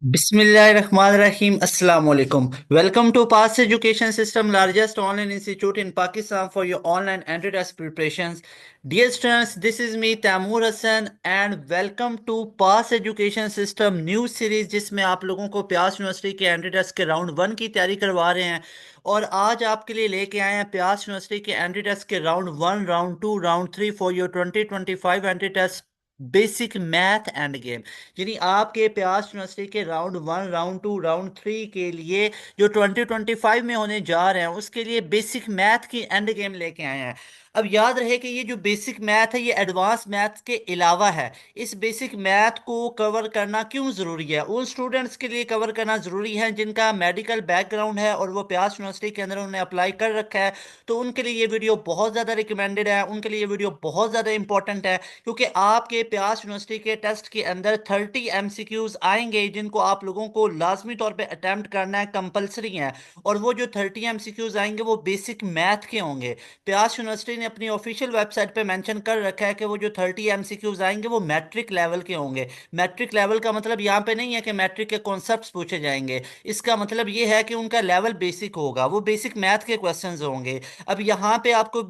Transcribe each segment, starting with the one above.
Bismillahirrahmanirrahim. Assalamu alaikum. Welcome to Pass Education System, largest online institute in Pakistan for your online entry test preparations. Dear students, this is me Taimur Hassan and welcome to Pass Education System new series जिसमें आप लोगों को प्यास university के entry test के round 1 की तैयारी करवा रहे हैं। और आज आपके लिए लेके आए हैं प्यास यूनिवर्सिटी के एंट्री टेस्ट के round 1, round 2, round 3 for your 2025 entry test basic math end game. यानी आपके प्यास यूनिवर्सिटी के राउंड 1, राउंड 2, राउंड 3 के लिए जो 2025 में होने जा रहे हैं उसके लिए बेसिक मैथ की एंड गेम लेके आए हैं। अब याद रहे कि ये जो बेसिक मैथ है ये एडवांस मैथ के अलावा है। इस बेसिक मैथ को कवर करना क्यों ज़रूरी है? उन स्टूडेंट्स के लिए कवर करना ज़रूरी है जिनका मेडिकल बैकग्राउंड है और वो प्यास यूनिवर्सिटी के अंदर उन्होंने अप्लाई कर रखा है। तो उनके लिए ये वीडियो बहुत ज़्यादा रिकमेंडेड है, उनके लिए ये वीडियो बहुत ज़्यादा इंपॉर्टेंट है, क्योंकि आपके प्यास यूनिवर्सिटी के टेस्ट के अंदर 30 एमसीक्यूज आएंगे जिनको आप लोगों को लाजमी तौर पे अटेम्प्ट करना है, कंपलसरी है। और वो जो 30 एमसीक्यूज आएंगे वो बेसिक मैथ के होंगे। प्यास यूनिवर्सिटी ने अपनी ऑफिशियल वेबसाइट पे मेंशन कर रखा है कि वो जो 30 एमसीक्यूज आएंगे वो मैट्रिक लेवल के होंगे। मैट्रिक लेवल का मतलब यहाँ पे नहीं है कि मैट्रिक के कॉन्सेप्ट्स पूछे जाएंगे। इसका मतलब ये है कि उनका लेवल बेसिक होगा, वो बेसिक मैथ के क्वेश्चंस होंगे। अब यहाँ पे आपको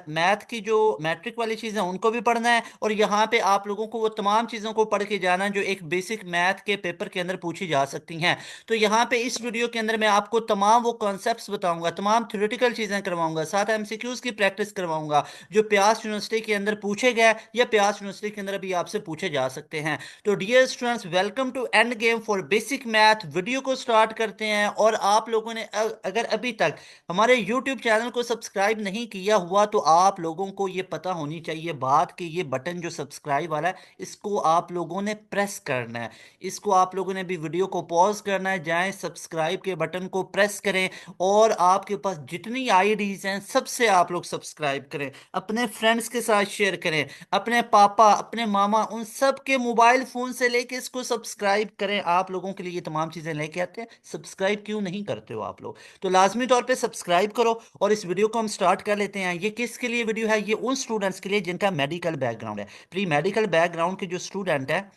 मैथ की जो मैट्रिक वाली चीज़ें उनको भी पढ़ना है और यहाँ पे आप लोगों को वो तमाम चीज़ों को पढ़ के जाना है जो एक बेसिक मैथ के पेपर के अंदर पूछी जा सकती हैं। तो यहाँ पे इस वीडियो के अंदर मैं आपको तमाम वो कॉन्सेप्ट्स बताऊंगा, तमाम थ्योरेटिकल चीज़ें करवाऊंगा, साथ एमसीक्यूज की प्रैक्टिस करवाऊंगा जो प्यास यूनिवर्सिटी के अंदर पूछे गए या प्यास यूनिवर्सिटी के अंदर अभी आपसे पूछे जा सकते हैं। तो dear students, welcome to end game for basic math. Video को स्टार्ट करते हैं। और आप लोगों ने अगर अभी तक हमारे YouTube चैनल को सब्सक्राइब नहीं किया हुआ तो आप लोगों को ये पता होनी चाहिए बात कि ये बटन जो सब्सक्राइब वाला है इसको आप लोगों ने प्रेस करना है। इसको आप लोगों ने भी वीडियो को पॉज करना है, जाएं सब्सक्राइब के बटन को प्रेस करें और आपके पास जितनी आईडीज हैं सबसे आप लोग सब्सक्राइब करें, अपने फ्रेंड्स के साथ शेयर करें, अपने पापा, अपने मामा, उन सब के मोबाइल फोन से लेके इसको सब्सक्राइब करें। आप लोगों के लिए ये तमाम चीजें लेके आते हैं, सब्सक्राइब क्यों नहीं करते हो आप लोग? तो लाजमी तौर पे सब्सक्राइब करो। और इस वीडियो को हम स्टार्ट कर लेते हैं। ये किसके लिए वीडियो है? ये उन स्टूडेंट्स के लिए जिनका मेडिकल बैकग्राउंड है, प्री मेडिकल बैकग्राउंड के जो स्टूडेंट है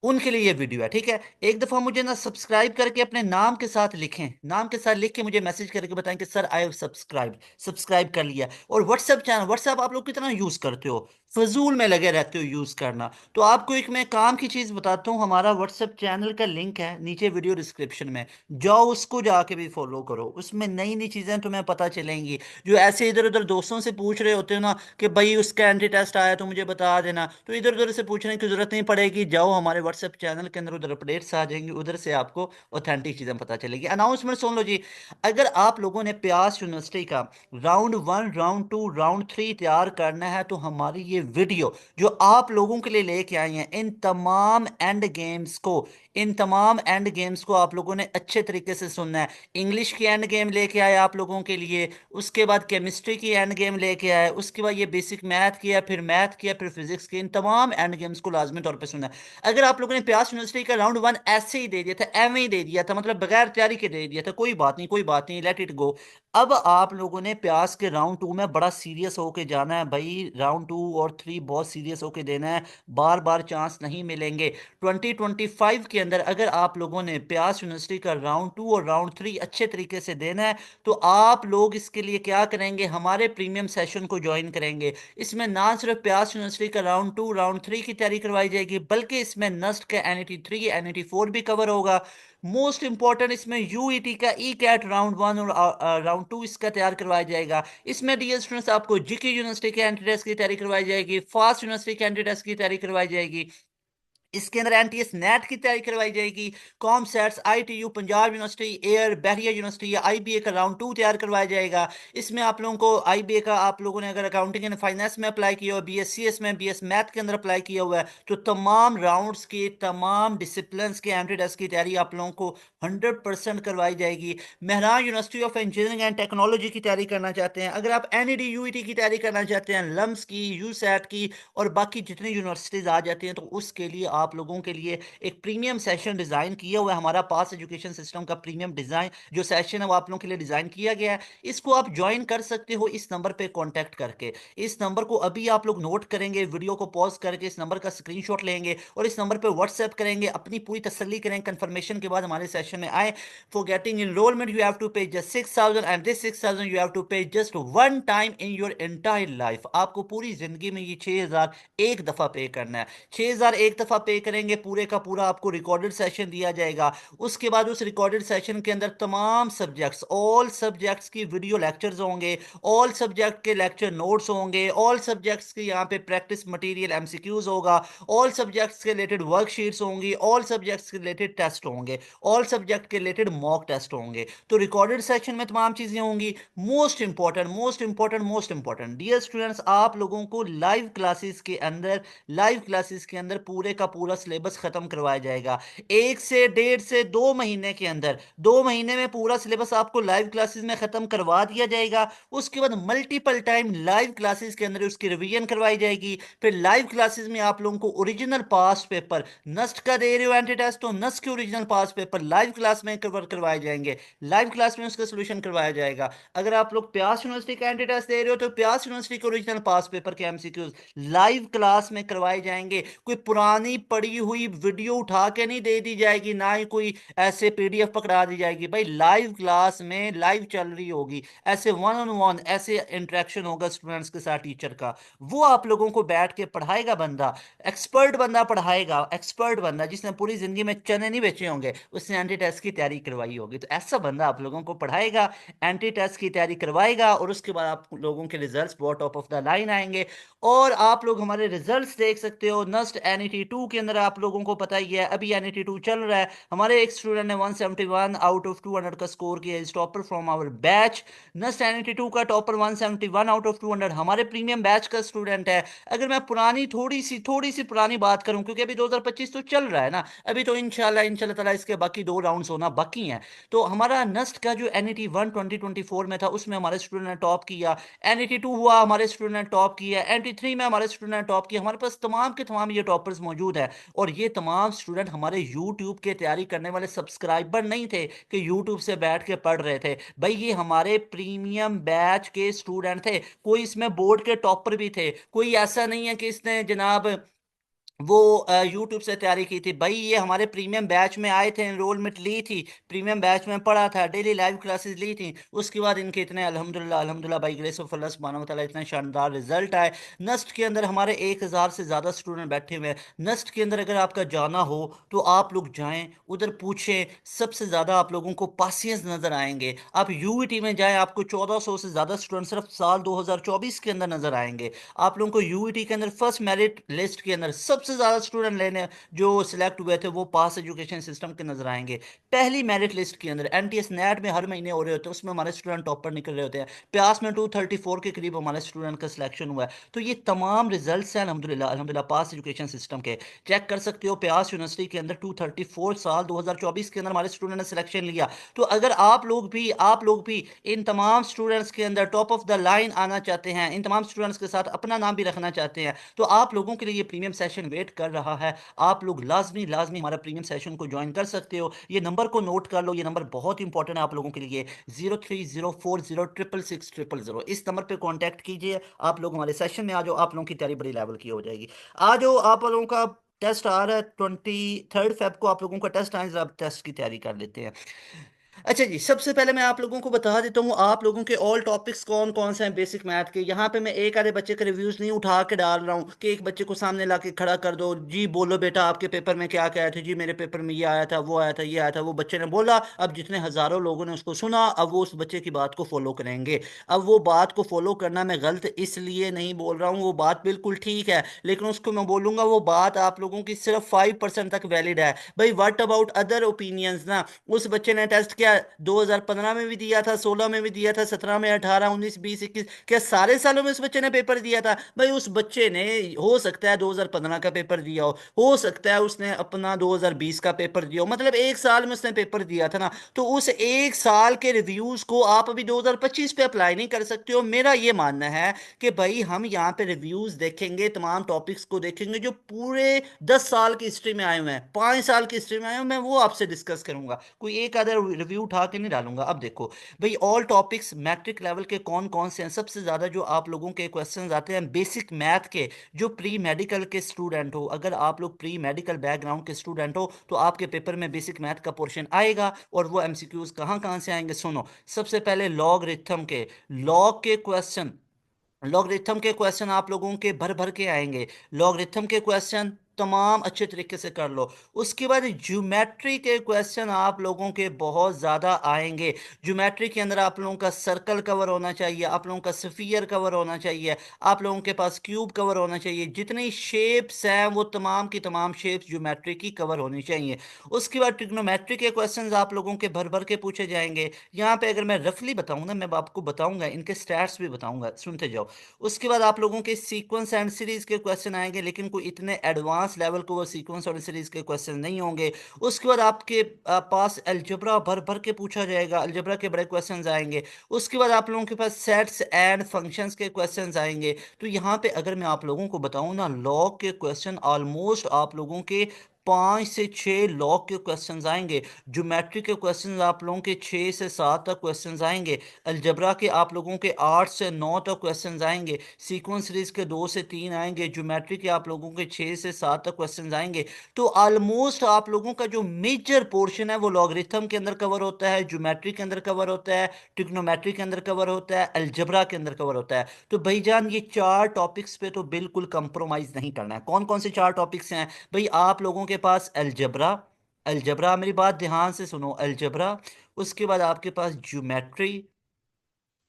उनके लिए ये वीडियो है। ठीक है, एक दफा मुझे ना सब्सक्राइब करके अपने नाम के साथ लिखें, नाम के साथ लिख के मुझे मैसेज करके बताएं कि सर आई हैव सब्सक्राइब कर लिया। और व्हाट्सएप चैनल, व्हाट्सएप आप लोग कितना यूज करते हो, फजूल में लगे रहते हो यूज करना। तो आपको एक मैं काम की चीज बताता हूँ, हमारा व्हाट्सएप चैनल का लिंक है नीचे वीडियो डिस्क्रिप्शन में, जाओ उसको जाके भी फॉलो करो। उसमें नई नई चीजें तुम्हें पता चलेंगी। जो ऐसे इधर उधर दोस्तों से पूछ रहे होते हो ना कि भाई उसका एंटी टेस्ट आया तो मुझे बता देना, तो इधर उधर से पूछने की जरूरत नहीं पड़ेगी। जाओ हमारे व्हाट्सएप चैनल के अंदर, उधर अपडेट्स आ जाएंगे, उधर से आपको ऑथेंटिक चीजें पता चलेगी। अनाउंसमेंट सुन लो जी। अगर आप लोगों ने प्यास यूनिवर्सिटी का राउंड 1, राउंड 2, राउंड 3 तैयार करना है तो हमारी ये वीडियो जो आप लोगों के लिए लेके आई हैं, इन तमाम एंड गेम्स को आप लोगों ने अच्छे तरीके से सुनना है। इंग्लिश की एंड गेम लेके आए आप लोगों के लिए, उसके बाद केमिस्ट्री की एंड गेम लेके आए, उसके बाद ये बेसिक मैथ किया, फिर मैथ किया, फिर फिजिक्स की। इन तमाम एंड गेम्स को लाजमी तौर पे सुनना है। अगर आप लोगों ने प्यास यूनिवर्सिटी का राउंड 1 ऐसे ही दे दिया था, एवं ही दे दिया था, मतलब बगैर तैयारी के दे दिया था, कोई बात नहीं, कोई बात नहीं, लेट इट गो। अब आप लोगों ने प्यास के राउंड 2 में बड़ा सीरियस होके जाना है भाई। राउंड 2 और 3 बहुत सीरियस होके देना है, बार बार चांस नहीं मिलेंगे। 2025 के अंदर अगर आप लोगों ने प्यास यूनिवर्सिटी का राउंड 2 और राउंड 3 अच्छे तरीके से देना है तो आप लोग इसके लिए क्या करेंगे, हमारे प्रीमियम सेशन को ज्वाइन करेंगे। इसमें ना सिर्फ प्यास यूनिवर्सिटी का राउंड 2, राउंड 3 की तैयारी करवाई जाएगी, बल्कि इसमें नस्ट का NET 3, NET 4 भी कवर होगा। मोस्ट इंपॉर्टेंट, इसमें यूईटी का ई कैट राउंड 1 और राउंड 2 इसका तैयार करवाया जाएगा। इसमें डियर स्टूडेंट्स आपको जीके यूनिवर्सिटी के एंट्री टेस्ट की तैयारी करवाई जाएगी, फास्ट यूनिवर्सिटी के एंट्री टेस्ट की तैयारी करवाई जाएगी, इसके अंदर एनटीएस नेट की तैयारी करवाई जाएगी, COMSATS, ITU, Punjab university, air, Bahria university या आईबीए का राउंड 2 तैयार करवाया जाएगा। इसमें आप लोगों को आईबीए का, आप लोगों ने अगर अकाउंटिंग एंड फाइनेंस में अप्लाई किया हो, बीएससीएस में, बीएस मैथ के अंदर अप्लाई किया हुआ है, तो तमाम राउंड्स के, तमाम डिसिप्लिन के एंट्री टेस्ट की तैयारी आप लोगों को 100% करवाई जाएगी। Mehran university of engineering and technology की तैयारी करना चाहते हैं, अगर आप एनईडी यूईटी की तैयारी करना चाहते हैं, लम्स की, यूसैट की और बाकी जितनी यूनिवर्सिटीज आ जाती हैं, तो उसके लिए आप लोगों के लिए एक प्रीमियम सेशन डिज़ाइन किया हुआ है। हमारा पास एजुकेशन सिस्टम का प्रीमियम डिज़ाइन जो सेशन है वो आप लोगों के लिए डिज़ाइन किया गया है। इसको आप ज्वाइन कर सकते हो इस नंबर पे कांटेक्ट करके। इस नंबर को अभी आप लोग नोट करेंगे, वीडियो को पॉज करके इस नंबर का स्क्रीनशॉट लेंगे और इस नंबर पे व्हाट्सएप करेंगे, अपनी पूरी तसल्ली करेंगे, कंफर्मेशन के बाद हमारे सेशन में आए। For getting enrollment you have to pay just 6,000 and this 6,000 you have to pay just one time in your entire life। आपको पूरी जिंदगी में ये 6,000 एक दफा पे करना है। 6,000 एक दफा पे करेंगे, पूरे का पूरा आपको रिकॉर्डेड सेशन दिया जाएगा। उसके बाद उस रिकॉर्डेड सेशन के अंदर तमाम सब्जेक्ट्स, ऑल सब्जेक्ट्स की वीडियो लेक्चर्स होंगे, ऑल सब्जेक्ट के लेक्चर नोट्स होंगे, ऑल सब्जेक्ट्स के यहाँ पे प्रैक्टिस मटेरियल एमसीक्यूज होगा, ऑल सब्जेक्ट्स के रिलेटेड वर्कशीट्स होंगी, ऑल सब्जेक्ट्स के रिलेटेड टेस्ट होंगे, ऑल सब्जेक्ट के रिलेटेड मॉक टेस्ट होंगे। तो रिकॉर्डेड सेशन में तमाम चीजें होंगी। Most important most important most important dear students, आप लोगों को लाइव क्लासेस के अंदर पूरे का पूरा सिलेबस खत्म करवाया जाएगा। 1 से 1.5 से 2 महीने के अंदर, 2 महीने में पूरा सिलेबस आपको लाइव क्लासेस में खत्म करवा दिया जाएगा। उसके बाद मल्टीपल टाइम लाइव क्लासेस के अंदर उसकी रिवीजन करवाई जाएगी। फिर लाइव क्लासेस में आप लोगों को ओरिजिनल पास पेपर, नस्ट का दे रहे हो एंटी टेस्ट, तो नस्ट के ओरिजिनल पास पेपर लाइव क्लास में कवर करवाए जाएंगे, लाइव क्लास में उसका सोल्यूशन करवाया जाएगा। अगर आप लोग प्यास यूनिवर्सिटी का एंटी टेस्ट दे रहे हो तो प्यास यूनिवर्सिटी के ओरिजिनल पास पेपर के एमसीक्यूज लाइव क्लास में करवाए जाएंगे। कोई पुरानी पड़ी हुई वीडियो उठा के नहीं दे दी जाएगी, ना ही कोई ऐसे पीडीएफ पकड़ा दी जाएगी। भाई लाइव क्लास में लाइव चल रही होगी, ऐसे वन ऑन वन ऐसे इंटरेक्शन होगा स्टूडेंट्स के साथ टीचर का। वो आप लोगों को बैठ के पढ़ाएगा बंदा, एक्सपर्ट बंदा पढ़ाएगा, एक्सपर्ट बंदा जिसने पूरी जिंदगी में चने नहीं बेचे होंगे, उसने एंटी टेस्ट की तैयारी करवाई होगी। तो ऐसा बंदा आप लोगों को पढ़ाएगा, एंटी टेस्ट की तैयारी करवाएगा और उसके बाद आप लोगों के रिजल्ट्स बहुत टॉप ऑफ द लाइन आएंगे। और आप लोग हमारे रिजल्ट्स देख सकते हो। नस्ट NET 2 के अंदर आप लोगों को पता ही है अभी NET 2 चल रहा है। हमारे एक स्टूडेंट ने 171 आउट ऑफ 200 का स्कोर किया, is topper from our batch. NUST NET 2 का टॉपर 171 आउट ऑफ 200 हमारे प्रीमियम बैच का स्टूडेंट है। अगर मैं पुरानी थोड़ी सी पुरानी बात करूं, क्योंकि अभी 2025 तो चल रहा है ना, अभी तो इंशाल्लाह इंशाल्लाह ताला इसके बाकी 2 राउंड्स होना बाकी हैं। तो हमारा नस्ट का जो NET 1 2024 में था उसमें हमारे स्टूडेंट ने टॉप किया। NET 2 हुआ, हमारे स्टूडेंट ने टॉप किया। NET 3 में हमारे स्टूडेंट ने टॉप किया। हमारे पास तमाम के तमाम ये टॉपर्स मौजूद है। और ये तमाम स्टूडेंट हमारे यूट्यूब के तैयारी करने वाले सब्सक्राइबर नहीं थे कि यूट्यूब से बैठ के पढ़ रहे थे। भाई ये हमारे प्रीमियम बैच के स्टूडेंट थे। कोई इसमें बोर्ड के टॉपर भी थे, कोई ऐसा नहीं है कि इसने जनाब वो यूट्यूब से तैयारी की थी। भाई ये हमारे प्रीमियम बैच में आए थे, एनरोलमेंट ली थी, प्रीमियम बैच में पढ़ा था, डेली लाइव क्लासेस ली थी। उसके बाद इनके इतने अल्हम्दुलिल्लाह अल्हम्दुलिल्लाह बाई ग्रेस ऑफ अल्लाह सुब्हानहू व तआला इतने शानदार रिजल्ट आए। नस्ट के अंदर हमारे 1,000 से ज़्यादा स्टूडेंट बैठे हुए हैं। नस्ट के अंदर अगर आपका जाना हो तो आप लोग जाएं, उधर पूछें। सबसे ज़्यादा आप लोगों को पासियंस नज़र आएंगे। आप यूईटी में जाएं, आपको 1,400 से ज़्यादा स्टूडेंट सिर्फ साल 2024 के अंदर नज़र आएंगे। आप लोगों को यूईटी के अंदर फर्स्ट मेरिट लिस्ट के अंदर सबसे ज्यादा स्टूडेंट लेने जो सिलेक्ट हुए थे वो पास एजुकेशन सिस्टम के नजर आएंगे। पहली मेरिट लिस्ट के अंदर एनटीएस नेट में हर महीने हो रहे होते हैं, उसमें हमारे स्टूडेंट टॉपर निकल रहे होते हैं। प्यास में 234 के करीब हमारे स्टूडेंट का सिलेक्शन हुआ है। तो ये तमाम रिजल्ट्स हैं अल्हम्दुलिल्लाह अल्हम्दुलिल्लाह पास एजुकेशन सिस्टम के। चेक कर सकते हो, प्यास यूनिवर्सिटी के अंदर 234 साल 2024 के अंदर हमारे स्टूडेंट ने सिलेक्शन लिया। तो अगर आप लोग भी इन तमाम स्टूडेंट्स के अंदर टॉप ऑफ द लाइन आना चाहते हैं, इन तमाम स्टूडेंट्स के साथ अपना नाम भी रखना चाहते हैं, तो आप लोगों के लिए ये प्रीमियम सेशन वेट कर रहा है। आप लोग लाजमी लाजमी हमारा प्रीमियम सेशन को ज्वाइन कर सकते हो। ये नंबर को नोट कर लो, ये नंबर बहुत इंपॉर्टेंट है आप लोगों के लिए। 0304066600 इस नंबर पे कांटेक्ट कीजिए। आप लोग हमारे सेशन में आ जाओ, आप लोगों की तैयारी बड़ी लेवल की हो जाएगी। आ जाओ, आप लोगों का टेस्ट आ रहा है 23 फेब को, आप लोगों का टेस्ट आए, जरा टेस्ट की तैयारी कर लेते हैं। अच्छा जी, सबसे पहले मैं आप लोगों को बता देता हूँ आप लोगों के ऑल टॉपिक्स कौन कौन से हैं बेसिक मैथ के। यहाँ पे मैं एक आधे बच्चे के रिव्यूज नहीं उठा के डाल रहा हूँ कि एक बच्चे को सामने ला के खड़ा कर दो, जी बोलो बेटा आपके पेपर में क्या क्या आया था, जी मेरे पेपर में ये आया था, वो आया था, ये आया था। वो बच्चे ने बोला, अब जितने हजारों लोगों ने उसको सुना, अब वो उस बच्चे की बात को फॉलो करेंगे। अब वो बात को फॉलो करना मैं गलत इसलिए नहीं बोल रहा हूँ, वो बात बिल्कुल ठीक है, लेकिन उसको मैं बोलूंगा वो बात आप लोगों की सिर्फ 5% तक वैलिड है। भाई व्हाट अबाउट अदर ओपिनियंस ना। उस बच्चे ने टेस्ट क्या 2015 में भी दिया था, 16 में भी दिया था, 17 में, 18, 19, 20, 21, क्या सारे सालों में उस बच्चे ने पेपर दिया था? भाई उस बच्चे ने हो सकता है 2015 का पेपर दिया हो सकता है उसने अपना 2020 का पेपर दिया हो, मतलब एक साल में उसने पेपर दिया था ना। तो उस एक साल के रिव्यूज को आप अभी 2025 पे अप्लाई नहीं कर सकते हो। मेरा ये मानना है कि भाई हम यहाँ पे रिव्यूज देखेंगे, तमाम टॉपिक्स को देखेंगे जो पूरे 10 साल की हिस्ट्री में आए हुए हैं, 5 साल की हिस्ट्री में आए हुए हैं, मैं वो आपसे डिस्कस करूंगा, कोई एक आधा रिव्यू उठा के नहीं डालूंगा। अब देखो भाई, ऑल टॉपिक्स मैट्रिक लेवल के कौन कौन से हैं। सबसे ज्यादा जो आप लोगों के क्वेश्चंस आते हैं बेसिक मैथ के, जो प्री मेडिकल के स्टूडेंट हो, अगर आप लोग प्री मेडिकल बैकग्राउंड के स्टूडेंट हो तो आपके पेपर में बेसिक मैथ का पोर्शन आएगा। और वो एमसीक्यूज कहाँ कहाँ से आएंगे, सुनो। सबसे पहले लॉग के क्वेश्चन, लॉगरिथम के क्वेश्चन आप लोगों के भर भर के आएंगे। लॉगरिथम के क्वेश्चन तमाम अच्छे तरीके से कर लो। उसके बाद ज्योमेट्री के क्वेश्चन आप लोगों के बहुत ज़्यादा आएंगे। ज्योमेट्री के अंदर आप लोगों का सर्कल कवर होना चाहिए, आप लोगों का स्फीयर कवर होना चाहिए, आप लोगों के पास क्यूब कवर होना चाहिए। जितनी शेप्स हैं वो तमाम की तमाम शेप्स ज्योमेट्री की कवर होनी चाहिए। उसके बाद ट्रिग्नोमेट्री के क्वेश्चंस आप लोगों के भर भर के पूछे जाएंगे। यहाँ पे अगर मैं रफली बताऊँ ना, मैं आपको बताऊंगा, इनके स्टैट्स भी बताऊंगा, सुनते जाओ। उसके बाद आप लोगों के सीक्वेंस एंड सीरीज के क्वेश्चन आएंगे, लेकिन कोई इतने एडवांस लेवल को वो सीक्वेंस और सीरीज के क्वेश्चन नहीं होंगे। उसके बाद आपके पास अलजेब्रा भर भर के पूछा जाएगा, अलजेब्रा के बड़े क्वेश्चंस आएंगे। उसके बाद आप लोगों के पास सेट्स एंड फंक्शंस के क्वेश्चंस आएंगे। तो यहाँ पे अगर मैं आप लोगों को बताऊं ना, लॉग के क्वेश्चन ऑलमोस्ट आप लोगों के 5 से 6 लॉग के क्वेश्चंस आएंगे। ज्योमेट्री के क्वेश्चंस आप लोगों के 6 से 7 तक क्वेश्चंस आएंगे। अलजबरा के आप लोगों के 8 से 9 तक क्वेश्चंस आएंगे। सीक्वेंस सीरीज के 2 से 3 आएंगे। ज्योमेट्री के आप लोगों के 6 से 7 तक क्वेश्चंस आएंगे। तो ऑलमोस्ट आप लोगों का जो मेजर पोर्शन है वो लॉगरिथम के अंदर कवर होता है, ज्योमेट्री के अंदर कवर होता है, ट्रिग्नोमेट्री के अंदर कवर होता है, अलजबरा के अंदर कवर होता है। तो भाईजान ये 4 टॉपिक्स पे तो बिल्कुल कंप्रोमाइज नहीं करना है। कौन कौन से 4 टॉपिक्स हैं भाई? आप लोगों के पास अलजबरा, अलजबरा मेरी बात ध्यान से सुनो, अलजबरा। उसके बाद आपके पास ज्योमेट्री,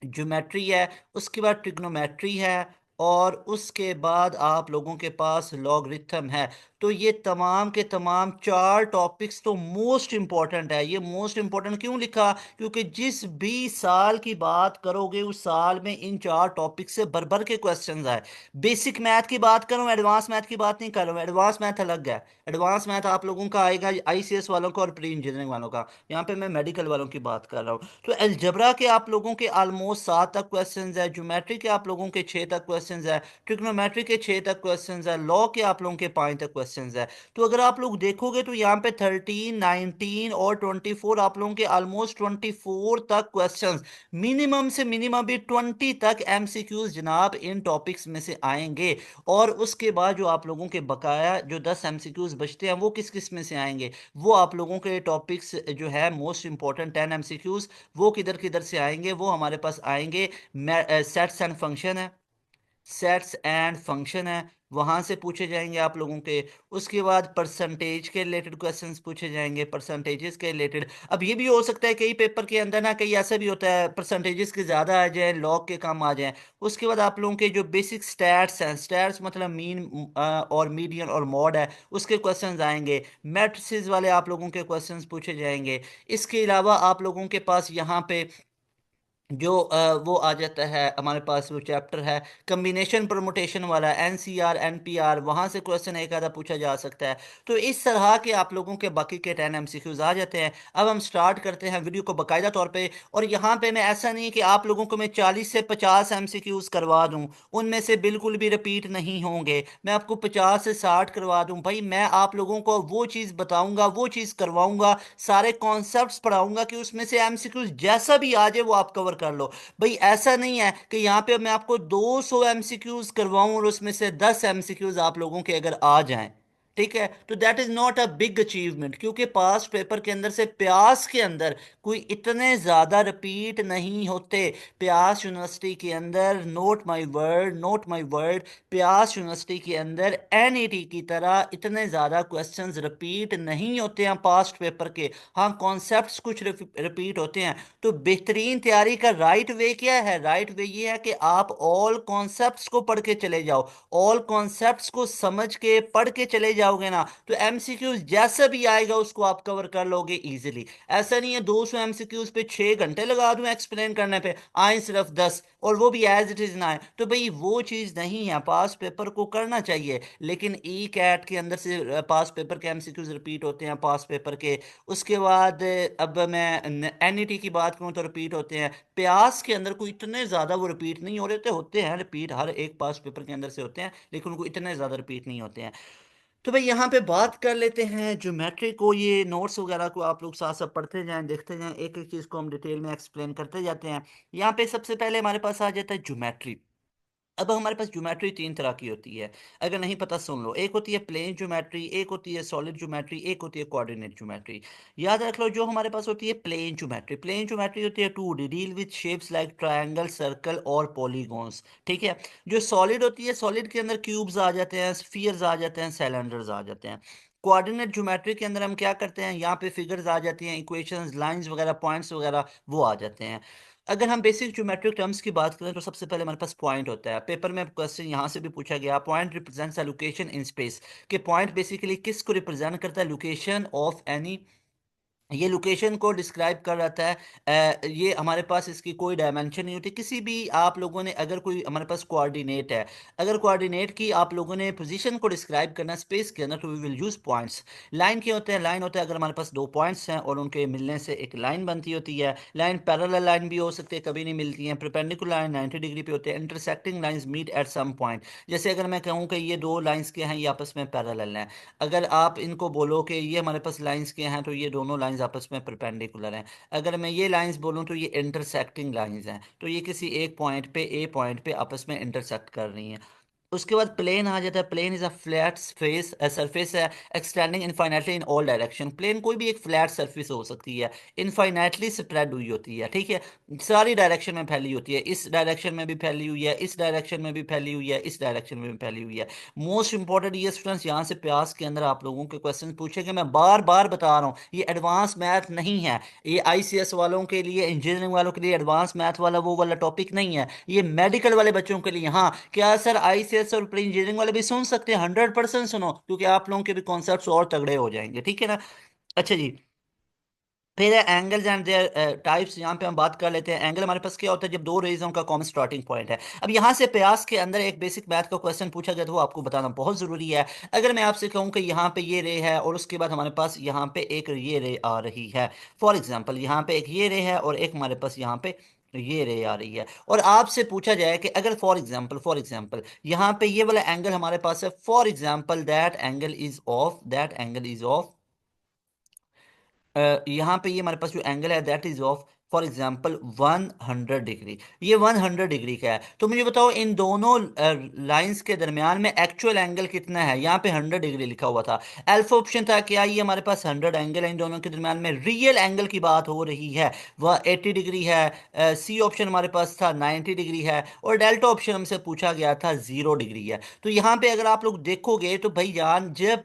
ज्योमेट्री है। उसके बाद ट्रिग्नोमेट्री है। और उसके बाद आप लोगों के पास लॉगरिथम है। तो ये तमाम के तमाम 4 टॉपिक्स तो मोस्ट इंपॉर्टेंट है। ये मोस्ट इंपॉर्टेंट क्यों लिखा? क्योंकि जिस भी साल की बात करोगे उस साल में इन 4 टॉपिक से भर भर के क्वेश्चंस आए। बेसिक मैथ की बात करूं, एडवांस मैथ की बात नहीं कर रहा हूं। एडवांस मैथ अलग है। एडवांस मैथ आप लोगों का आएगा आईसीएस वालों का और प्री इंजीनियरिंग वालों का। यहाँ पे मैं मेडिकल वालों की बात कर रहा हूँ। तो अलजबरा के आप लोगों के ऑलमोस्ट 7 तक क्वेश्चंस है। ज्योमेट्री के आप लोगों के 6 तक क्वेश्चंस है। ट्रिग्नोमेट्री के 6 तक क्वेश्चंस है। लॉ के आप लोगों के 5 तक क्वेश्चंस है। तो अगर आप लोग देखोगे तो यहाँ पे 13, 19 और 24 आप लोगों के ऑलमोस्ट 24 तक क्वेश्चंस, मिनिमम से मिनिमम भी 20 तक एमसीक्यूज जनाब इन टॉपिक्स में से आएंगे। और उसके बाद जो आप लोगों के बकाया जो 10 एमसीक्यूज बचते हैं वो किस किस में से आएंगे? वो आप लोगों के टॉपिक्स जो है मोस्ट इंपॉर्टेंट 10 एमसीक्यूज, वो किधर किधर से आएंगे? वो हमारे पास आएंगे, सेट्स एंड फंक्शन है, सेट्स एंड फंक्शन है, वहां से पूछे जाएंगे आप लोगों के। उसके बाद परसेंटेज के रिलेटेड क्वेश्चंस पूछे जाएंगे, परसेंटेजेस के रिलेटेड। अब ये भी हो सकता है कई पेपर के अंदर ना, कई ऐसा भी होता है परसेंटेजेस के ज़्यादा आ जाए, लॉग के कम आ जाए। उसके बाद आप लोगों के जो बेसिक स्टैट्स हैं, स्टैट्स मतलब मीन और मीडियन और मॉड है, उसके क्वेश्चंस आएंगे। मैट्रिसेस वाले आप लोगों के क्वेश्चंस पूछे जाएंगे। इसके अलावा आप लोगों के पास यहाँ पे जो वो आ जाता है, हमारे पास वो चैप्टर है कम्बिनेशन परमुटेशन वाला, एनसीआर एनपीआर, वहां से क्वेश्चन एक आधा पूछा जा सकता है। तो इस तरह के आप लोगों के बाकी के 10 एमसीक्यूज आ जाते हैं। अब हम स्टार्ट करते हैं वीडियो को बाकायदा तौर पे। और यहाँ पे मैं ऐसा नहीं कि आप लोगों को मैं 40 से 50 एमसीक्यूज करवा दूं, उनमें से बिल्कुल भी रिपीट नहीं होंगे। मैं आपको 50 से 60 करवा दूं भाई, मैं आप लोगों को वो चीज़ बताऊंगा, वो चीज़ करवाऊंगा, सारे कॉन्सेप्ट्स पढ़ाऊंगा कि उसमें से एमसीक्यूज जैसा भी आ जाए वो आप कवर कर लो। भाई ऐसा नहीं है कि यहाँ पे मैं आपको 200 एमसीक्यूज करवाऊं और उसमें से 10 एमसीक्यूज आप लोगों के अगर आ जाएं, ठीक है, तो that is not a big achievement. क्योंकि पास्ट पेपर के अंदर से प्यास के अंदर कोई इतने ज्यादा रिपीट नहीं होते। प्यास यूनिवर्सिटी के अंदर, note my word, note my word, प्यास यूनिवर्सिटी के अंदर एनईटी की तरह इतने ज्यादा क्वेश्चंस रिपीट नहीं होते हैं पास्ट पेपर के। हाँ, कॉन्सेप्ट्स कुछ रिपीट होते हैं। तो बेहतरीन तैयारी का राइट वे क्या है? राइट वे ये है कि आप ऑल कॉन्सेप्ट्स को पढ़ के चले जाओ, ऑल कॉन्सेप्ट्स को समझ के पढ़ के चले जाओ। जाओगे ना तो एमसीक्यूज जैसा भी आएगा उसको आप कवर कर लोगे इजीली। ऐसा नहीं है 200 एमसीक्यूज पे 6 घंटे लगा दूं एक्सप्लेन करने पे, आए सिर्फ 10 और वो भी एज इट इज ना आए, तो भाई वो चीज नहीं है। पास पेपर को करना चाहिए, लेकिन ई कैट के अंदर से पास पेपर के एमसीक्यूज रिपीट होते हैं पास पेपर के। उसके बाद अब मैं एनईटी की बात करूं तो रिपीट होते हैं। प्यास के अंदर कोई इतने ज्यादा वो रिपीट नहीं हो रहे थे, होते हैं रिपीट हर एक पास पेपर के अंदर से होते हैं, लेकिन उनको इतने ज्यादा रिपीट नहीं होते हैं। तो भाई यहाँ पे बात कर लेते हैं ज्योमेट्री को। ये नोट्स वगैरह को आप लोग साथ साथ पढ़ते जाएं, देखते जाएं, एक एक चीज को हम डिटेल में एक्सप्लेन करते जाते हैं। यहाँ पे सबसे पहले हमारे पास आ जाता है ज्योमेट्री। अब हमारे पास ज्योमेट्री 3 तरह की होती है, अगर नहीं पता सुन लो। एक होती है प्लेन ज्योमेट्री, एक होती है सॉलिड ज्योमेट्री, एक होती है कोऑर्डिनेट ज्योमेट्री। याद रख लो, जो हमारे पास होती है प्लेन ज्योमेट्री, प्लेन ज्योमेट्री होती है 2D, deal with shapes like triangle, circle और पॉलीगॉन्स। ठीक है। जो सॉलिड होती है, सॉलिड के अंदर क्यूब्स आ जाते हैं, स्फीयर्स आ जाते हैं, सिलेंडर्स आ जाते हैं। कोऑर्डिनेट ज्योमेट्री के अंदर हम क्या करते हैं, यहाँ पे फिगर्स आ जाती हैं, इक्वेशंस, लाइंस वगैरह, पॉइंट्स वगैरह वो आ जाते हैं। अगर हम बेसिक ज्योमेट्रिक टर्म्स की बात करें तो सबसे पहले हमारे पास पॉइंट होता है। पेपर में क्वेश्चन यहाँ से भी पूछा गया, point represents a location in space. कि पॉइंट बेसिकली किसको रिप्रेजेंट करता है, लोकेशन ऑफ एनी, ये लोकेशन को डिस्क्राइब कर रहा था। ये हमारे पास इसकी कोई डायमेंशन नहीं होती किसी भी। आप लोगों ने अगर कोई हमारे पास कोऑर्डिनेट है, अगर कोऑर्डिनेट की आप लोगों ने पोजीशन को डिस्क्राइब करना स्पेस के अंदर, तो we will use points. Line क्या होते हैं, लाइन होता है अगर हमारे पास दो पॉइंट्स हैं और उनके मिलने से एक लाइन बनती होती है। लाइन पैरेलल लाइन भी हो सकती है, कभी नहीं मिलती हैं। परपेंडिकुलर लाइन 90 डिग्री पे होते हैं। Intersecting lines meet at some point. जैसे अगर मैं कहूँ कि ये दो लाइंस के हैं, ये आपस में पैरेलल हैं, अगर आप इनको बोलो कि ये हमारे पास लाइंस के हैं, तो ये दोनों लाइंस आपस में परपेंडिकुलर हैं। अगर मैं ये लाइंस बोलूं तो ये इंटरसेक्टिंग लाइंस हैं, तो ये किसी एक पॉइंट पे, ए पॉइंट पे आपस में इंटरसेक्ट कर रही हैं। उसके बाद प्लेन आ जाता है। Plane is a flat space surface है, extending infinitely in all direction. Plane कोई भी एक फ्लैट सरफेस हो सकती है, इनफाइनाइटली स्प्रेड हुई होती है। ठीक है, सारी डायरेक्शन में फैली होती है, इस डायरेक्शन में भी फैली हुई है, इस डायरेक्शन में भी फैली हुई है, इस डायरेक्शन में भी फैली हुई है। मोस्ट इंपॉर्टेंट ये स्टूडेंट्स, यहाँ से प्यास के अंदर आप लोगों के क्वेश्चन पूछेंगे। मैं बार बार बता रहा हूँ, ये एडवांस मैथ नहीं है। ये आईसीएस वालों के लिए, इंजीनियरिंग वालों के लिए एडवांस मैथ वाला वो वाला टॉपिक नहीं है, ये मेडिकल वाले बच्चों के लिए। हाँ, क्या सर आईसीएस और प्री इंजीनियरिंग वाले भी सुन सकते हैं? 100% सुनो, क्योंकि आप लोगों के भी कॉन्सेप्ट्स और तगड़े हो जाएंगे। ठीक है ना। अच्छा जी, फिर एंगल्स एंड देयर टाइप्स। यहाँ पे हम बात कर लेते हैं। एंगल हमारे पास क्या होता है, जब दो रेजों का कॉमन स्टार्टिंग पॉइंट है। अब यहाँ से प्रयास के अंदर एक बेसिक मैथ का क्वेश्चन पूछा गया, तो वो आपको बताना बहुत जरूरी है। अगर मैं आपसे कहूँ कि यहाँ पे ये रे है और उसके बाद हमारे पास यहाँ पे एक ये रे आ रही है, फॉर एग्जाम्पल यहाँ पे एक ये रे है और एक हमारे पास यहाँ पे ये रे आ रही है, और आपसे पूछा जाए कि अगर फॉर एग्जाम्पल यहाँ पे ये वाला एंगल हमारे पास है, for example that angle is of यहाँ पे ये हमारे पास जो एंगल है that is of for example 100 degree. ये 100 डिग्री का है, तो मुझे बताओ इन दोनों लाइंस के दरमियान में एक्चुअल एंगल कितना है। यहाँ पे 100 डिग्री लिखा हुआ था, अल्फा ऑप्शन था, क्या ये हमारे पास 100 एंगल है इन दोनों के दरमियान में। रियल एंगल की बात हो रही है, वह 80 डिग्री है। सी ऑप्शन हमारे पास था 90 डिग्री है, और डेल्टा ऑप्शन हमसे पूछा गया था 0 डिग्री है। तो यहाँ पे अगर आप लोग देखोगे तो भाई जान, जब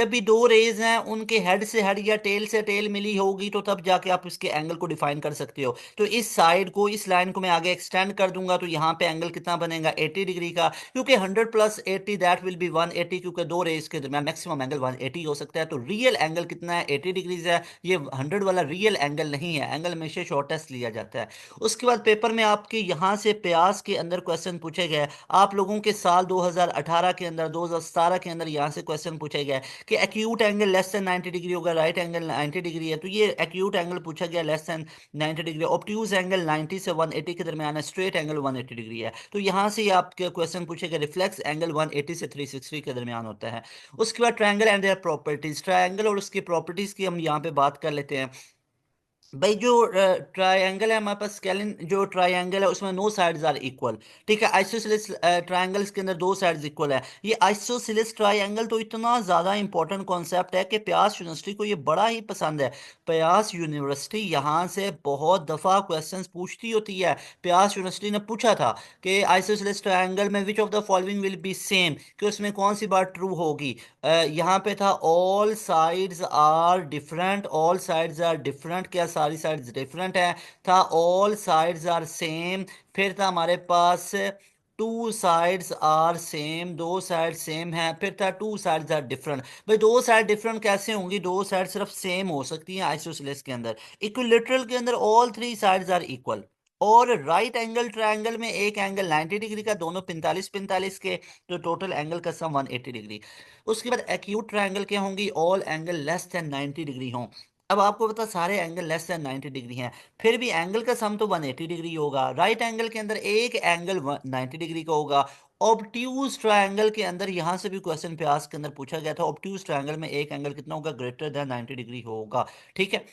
भी दो रेज हैं उनके हेड से हेड या टेल से टेल मिली होगी, तो तब जाके आप इसके एंगल को डिफाइन कर सकते हो। तो इस साइड को, इस लाइन को मैं आगे एक्सटेंड कर दूंगा, तो यहाँ पे एंगल कितना बनेगा, 80 डिग्री का, क्योंकि 100 + 80 दैट विल बी 180, क्योंकि दो रेज के दरमियान मैक्सिमम एंगल 180 हो सकता है। तो रियल एंगल कितना है, 80 डिग्रीज है। ये 100 वाला रियल एंगल नहीं है, एंगल हमेशा शॉर्टेस्ट लिया जाता है। उसके बाद पेपर में आपके यहाँ से प्रयास के अंदर क्वेश्चन पूछे गए। आप लोगों के साल 2018 के अंदर, 2017 के अंदर यहाँ से क्वेश्चन पूछे गए कि acute angle less than 90 degree होगा, राइट एंगल 90 डिग्री है, तो ये एक्यूट एंगल पूछा गया less than 90 degree. Obtuse angle 90 से 180 के दरमियान है, स्ट्रेट एंगल 180 डिग्री है। तो यहाँ से आपके क्वेश्चन पूछे गए, रिफ्लेक्स एंगल 180 से 360 के दरमियान होता है। उसके बाद triangle and their properties, triangle और उसकी प्रॉपर्टीज की हम यहाँ पे बात कर लेते हैं। भाई जो ट्रायंगल है हमारे पास, स्केलिन जो ट्रायंगल है उसमें नो साइड्स आर इक्वल। ठीक है, आइसोसेलेस ट्रायंगल्स के अंदर दो साइड्स इक्वल है। ये आइसोसेलेस ट्रायंगल तो इतना ज्यादा इंपॉर्टेंट कॉन्सेप्ट है कि प्यास यूनिवर्सिटी को ये बड़ा ही पसंद है। प्यास यूनिवर्सिटी यहाँ से बहुत दफा क्वेश्चंस पूछती होती है। प्यास यूनिवर्सिटी ने पूछा था कि आइसोसेलेस ट्रायंगल में which of the following will be same, कि उसमें कौन सी बात ट्रू होगी। यहाँ पे था all sides are different, all sides are different, क्या सारी साइड्स डिफरेंट है। था ऑल साइड्स आर सेम। फिर था हमारे पास टू साइड्स आर सेम, दो साइड सेम है, फिर था टू साइड्स आर डिफरेंट। भाई दो साइड डिफरेंट कैसे होंगी, दो साइड सिर्फ सेम हो सकती हैं आइसोसेलेस के अंदर। इक्विलेटरल के अंदर all three sides are equal. और राइट एंगल ट्रायंगल में एक एंगल 90 डिग्री का, दोनों 45 45 के, तो टोटल एंगल का सम 180 डिग्री। उसके बाद एक्यूट ट्रायंगल क्या होंगी, all angle less than 90 degree हों। अब आपको पता सारे एंगल लेस देन 90 डिग्री हैं, फिर भी एंगल का सम तो 180 डिग्री होगा। राइट एंगल के अंदर एक एंगल 90 डिग्री का होगा। ऑब्ट्यूज ट्रायंगल के अंदर, यहां से भी क्वेश्चन प्यास के अंदर पूछा गया था, ऑब्ट्यूज ट्रायंगल में एक एंगल कितना होगा, ग्रेटर देन 90 डिग्री होगा। ठीक है।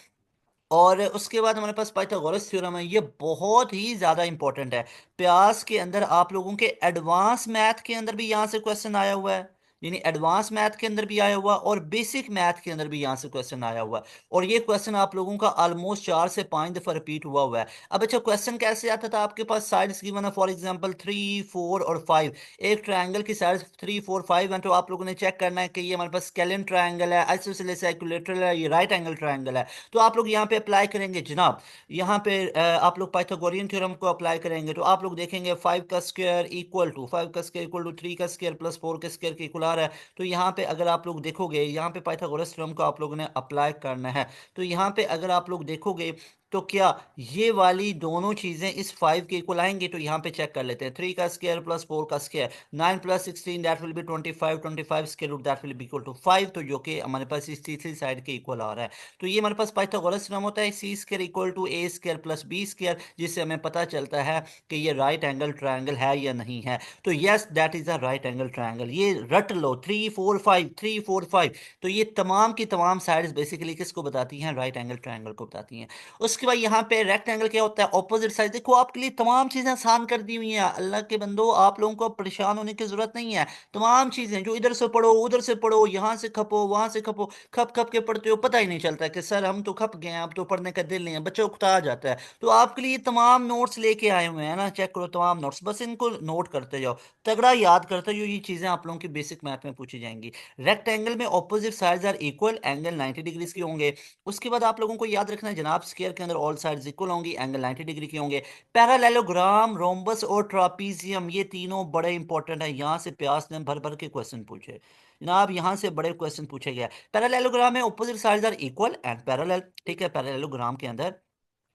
और उसके बाद हमारे पास पाइथागोरस थ्योरम है, ये बहुत ही ज्यादा इंपॉर्टेंट है। प्यास के अंदर आप लोगों के एडवांस मैथ के अंदर भी यहां से क्वेश्चन आया हुआ है, यानी एडवांस मैथ के अंदर भी आया हुआ, और बेसिक मैथ के अंदर भी यहां से क्वेश्चन आया हुआ है। और ये क्वेश्चन आप लोगों का ऑलमोस्ट 4 से 5 दफा रिपीट हुआ हुआ है। अब अच्छा, क्वेश्चन कैसे आता था, आपके पास साइड्स गिवन है, फॉर एग्जांपल 3 4 और 5। एक ट्रायंगल की साइड्स 3 4 5 है, तो आप लोगों ने चेक करना है कि ये हमारे पास स्केलिन ट्रायंगल है, आइसोसेलेस है, इक्विलेटरल है, ये राइट एंगल ट्रायंगल है। तो आप लोग यहाँ पे अप्लाई करेंगे जनाब, यहाँ पे आप लोग पाइथागोरियन थ्योरम को अप्लाई करेंगे, तो आप लोग देखेंगे 5 का स्क्वायर इक्वल टू 3 का स्क्वायर प्लस 4 के स्क्वायर के इक्वल आ रहा है। तो यहाँ पे अगर आप लोग देखोगे, यहाँ पे पाइथागोरस थ्योरम को आप लोगों ने अप्लाई करना है। तो यहाँ पे अगर आप लोग देखोगे, तो क्या ये वाली दोनों चीजें इस 5 के इक्वल आएंगी, तो यहाँ पे चेक कर लेते हैं। 3 का स्क्वायर प्लस 4 का square, 9 + 16 that will be 25, 25 square root that will be equal to 5, तो जो कि हमारे पास इस तीसरी साइड के इक्वल आ रहा है। तो ये हमारे पास पाइथागोरस थ्योरम होता है, c square equal to a square plus b square, जिससे हमें पता चलता है कि ये राइट एंगल ट्रायंगल है या नहीं है। तो yes, that is a right angle triangle. ये रट लो, 3 4 5, 3 4 5। तो ये तमाम की तमाम साइड्स बेसिकली किसको बताती हैं, राइट एंगल ट्रायंगल को बताती हैं। उसके बाद यहाँ पे रेक्टेंगल क्या होता है, ऑपोजिट साइड। देखो आपके लिए तमाम चीजें आसान कर दी हुई हैं, अल्लाह के बंदो, आप लोगों को परेशान होने की जरूरत नहीं है। तमाम चीजें जो इधर से पढ़ो उधर से पढ़ो, यहाँ से खपो वहां से खपो, खप खप के पढ़ते हो, पता ही नहीं चलता कि सर हम तो खप गए हैं, अब तो पढ़ने का दिल नहीं है, बच्चा उकता जाता है। तो आपके लिए तमाम नोट्स लेके आए हुए हैं ना, चेक करो तमाम नोट्स, बस इनको नोट करते जाओ, तगड़ा याद करते जाओ, ये चीजें आप लोगों की बेसिक मैथ में पूछी जाएंगी। रेक्टेंगल में opposite sides are equal, angle 90 degrees के होंगे। उसके बाद आप लोगों को याद रखना है जनाब, स्क्वायर के अंदर ऑल साइड्स इक्वल होंगी, एंगल 90 डिग्री के होंगे। पैरालेलोग्राम, रोम्बस और ट्रापीजियम, ये तीनों बड़े इंपॉर्टेंट है, यहाँ से प्यास ने भर भर के क्वेश्चन पूछे जनाब, यहाँ से बड़े क्वेश्चन पूछे गए। पैरेललोग्राम में opposite sides are equal and parallel. ठीक है, पैरेललोग्राम के अंदर,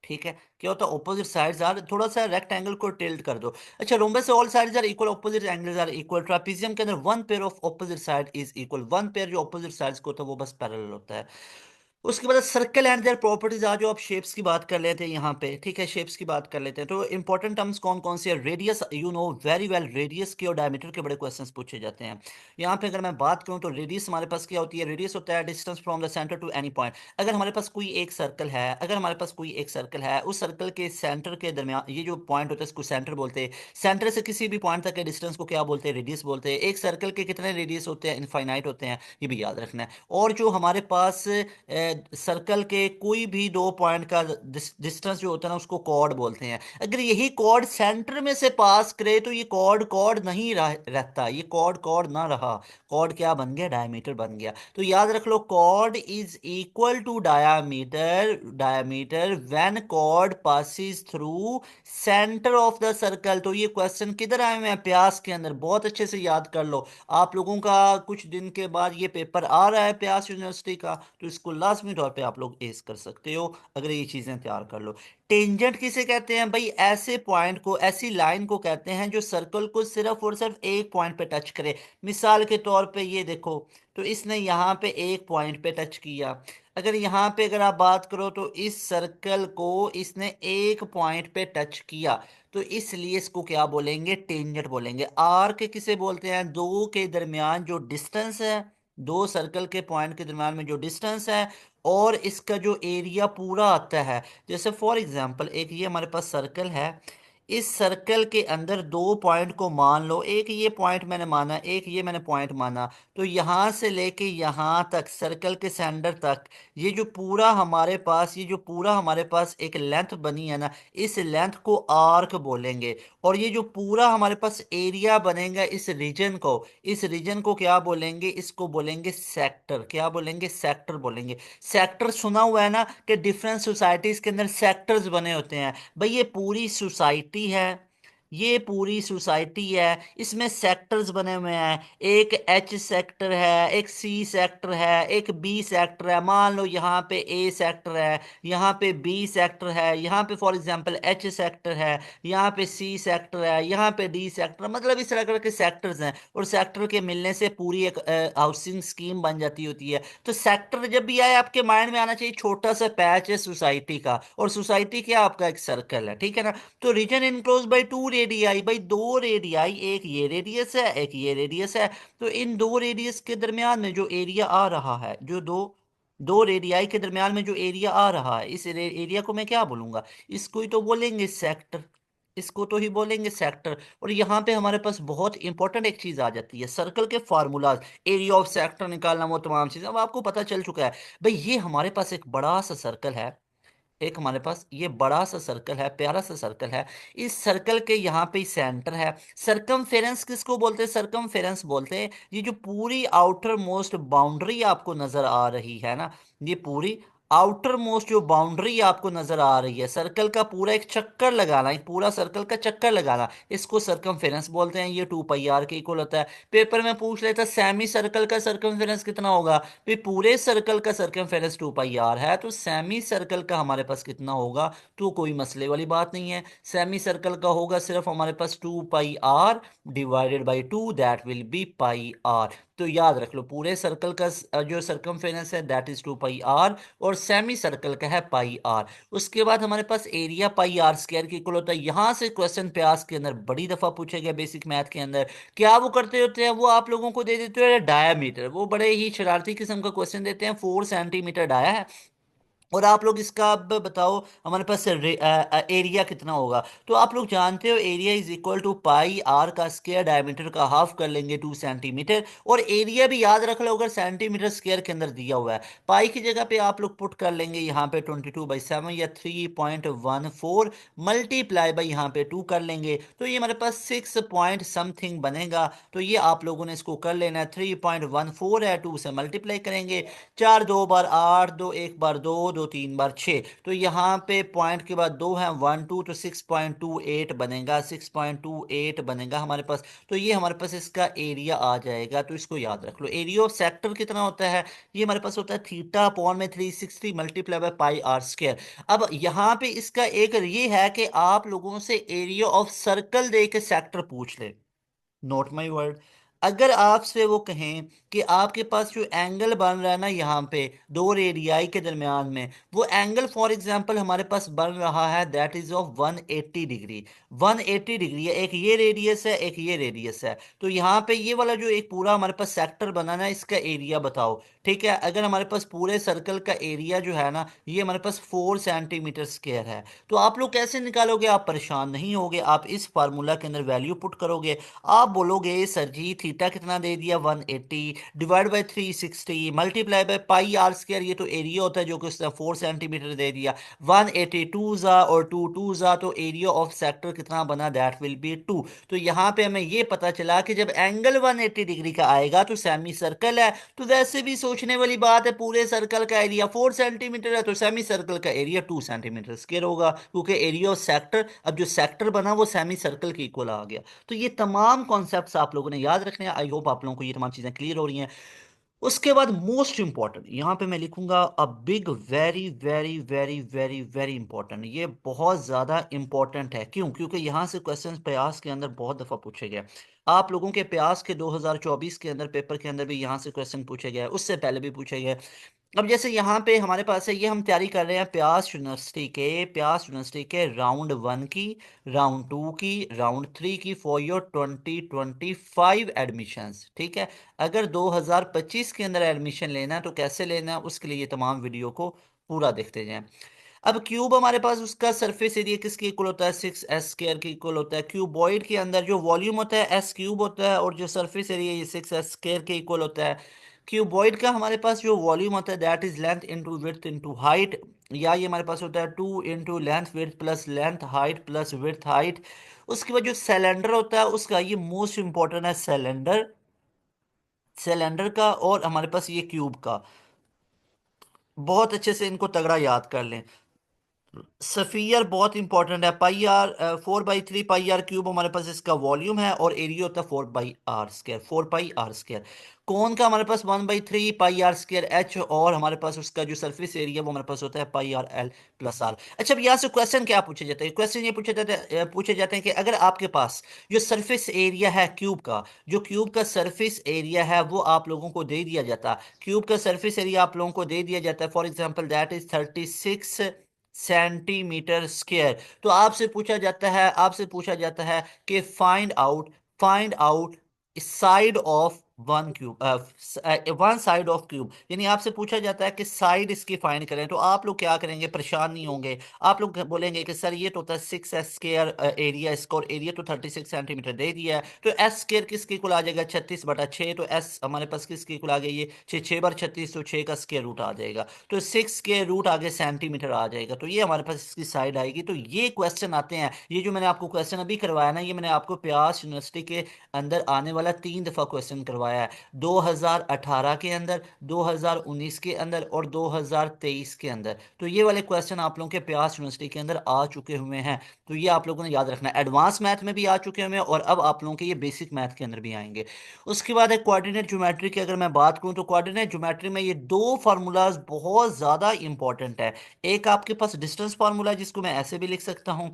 ठीक है, क्या होता है, ऑपोजिट साइड्स आर, थोड़ा सा रेक्टेंगल को टिल्ट कर दो। अच्छा, रोम्बस से all sides are equal, opposite angles are equal. Trapezium के अंदर one pair of opposite side is equal, one pair जो ऑपोजिट साइड्स को होता है वो बस पैरेलल होता है। उसके बाद सर्कल एंड देयर प्रॉपर्टीज, आज जो आप शेप्स की बात कर लेते हैं यहाँ पे, ठीक है, शेप्स की बात कर लेते हैं। तो इंपॉर्टेंट टर्म्स कौन कौन से है, radius, you know very well, radius के और डायमीटर के बड़े क्वेश्चंस पूछे जाते हैं। यहाँ पे अगर मैं बात करूँ तो रेडियस हमारे पास क्या होती है, रेडियस होता है distance from the centre to any point. अगर हमारे पास कोई एक सर्कल है, अगर हमारे पास कोई एक सर्कल है, उस सर्कल के सेंटर के दरमियान ये जो पॉइंट होता है इसको सेंटर बोलते हैं। सेंटर से किसी भी पॉइंट तक के डिस्टेंस को क्या बोलते हैं, रेडियस बोलते हैं। एक सर्कल के कितने रेडियस होते हैं, इनफाइनाइट होते हैं, ये भी याद रखना है। और जो हमारे पास सर्कल के कोई भी दो पॉइंट का डिस्टेंस जो होता है ना, उसको कॉर्ड बोलते हैं। अगर यही कॉर्ड सेंटर में से पास करे तो ये कॉर्ड कॉर्ड नहीं रहता, ये कॉर्ड कॉर्ड ना रहा, कॉर्ड क्या बन गया, डायमीटर बन गया। तो याद रख लो, chord is equal to diameter, diameter when chord passes through centre of the circle. तो ये क्वेश्चन किधर आए हुए हैं, प्यास के अंदर, बहुत अच्छे से याद कर लो। आप लोगों का कुछ दिन के बाद ये पेपर आ रहा है प्यास यूनिवर्सिटी का, तो इसको लाजमी तौर पे आप लोग एस कर सकते हो अगर ये चीजें तैयार कर लो। टेंजेंट किसे कहते हैं भाई, ऐसे पॉइंट को, ऐसी लाइन को कहते हैं जो सर्कल को सिर्फ और सिर्फ एक पॉइंट पे टच करे। मिसाल के तौर पे ये देखो, तो इसने यहाँ पे एक पॉइंट पे टच किया। अगर यहाँ पे अगर आप बात करो तो इस सर्कल को इसने एक पॉइंट पे टच किया, तो इसलिए इसको क्या बोलेंगे, टेंजेंट बोलेंगे। आर्क किसे बोलते हैं, दो के दरमियान जो डिस्टेंस है, दो सर्कल के पॉइंट के दरमियान में जो डिस्टेंस है, और इसका जो एरिया पूरा आता है। जैसे फॉर एग्जांपल एक ये हमारे पास सर्कल है, इस सर्कल के अंदर दो पॉइंट को मान लो, एक ये पॉइंट मैंने माना, एक ये मैंने पॉइंट माना। तो यहां से लेके यहां तक, सर्कल के सेंटर तक, ये जो पूरा हमारे पास, ये जो पूरा हमारे पास एक लेंथ बनी है ना, इस लेंथ को आर्क बोलेंगे। और ये जो पूरा हमारे पास एरिया बनेगा इस रीजन को, इस रीजन को क्या बोलेंगे, इसको बोलेंगे सेक्टर। क्या बोलेंगे, सेक्टर बोलेंगे। सेक्टर सुना हुआ है ना कि डिफरेंट सोसाइटीज के अंदर सेक्टर्स बने होते हैं। भाई ये पूरी सोसाइटी है, ये पूरी सोसाइटी है, इसमें सेक्टर्स बने हुए हैं। एक एच सेक्टर है, एक सी सेक्टर है, एक बी सेक्टर है। मान लो यहाँ पे ए सेक्टर है, यहाँ पे बी सेक्टर है, यहाँ पे फॉर एग्जांपल एच सेक्टर है, यहाँ पे सी सेक्टर है, यहाँ पे डी सेक्टर, मतलब इस तरह के सेक्टर्स हैं। और सेक्टर के मिलने से पूरी एक हाउसिंग स्कीम बन जाती होती है। तो सेक्टर जब भी आए आपके माइंड में आना चाहिए छोटा सा पैच है सोसाइटी का, और सोसाइटी क्या आपका एक सर्कल है, ठीक है ना। तो region enclose by two radii, भाई दो रेडियाई, एक ये रेडियस है एक ये रेडियस है। तो इन दो रेडियस के दरमियान में जो एरिया आ रहा है, जो दो दो रेडियाई के दरमियान में जो एरिया आ रहा है, इस एरिया को मैं क्या बोलूंगा, इसको ही तो बोलेंगे सेक्टर, इसको तो ही बोलेंगे सेक्टर। और यहाँ पे हमारे पास बहुत इंपॉर्टेंट एक चीज आ जाती है, सर्कल के फार्मूलाज, एरिया ऑफ सेक्टर निकालना, वो तमाम चीजें अब आपको पता चल चुका है। भाई ये हमारे पास एक बड़ा सा सर्कल है, एक हमारे पास ये बड़ा सा सर्कल है, प्यारा सा सर्कल है। इस सर्कल के यहाँ पे सेंटर है। सरकमफेरेंस किसको बोलते हैं, सरकमफेरेंस बोलते हैं ये जो पूरी आउटर मोस्ट बाउंड्री आपको नजर आ रही है ना, ये पूरी आउटर मोस्ट जो बाउंड्री आपको नजर आ रही है, सर्कल का पूरा एक चक्कर लगाना, एक पूरा सर्कल का चक्कर लगाना, इसको सरकमफेरेंस बोलते हैं। ये 2 पाई आर के इक्वल होता है। पेपर में पूछ लेता सेमी सर्कल का सरकमफेरेंस कितना होगा, भी पूरे सर्कल का सरकमफेरेंस 2 पाई आर है, तो सेमी सर्कल का हमारे पास कितना होगा, तो कोई मसले वाली बात नहीं है। सेमी सर्कल का होगा सिर्फ हमारे पास 2 pi r divided by 2, that will be pi r. तो याद रख लो पूरे सर्कल का जो सरकमफेरेंस है दैट इज 2 पाई आर, और सेमी सर्कल का है पाई आर। उसके बाद हमारे पास एरिया पाई आर स्क्वायर के इक्वल होता है। यहां से क्वेश्चन प्यास के अंदर बड़ी दफा पूछे गए बेसिक मैथ के अंदर, क्या वो करते होते हैं, वो आप लोगों को दे देते हैं डायामीटर, वो बड़े ही शरारती किस्म का क्वेश्चन देते हैं, 4 सेंटीमीटर डाया है, और आप लोग इसका अब बताओ हमारे पास एरिया कितना होगा। तो आप लोग जानते हो area is equal to pi R का स्क्वायर, डायमीटर का हाफ कर लेंगे 2 सेंटीमीटर, और एरिया भी याद रख लो अगर सेंटीमीटर स्क्वायर के अंदर दिया हुआ है, पाई की जगह पे आप लोग पुट कर लेंगे यहाँ पे 22/7 या 3.14, मल्टीप्लाई बाई यहाँ पे 2 कर लेंगे, तो ये हमारे पास 6 पॉइंट समथिंग बनेगा। तो ये आप लोगों ने इसको कर लेना है, 3.14 है, 2 से मल्टीप्लाई करेंगे, 4 2 बार 8, दो एक बार दो, दो 3 बार 6, तो यहाँ पे पॉइंट के बाद 2 है, 1 2, तो 6.28 बनेगा, 6.28 बनेगा हमारे पास। तो ये हमारे पास इसका एरिया आ जाएगा। तो इसको याद रख लो, एरिया ऑफ सेक्टर कितना होता है, ये हमारे पास होता है थीटा अपॉन में 360 multiply by pi R square. अब यहाँ पे इसका एक ये है कि आप लोगों से एरिया ऑफ सर्कल दे के सेक्टर पूछ ले, नोट माई वर्ड। अगर आपसे वो कहें कि आपके पास जो एंगल बन रहा है ना यहाँ पे दो रेडियाई के दरमियान में, वो एंगल फॉर एग्जांपल हमारे पास बन रहा है that is of 180 degree, 180 degree है, एक ये रेडियस है एक ये रेडियस है। तो यहाँ पे ये वाला जो एक पूरा हमारे पास सेक्टर बनाना है, इसका एरिया बताओ, ठीक है। अगर हमारे पास पूरे सर्कल का एरिया जो है ना, ये हमारे पास 4 सेंटीमीटर स्क्वायर है, तो आप लोग कैसे निकालोगे, आप परेशान नहीं होगे, आप इस फार्मूला के अंदर वैल्यू पुट करोगे। आप बोलोगे सर जी थीटा कितना दे दिया, 180 divide by 360 multiply by pi R square, ये तो एरिया होता है जो कि उसने 4 सेंटीमीटर दे दिया, 180 टू जा और टू टू जा, तो एरिया ऑफ सेक्टर कितना बना, दैट विल बी 2। तो यहाँ पे हमें ये पता चला कि जब एंगल 180 डिग्री का आएगा तो सेमी सर्कल है। तो वैसे भी सोचने वाली बात है, पूरे सर्कल का एरिया 4 सेंटीमीटर है, तो सेमी सर्कल का एरिया 2 सेंटीमीटर स्क्वायर होगा, क्योंकि एरिया ऑफ सेक्टर, अब जो सेक्टर बना वो सेमी सर्कल के इक्वल आ गया। तो ये तमाम कॉन्सेप्ट्स आप लोगों ने याद रखने हैं। आई होप आप लोगों को ये तमाम चीजें क्लियर हो रही हैं। उसके बाद मोस्ट इंपॉर्टेंट यहां पे मैं लिखूंगा a big, very very very very very important, ये बहुत ज्यादा इंपॉर्टेंट है। क्यों, क्योंकि यहां से क्वेश्चन प्रयास के अंदर बहुत दफा पूछे गए। आप लोगों के प्रयास के 2024 के अंदर पेपर के अंदर भी यहां से क्वेश्चन पूछे गए, उससे पहले भी पूछे गए। अब जैसे यहाँ पे हमारे पास है, ये हम तैयारी कर रहे हैं प्यास यूनिवर्सिटी के राउंड 1 की, राउंड 2 की, राउंड 3 की, फॉर योर 2025 एडमिशंस, ठीक है। अगर 2025 के अंदर एडमिशन लेना है तो कैसे लेना है, उसके लिए ये तमाम वीडियो को पूरा देखते जाएं। अब क्यूब हमारे पास उसका सरफेस एरिया किसके इक्वल होता है, 6s स्क्वायर के इक्वल होता है। क्यूबॉइड के अंदर जो वॉल्यूम होता है एस क्यूब होता है, और जो सरफेस एरिया ये 6s स्क्वायर के इक्वल होता है। क्यूबॉइड का हमारे पास जो वॉल्यूम होता है that is length into width into height, या ये हमारे पास होता है 2 into length width plus length height plus width height. उसके बाद जो सिलेंडर होता है उसका, ये मोस्ट इंपॉर्टेंट है, सिलेंडर, सिलेंडर का और हमारे पास ये क्यूब का, बहुत अच्छे से इनको तगड़ा याद कर लें। सफियर बहुत इंपॉर्टेंट है। पाई आर 4/3 पाई आर क्यूब हमारे पास इसका वॉल्यूम है, और एरिया होता है 4/r², 4 पाई r²। कौन का हमारे पास 1/3 पाई r² एच, और हमारे पास उसका जो सरफेस एरिया वो हमारे पास होता है पाई r l+r। अच्छा, अब यहाँ से क्वेश्चन क्या पूछे जाते हैं? क्वेश्चन ये पूछे जाते हैं कि अगर आपके पास जो सरफेस एरिया है क्यूब का, जो क्यूब का सरफेस एरिया है वो आप लोगों को दे दिया जाता, क्यूब का सरफेस एरिया आप लोगों को दे दिया जाता है, for example that is 36 centimetre square. तो आपसे पूछा जाता है कि find out side of one cube, one side of cube, यानी आपसे पूछा जाता है कि साइड इसकी फाइंड करें। तो आप लोग क्या करेंगे? परेशान नहीं होंगे। आप लोग बोलेंगे कि सर ये तो होता है 6s² एरिया, इसका और एरिया तो 36 सेंटीमीटर दे दिया है, तो s² किसके इक्वल आ जाएगा? 36/6। तो s हमारे पास किसके इक्वल आ गया? ये 6 6 बार 36, तो 6 का स्क्वायर रूट आ जाएगा। तो 6 के रूट आगे सेंटीमीटर आ जाएगा, तो ये हमारे पास इसकी साइड आएगी। तो ये क्वेश्चन आते हैं, ये जो मैंने आपको क्वेश्चन अभी करवाया ना, ये मैंने आपको प्यास यूनिवर्सिटी के अंदर आने वाला 3 दफा क्वेश्चन करवाया है। 2018 के अंदर, 2019 के अंदर, और 2023 के अंदर। तो ये वाले क्वेश्चन आप लोगों के प्यास यूनिवर्सिटी के अंदर आ चुके हुए हैं। तो ये आप लोगों ने याद रखना है। एडवांस मैथ में भी आ चुके हुए हैं, और अब आप लोगों के ये बेसिक मैथ के अंदर भी आएंगे। उसके बाद है कोऑर्डिनेट ज्योमेट्री की। अगर मैं बात करूं तो कोऑर्डिनेट ज्योमेट्री में ये दो फार्मूलाज बहुत ज़्यादा इंपॉर्टेंट है। एक आपके पास डिस्टेंस फार्मूला है, जिसको मैं ऐसे भी लिख सकता हूं,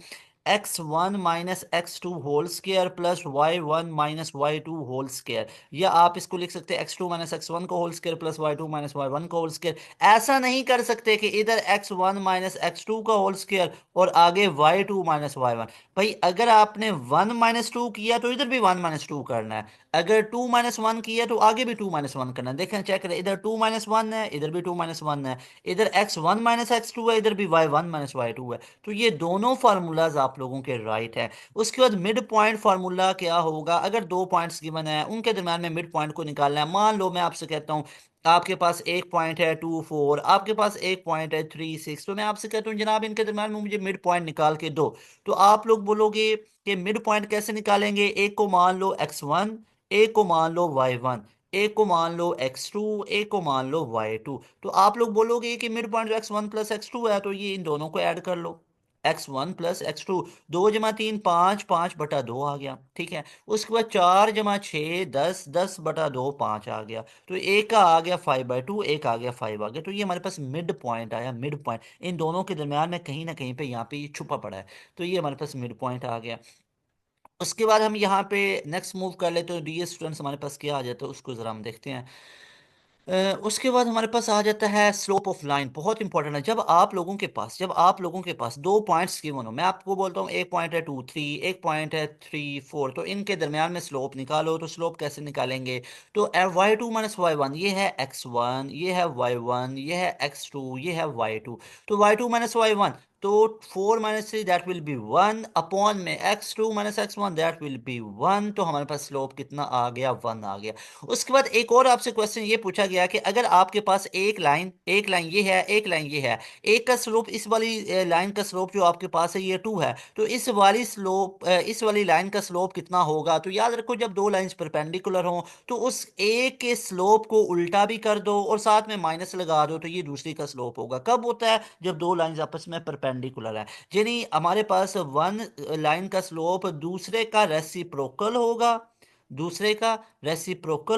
x1 - x2 whole square plus y1 - y2 whole square. या आप इसको लिख सकते हैं x2 - x1 को whole square plus y2 - y1 को होल स्क्वायर। ऐसा नहीं कर सकते कि इधर x1 - x2 का होल स्क्वायर और आगे y2 - y1। भाई अगर आपने 1 - 2 किया तो इधर भी 1 - 2 करना है, अगर 2 - 1 किया तो आगे भी 2 - 1 करना है। देखें, चेक करें, इधर 2 - 1 है, इधर भी 2 - 1 है, इधर x1 - x2 है, इधर भी y1 - y2 है। तो ये दोनों फार्मूलाज आप लोगों के राइट है। उसके बाद मिड पॉइंट फार्मूला क्या होगा? अगर दो पॉइंट्स गिवन है, उनके दरम्यान में मिड पॉइंट को निकालना है। मान लो मैं आपसे कहता हूँ आपके पास एक पॉइंट है 2 4, आपके पास एक पॉइंट है 3 6, तो मैं आपसे कहता हूँ जनाब इनके दरम्यान में मुझे मिड पॉइंट निकाल के दो। तो आप लोग बोलोगे कि मिड पॉइंट कैसे निकालेंगे? एक को मान लो x1, एक को मान लो y1, एक को मान लो x2, एक को मान लो y2। तो आप लोग बोलोगे कि मिड पॉइंट जो x1 + x2 है, तो ये इन दोनों को ऐड कर लो। x1 + x2, 2 × 3 5, 5/2 आ गया, ठीक है। उसके बाद 4 × 6 10, 10/2 5 आ गया। तो एक का आ गया 5/2, एक आ गया 5 आ गया। तो ये हमारे पास मिड पॉइंट आया। मिड पॉइंट इन दोनों के दरम्यान में कहीं ना कहीं पे यहाँ पे ये छुपा पड़ा है। तो ये हमारे पास मिड पॉइंट आ गया। उसके बाद हम यहाँ पे नेक्स्ट मूव कर लेते हैं। डी स्टूडेंट्स हमारे पास क्या आ जाता है उसको ज़रा हम देखते हैं। उसके बाद हमारे पास आ जाता है स्लोप ऑफ लाइन। बहुत इंपॉर्टेंट है। जब आप लोगों के पास दो पॉइंट्स गिवन हो, मैं आपको बोलता हूँ एक पॉइंट है 2 3, एक पॉइंट है 3 4, तो इनके दरमियान में स्लोप निकालो। तो स्लोप कैसे निकालेंगे? तो y2 - y1, ये है x1, ये है y1, ये है x2, ये है y2। तो y2 - y1, तो 4 - 3 दैट विल बी 1 अपॉन में x2 - x1 that will B 1। तो हमारे पास स्लोप कितना आ गया? 1 आ गया। उसके बाद एक और आपसे क्वेश्चन ये पूछा गया कि अगर आपके पास एक लाइन ये है, एक लाइन ये है, एक का स्लोप, इस वाली लाइन का स्लोप जो आपके पास है ये 2 है, तो इस वाली लाइन का स्लोप कितना होगा? तो याद रखो, जब दो लाइंस परपेंडिकुलर हों तो उस एक के स्लोप को उल्टा भी कर दो और साथ में माइनस लगा दो, तो ये दूसरी का स्लोप होगा। कब होता है? जब दो लाइंस आपस में परपेंडिकुलर है, यानी हमारे पास वन लाइन का स्लोप दूसरे का रेसिप्रोकल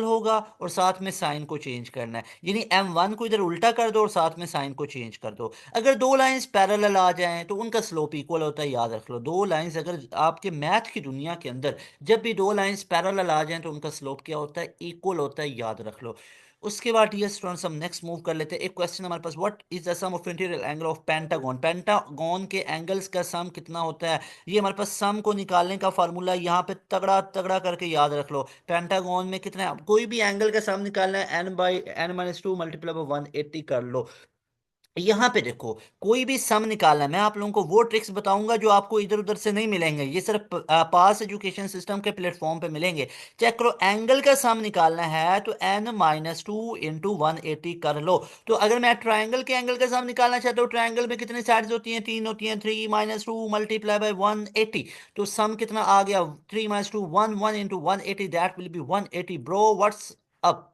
होगा और साथ में साइन को चेंज करना है, यानी m1 को इधर उल्टा कर दो और साथ में साइन को चेंज कर दो। अगर दो लाइंस पैरेलल आ जाएं तो उनका स्लोप इक्वल होता है। याद रख लो, दो लाइंस अगर आपके मैथ की दुनिया के अंदर जब भी दो लाइंस पैरेलल आ जाएं तो उनका स्लोप क्या होता है? इक्वल होता है। याद रख लो। उसके बाद डियर स्टूडेंट्स हम नेक्स्ट मूव कर लेते हैं। एक क्वेश्चन हमारे पास, what is the sum of interior angle of pentagon? Pentagon के एंगल्स का सम कितना होता है? ये हमारे पास सम को निकालने का फार्मूला यहाँ पे तगड़ा तगड़ा करके याद रख लो। पेंटागन में कितना है? कोई भी एंगल का सम निकालना है, n/n - 2 मल्टीप्लाई बाय 180 कर लो। यहाँ पे देखो, कोई भी सम निकालना है, मैं आप लोगों को वो ट्रिक्स बताऊंगा जो आपको इधर उधर से नहीं मिलेंगे, ये सिर्फ पास एजुकेशन सिस्टम के प्लेटफॉर्म पे मिलेंगे। चेक करो, एंगल का सम निकालना है तो n - 2 इंटू 180 कर लो। तो अगर मैं ट्राइंगल के एंगल का सम निकालना चाहता हूँ, ट्राइंगल में कितनी साइड्स होती हैं? तीन होती हैं। 3 - 2 मल्टीप्लाई बाय 180, तो सम कितना आ गया? 3 - 2 1 1 into 180 that will be 180। Bro what's up?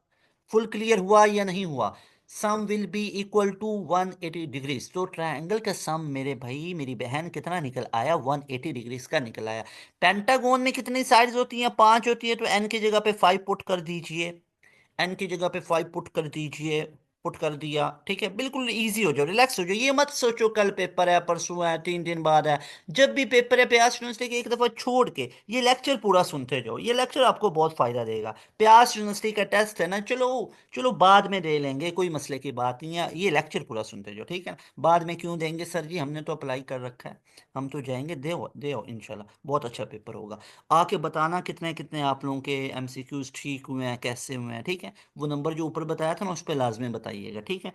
Full clear हुआ या नहीं हुआ? Sum will be equal to 180 degrees. तो ट्रायंगल का सम मेरे भाई मेरी बहन कितना निकल आया, 180 डिग्रीज का निकल आया। पेंटागोन में कितनी साइड्स होती हैं, 5 होती है, तो एन की जगह पे 5 पुट कर दीजिए। एन की जगह पे 5 पुट कर दीजिए। पुट कर दिया, ठीक है, बिल्कुल इजी हो जाओ, रिलैक्स हो जाओ, ये मत सोचो कल पेपर है, परसों है, 3 दिन बाद है। जब भी पेपर है प्यास यूनिवर्सिटी के एक दफा छोड़ के ये लेक्चर पूरा सुनते जाओ, ये लेक्चर आपको बहुत फायदा देगा। प्यास यूनिवर्सिटी का टेस्ट है ना, चलो चलो बाद में दे लेंगे, कोई मसले की बात नहीं है, ये लेक्चर पूरा सुनते जाओ, ठीक है। बाद में क्यों देंगे सर जी, हमने तो अप्लाई कर रखा है, हम तो जाएंगे, दे दे इंशाल्लाह बहुत अच्छा पेपर होगा। आके बताना कितने कितने आप लोगों के एमसीक्यूज ठीक हुए हैं, कैसे हुए हैं, ठीक है। वो नंबर जो ऊपर बताया था ना उस पर लाजमी बताइएगा, ठीक है।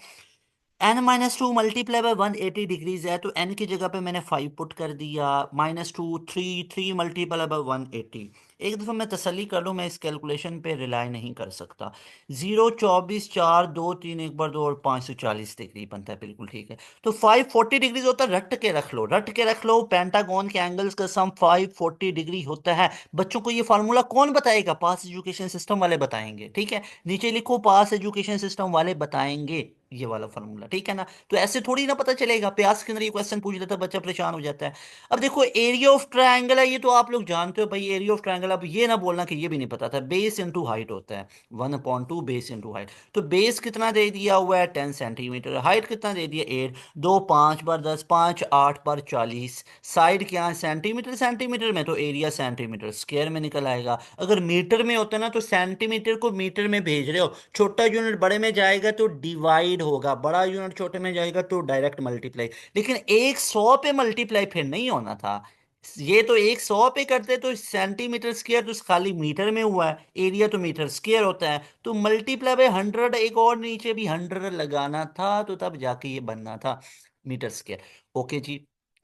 n-2 मल्टीप्लाई बाय 180 डिग्रीज है, तो n की जगह पे मैंने 5 पुट कर दिया। -2 3 3 मल्टीप्लाई बाय 180। एक दफ़ा मैं तसल्ली कर लूँ, मैं इस कैलकुलेशन पे रिलाई नहीं कर सकता। 0 24 4 2 3 1 बार 2 और 540 डिग्री बनता है, बिल्कुल ठीक है। तो 540 डिग्रीज होता है, रट के रख लो, रट के रख लो, पेंटागन के एंगल्स का सम 540 डिग्री होता है। बच्चों को ये फार्मूला कौन बताएगा, पास एजुकेशन सिस्टम वाले बताएंगे, ठीक है। नीचे लिखो पास एजुकेशन सिस्टम वाले बताएंगे ये वाला फार्मूला, ठीक है ना। तो ऐसे थोड़ी ना पता चलेगा, प्यास के अंदर ये क्वेश्चन पूछ देता है, बच्चा परेशान हो जाता है। अब देखो एरिया ऑफ ट्रायंगल है, ये तो आप लोग जानते हो भाई, एरिया ऑफ ट्रायंगल। अब ये ना बोलना कि ये भी नहीं पता था, बेस इंटू हाइट होता है, 1/2 बेस इंटू हाइट। तो बेस कितना दे दिया हुआ है, 10 सेंटीमीटर, हाइट कितना दे दिया, 8, 2 5 बार 10, 5 8 बार 40। साइड क्या है, सेंटीमीटर, सेंटीमीटर में तो एरिया सेंटीमीटर स्क्वायर में निकल आएगा। अगर मीटर में होता ना तो सेंटीमीटर को मीटर में भेज रहे हो, छोटा यूनिट बड़े में जाएगा तो डिवाइड होगा, बड़ा यूनिट छोटे में जाएगा तो डायरेक्ट मल्टीप्लाई। लेकिन 100 पे मल्टीप्लाई फिर नहीं होना था, ये तो 100 पे करते तो सेंटीमीटर स्क्वायर तो खाली मीटर में हुआ है, एरिया तो मीटर स्क्वायर होता है, तो मल्टीप्लाई बाय 100, एक और नीचे भी 100 लगाना था, तो तब जाके ये बनना था मीटर स्क्वायर। ओके जी।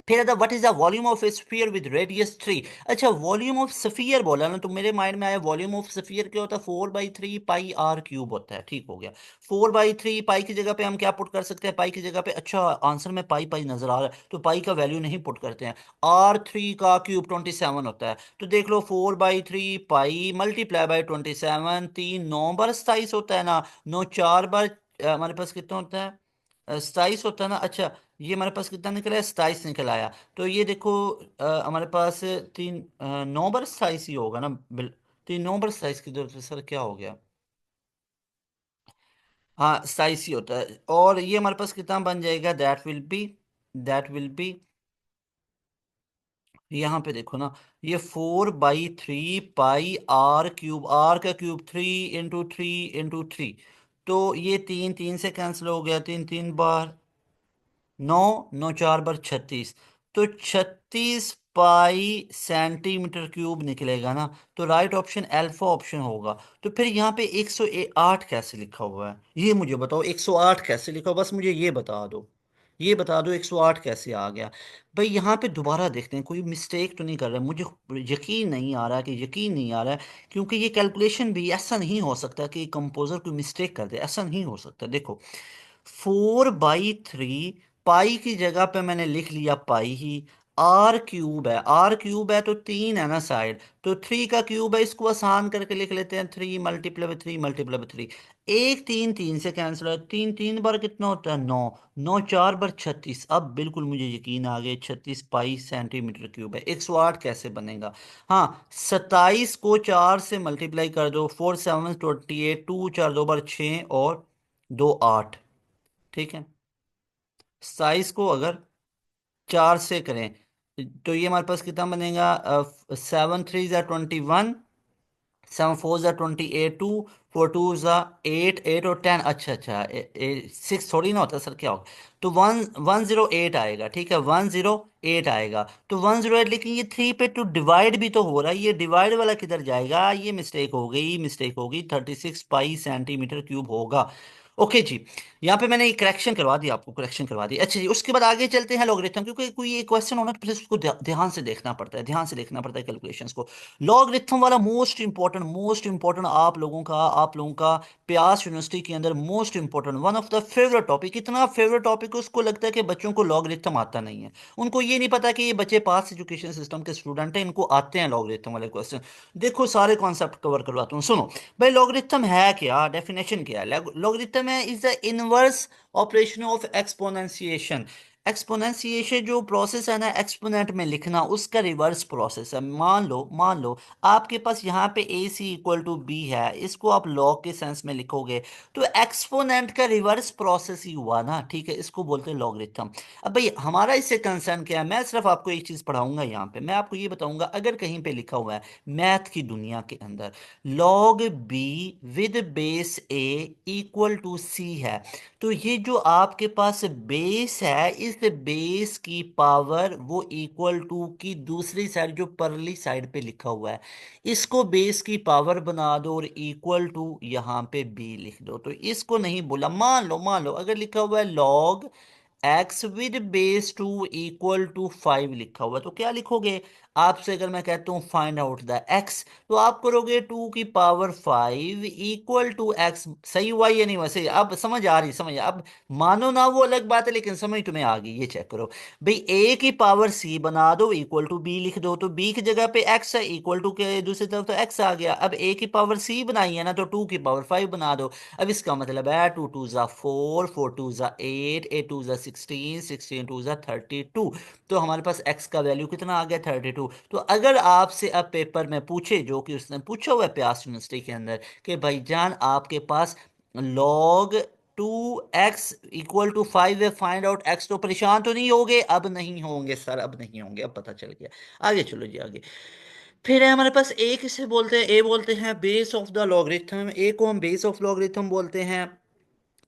फिर what is the volume of A sphere with radius 3। अच्छा वॉल्यूम ऑफ स्फीयर बोला ना, तो मेरे माइंड में आया वॉल्यूम ऑफ स्फीयर क्या होता है, 4/3 पाई r क्यूब होता है, ठीक हो गया। 4/3 पाई की जगह पे हम क्या पुट कर सकते हैं, पाई की जगह पे, अच्छा आंसर में पाई पाई नजर आ रहा है तो पाई का वैल्यू नहीं पुट करते हैं। r3 का क्यूब 27 होता है, तो देख लो 4/3 पाई मल्टीप्लाई बाई 27, 3 9 बार 27 होता है ना, 9 4 बार हमारे पास कितना होता है, 27 होता है ना। अच्छा ये हमारे पास कितना निकला है, 27 निकल आया। तो ये देखो हमारे पास 9 बार 27 ही होगा ना, 3 9 बार 27 की जरूरत है सर, क्या हो गया, हाँ 27 ही होता है। और ये हमारे पास कितना बन जाएगा, दैट विल बी यहाँ पे देखो ना, ये 4/3 पाई r क्यूब, आर का क्यूब 3 × 3 × 3, तो ये 3 3 से कैंसिल हो गया, 3 3 बार 9, 9 4 बार 36, तो 36 पाई सेंटीमीटर क्यूब निकलेगा ना। तो राइट ऑप्शन अल्फा ऑप्शन होगा। तो फिर यहाँ पे 108 कैसे लिखा हुआ है, ये मुझे बताओ, 108 कैसे लिखा हुआ, बस मुझे ये बता दो, ये बता दो 108 कैसे आ गया। भाई यहाँ पे दोबारा देखते हैं कोई मिस्टेक तो नहीं कर रहा है, मुझे यकीन नहीं आ रहा कि यकीन नहीं आ रहा है, क्योंकि ये कैलकुलेशन भी ऐसा नहीं हो सकता कि कंपोजर कोई मिस्टेक कर दे, ऐसा नहीं हो सकता। देखो 4/3, पाई की जगह पे मैंने लिख लिया पाई ही, आर क्यूब है तो 3 है ना साइड, तो 3 का क्यूब है, इसको आसान करके लिख लेते हैं, 3 × 3 × 3 × 3। एक 3 3 से कैंसिल है, 3 3 बार कितना होता है, 9, 9 4 बार 36। अब बिल्कुल मुझे यकीन आ गया, 36 पाई सेंटीमीटर क्यूब है, 108 कैसे बनेगा। हाँ 27 को 4 से मल्टीप्लाई कर दो, 4 7 28, 2 4 2 बार 6 और 2 8, ठीक है। 27 को अगर 4 से करें तो ये हमारे पास कितना बनेगा, 7 3 ज़ा 21, 7 4 ज़ा 28, 2 4 2 ज़ा 8, 8 और 10, अच्छा अच्छा 6 थोड़ी ना होता सर, क्या होगा, तो 108 आएगा, ठीक है, 108 आएगा। तो 108, लेकिन ये 3 पे टू डिवाइड भी तो हो रहा है, ये डिवाइड वाला किधर जाएगा, ये मिस्टेक हो गई, मिस्टेक होगी, 36 पाई सेंटीमीटर क्यूब होगा। ओके जी। यहाँ पे मैंने ये करेक्शन करवा दी, आपको करेक्शन करवा दी। अच्छा जी, उसके बाद आगे चलते हैं लॉगरिथम, क्योंकि कोई ये क्वेश्चन होना तो फिर उसको ध्यान से देखना पड़ता है, ध्यान से देखना पड़ता है कैलकुलेशंस को। लॉगरिथम वाला मोस्ट इंपॉर्टेंट आप लोगों का प्यास यूनिवर्सिटी के अंदर most important, one of the favourite topic, इतना फेवरेट टॉपिक उसको लगता है कि बच्चों को लॉगरिथम आता नहीं है। उनको ये नहीं पता कि ये बच्चे पास एजुकेशन सिस्टम के स्टूडेंट हैं, इनको आते हैं लॉगरिथम वाले क्वेश्चन। देखो सारे कॉन्सेप्ट कवर करवाता हूँ, सुनो। भाई लॉगरिथम है क्या, डेफिनेशन क्या है, लॉगरिथम टर्म है is the inverse operation of exponentiation. Exponentiation जो प्रोसेस है ना एक्सपोनेंट में लिखना, उसका रिवर्स प्रोसेस है। मान लो आपके पास यहाँ पे ए सी इक्वल टू बी है, इसको आप लॉग के सेंस में लिखोगे तो एक्सपोनेंट का रिवर्स प्रोसेस ही हुआ ना, ठीक है, इसको बोलते हैं लॉगरिथम। अब भाई हमारा इससे कंसर्न क्या है, मैं सिर्फ आपको एक चीज पढ़ाऊंगा यहाँ पे, मैं आपको ये बताऊंगा अगर कहीं पे लिखा हुआ है मैथ की दुनिया के अंदर log b with base a equal to c है, तो ये जो आपके पास बेस है इस बेस की पावर वो इक्वल टू की दूसरी साइड जो परली साइड पे लिखा हुआ है इसको बेस की पावर बना दो और इक्वल टू यहाँ पे बी लिख दो। तो इसको नहीं बोला, मान लो अगर लिखा हुआ है log X with base two equal to 5 लिखा हुआ है, तो क्या लिखोगे? आपसे अगर मैं कहता हूं फाइंड आउट द एक्स, तो आप करोगे 2 की पावर 5 इक्वल टू एक्स। सही हुआ या नहीं हुआ? सही। अब समझ आ रही, समझ अब मानो ना वो अलग बात है, लेकिन समझ तुम्हें आ गई। ये चेक करो भाई, ए की पावर सी बना दो इक्वल टू बी लिख दो, तो बी की जगह पे एक्स है, इक्वल टू के दूसरी तरफ तो एक्स आ गया। अब ए की पावर सी बनाई है ना, तो 2 की पावर 5 बना दो। अब इसका मतलब है 2 2 ज़ा 4, 4 2 ज़ा 8, 8 2 ज़ा 16, 16 2 ज़ा 32। तो हमारे पास x का वैल्यू कितना आ गया? 32। तो अगर आपसे अब पेपर में पूछे, जो कि उसने पूछा हुआ है प्यास यूनिवर्सिटी के अंदर, कि भाईजान आपके पास लॉग 2x इक्वल टू 5 है, फाइंड आउट x, तो परेशान तो नहीं होगे? अब नहीं होंगे सर, अब नहीं होंगे, अब पता चल गया। आगे चलो जी, आगे। फिर है हमारे पास ए किसे बोलते हैं? ए बोलते हैं base of the logarithm. A को हम बेस ऑफ लॉगरिथम बोलते हैं।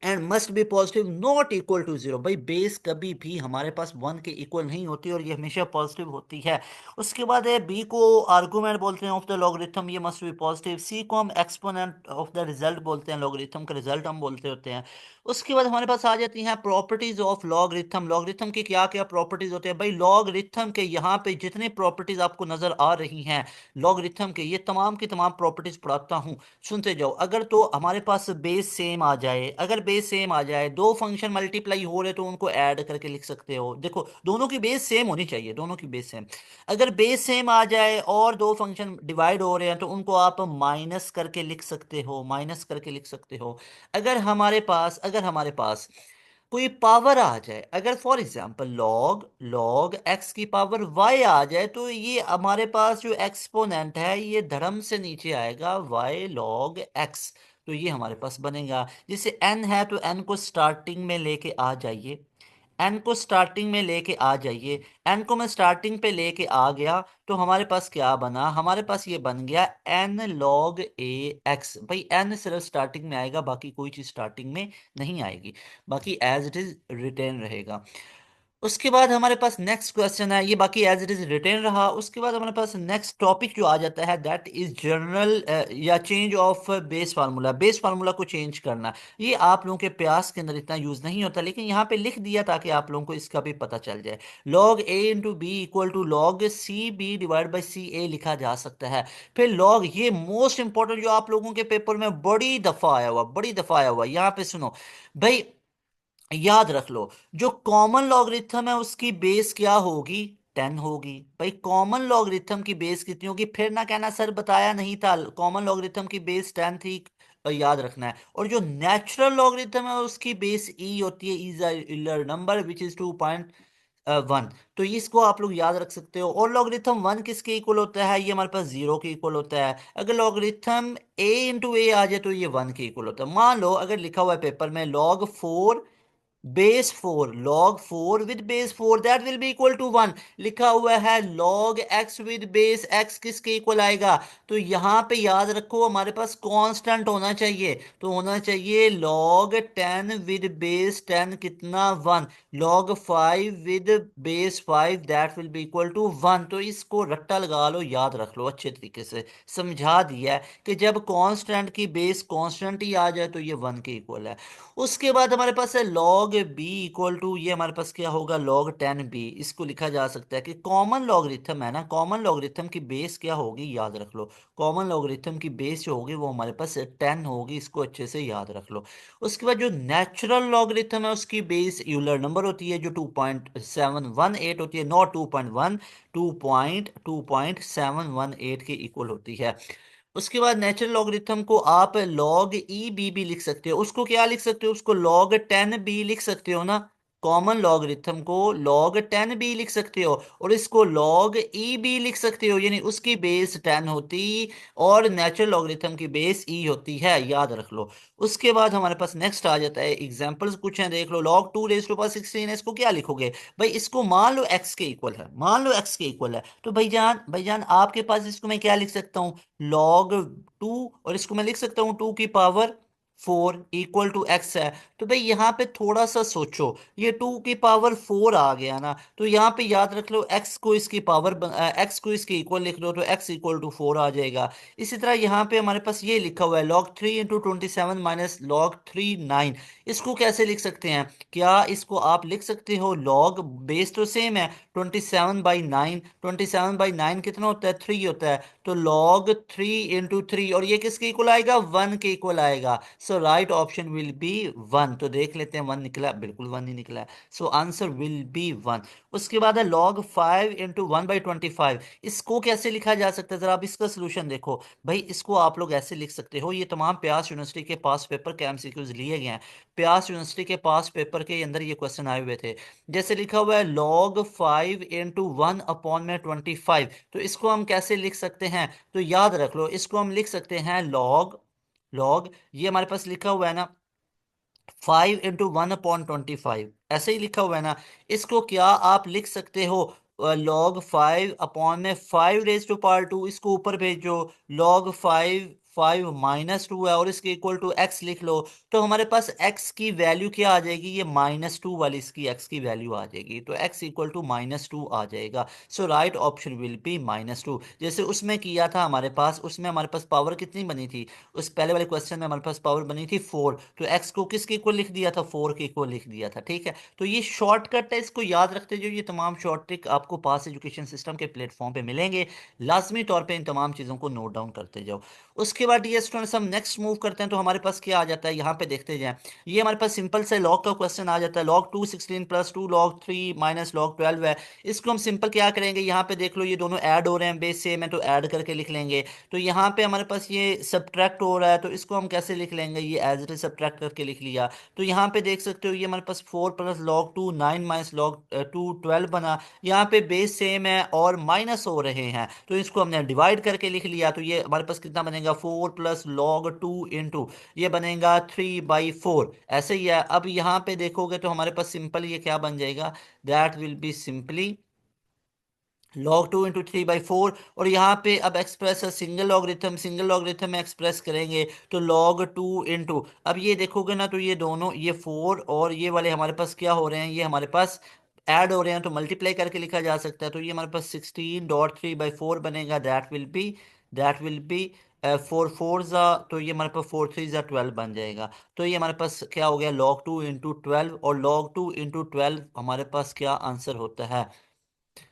And must be positive not equal to zero. भाई बेस कभी भी हमारे पास 1 के इक्वल नहीं होती और ये हमेशा पॉजिटिव होती है। उसके बाद है बी को आर्गुमेंट बोलते हैं ऑफ द लॉगरिथम, ये मस्ट बी पॉजिटिव। सी को हम एक्सपोनेंट ऑफ द रिजल्ट बोलते हैं, लॉगरिथम का रिजल्ट हम बोलते होते हैं। उसके बाद हमारे पास आ जाती हैं प्रॉपर्टीज ऑफ लॉगरिथम। लॉगरिथम की क्या क्या प्रॉपर्टीज होते हैं? भाई लॉगरिथम के यहाँ पे जितने प्रॉपर्टीज आपको नजर आ रही हैं लॉगरिथम के, ये तमाम की तमाम प्रॉपर्टीज पढ़ाता हूँ, सुनते जाओ। अगर तो हमारे पास बेस सेम आ जाए, अगर बेस सेम आ जाए, दो फंक्शन मल्टीप्लाई हो रहे तो उनको ऐड करके लिख सकते हो। देखो दोनों की बेस सेम होनी चाहिए, दोनों की बेस सेम। अगर बेस सेम आ जाए और दो फंक्शन डिवाइड हो रहे हैं तो उनको आप माइनस करके लिख सकते हो, माइनस करके लिख सकते हो। अगर हमारे पास कोई पावर आ जाए, अगर for example log log x की पावर वाई आ जाए, तो ये हमारे पास जो एक्सपोनेंट है ये धर्म से नीचे आएगा, वाई लॉग एक्स। तो ये हमारे पास बनेगा। जैसे एन है तो एन को स्टार्टिंग में लेके आ जाइए, एन को स्टार्टिंग में लेके आ जाइए। एन को मैं स्टार्टिंग पे लेके आ गया तो हमारे पास क्या बना? हमारे पास ये बन गया एन लॉग ए एक्स। भाई एन सिर्फ स्टार्टिंग में आएगा, बाकी कोई चीज स्टार्टिंग में नहीं आएगी, बाकी एज इट इज रिटेन रहेगा। उसके बाद हमारे पास नेक्स्ट क्वेश्चन है, ये बाकी एज इट इज रिटेन रहा। उसके बाद हमारे पास नेक्स्ट टॉपिक जो आ जाता है दैट इज जनरल या change of base formula. Base formula को चेंज करना, ये आप लोगों के प्रयास के अंदर इतना यूज नहीं होता, लेकिन यहाँ पे लिख दिया ताकि आप लोगों को इसका भी पता चल जाए। Log a into b equal to log c b divide by c a लिखा जा सकता है। फिर लॉग, ये मोस्ट इंपॉर्टेंट जो आप लोगों के पेपर में बड़ी दफा आया हुआ, बड़ी दफा आया हुआ, यहाँ पे सुनो भाई, याद रख लो, जो कॉमन लॉगरिथम है उसकी बेस क्या होगी? 10 होगी। भाई कॉमन लॉगरिथम की बेस कितनी होगी? फिर ना कहना सर बताया नहीं था, कॉमन लॉगरिथम की बेस 10 थी। याद रखना है। और जो नेचुरल लॉगरिथम है उसकी बेस ई होती है, is a number which is 2.1। तो इसको आप लोग याद रख सकते हो। और लॉगरिथम 1 किसके इक्वल होता है? ये हमारे पास 0 के इक्वल होता है। अगर लॉगरिथम ए इंटू ए आ जाए तो ये 1 के इक्वल होता है। मान लो अगर लिखा हुआ है पेपर में log 4 log 4 with base 4 that will be equal to 1, लिखा हुआ है log x with base x किसके इक्वल आएगा? तो यहां पे याद रखो हमारे पास कांस्टेंट होना चाहिए, तो होना चाहिए log 10 विद बेस 10 कितना? 1। log 5 with base 5 that will be equal to 1। तो इसको रट्टा लगा लो, याद रख लो, अच्छे तरीके से समझा दिया है कि जब कांस्टेंट की बेस कांस्टेंट ही आ जाए तो ये 1 के इक्वल है। उसके बाद हमारे पास है लॉग बी इक्वल टू, ये हमारे पास क्या होगा? Log 10 B. इसको लिखा जा सकता है कि कॉमन लॉगरिथम है ना, कॉमन लॉगरिथम की बेस क्या होगी? याद रख लो, कॉमन लॉगरिथम की बेस जो होगी वो हमारे पास 10 होगी, इसको अच्छे से याद रख लो। उसके बाद जो नेचुरल लॉगरिथम है उसकी बेस यूलर नंबर होती है जो 2.718 होती है, नॉट 2.1, 2.718 के इक्वल होती है। उसके बाद नेचुरल लॉगरिथम को आप लॉग ई बी भी लिख सकते हो। उसको क्या लिख सकते हो? उसको लॉग 10b लिख सकते हो ना। कॉमन लॉगरिथम को लॉग 10b लिख सकते हो, और इसको लॉग ई बी लिख सकते हो, यानी उसकी बेस 10 होती और नेचुरल लॉगरिथम की बेस ई होती है, याद रख लो। उसके बाद हमारे पास नेक्स्ट आ जाता है, एग्जांपल्स कुछ हैं, देख लो। लॉग 2 रेज़ टू पावर 16 है, इसको क्या लिखोगे भाई? इसको मान लो एक्स के इक्वल है, मान लो एक्स के इक्वल है, तो भाईजान आपके पास इसको मैं क्या लिख सकता हूँ? लॉग 2, और इसको मैं लिख सकता हूँ 2 की पावर 4 इक्वल टू एक्स है। तो भाई यहाँ पे थोड़ा सा सोचो, ये 2 की पावर 4 आ गया ना, तो यहाँ पे याद रख लो एक्स को इसकी पावर, एक्स को इसके इक्वल लिख लो तो एक्स इक्वल टू 4 आ जाएगा। इसी तरह यहाँ पे हमारे पास ये लिखा हुआ है लॉग 3 इंटू 27 माइनस लॉग 3 9। इसको कैसे लिख सकते हैं? क्या इसको आप लिख सकते हो लॉग, बेस तो सेम है, 27/9, 27/9 कितना होता है? 3 होता है, तो लॉग 3 इंटू 3, और ये किसके इक्वल आएगा? 1 के इक्वल आएगा। सो राइट ऑप्शन विल बी 1। तो देख लेते हैं 1 निकला, बिल्कुल 1 ही निकला है। So answer will B 1। उसके बाद है लॉग 5 इंटू 1/25। इसको कैसे लिखा जा सकता है? जरा आप इसका सोल्यूशन देखो भाई। इसको आप लोग ऐसे लिख सकते हो, ये तमाम प्यास यूनिवर्सिटी के पास पेपर के एमसीक्यूज लिए गए हैं। प्यास यूनिवर्सिटी के पास पेपर के अंदर ये क्वेश्चन आए हुए थे। जैसे लिखा हुआ है लॉग 5 इंटू 1/25, तो इसको हम कैसे लिख सकते हैं? तो याद रख लो, इसको हम लिख सकते हैं लॉग, लॉग ये हमारे पास लिखा हुआ है ना 5 इंटू 1/25, ऐसे ही लिखा हुआ है ना। इसको क्या आप लिख सकते हो? लॉग 5/5 रेज टू पावर 2, इसको ऊपर भेजो। लॉग 5 5 - 2 है, और इसके इक्वल टू एक्स लिख लो। तो हमारे पास एक्स की वैल्यू क्या आ जाएगी? ये -2 वाली इसकी एक्स की वैल्यू आ जाएगी, तो एक्स इक्वल टू -2 आ जाएगा। सो राइट ऑप्शन विल बी -2। जैसे उसमें किया था हमारे पास, उसमें हमारे पास पावर कितनी बनी थी? उस पहले वाले क्वेश्चन में हमारे पास पावर बनी थी 4, तो एक्स को किसके इक्वल लिख दिया था? 4 के इक्वल लिख दिया था, ठीक है। तो ये शॉर्टकट है, इसको याद रखते जाओ। ये तमाम शॉर्ट ट्रिक आपको पास एजुकेशन सिस्टम के प्लेटफॉर्म पे मिलेंगे। लाजमी तौर पे इन तमाम चीज़ों को नोट डाउन करते जाओ। उसके बाद ये स्टूडेंट्स हम नेक्स्ट मूव करते हैं, तो हमारे पास क्या आ जाता है यहाँ पे देखते जाएं। ये हमारे पास सिंपल से लॉग का क्वेश्चन आ जाता है। Log 2 16 plus 2 log 3 minus log 12 है। इसको हम सिंपल क्या करेंगे? यहाँ पे देख लो, ये दोनों ऐड हो रहे हैं, बेस सेम है तो ऐड करके लिख लेंगे। तो यहाँ पे हमारे पास ये सब्ट्रैक्ट हो रहा है, तो इसको हम कैसे लिख लेंगे? ये एज इट इज सब्ट्रैक्ट करके लिख लिया। तो यहाँ पे देख सकते हो, ये हमारे पास 4 प्लस लॉग 2 9 माइनस लॉग 2 12 बना। यहाँ पे बेस सेम है और माइनस हो रहे हैं, तो इसको हमने डिवाइड करके लिख लिया। तो ये हमारे पास कितना बनेगा? 4 प्लस लॉग 2 इंटू ये बनेगा 3/4, ऐसे ही है। अब यहाँ पे देखोगे तो हमारे पास सिंपल ये क्या बन जाएगा? That will be simply log 2 into 3/4। और यहाँ पे अब एक्सप्रेस है सिंगल लॉगरिथम, सिंगल लॉगरिथम में एक्सप्रेस करेंगे तो log 2 इंटू, अब ये देखोगे ना, तो ये दोनों, ये 4 और ये वाले हमारे पास क्या हो रहे हैं? ये हमारे पास ऐड हो रहे हैं, तो मल्टीप्लाई करके लिखा जा सकता है। तो ये हमारे पास 16.3/4 बनेगा। दैट विल बी 4 4 ज़ा, तो ये हमारे पास 4 3 ज़ा 12 बन जाएगा। तो ये हमारे पास क्या हो गया? log 2 इंटू 12, और log 2 इंटू 12 हमारे पास क्या आंसर होता है?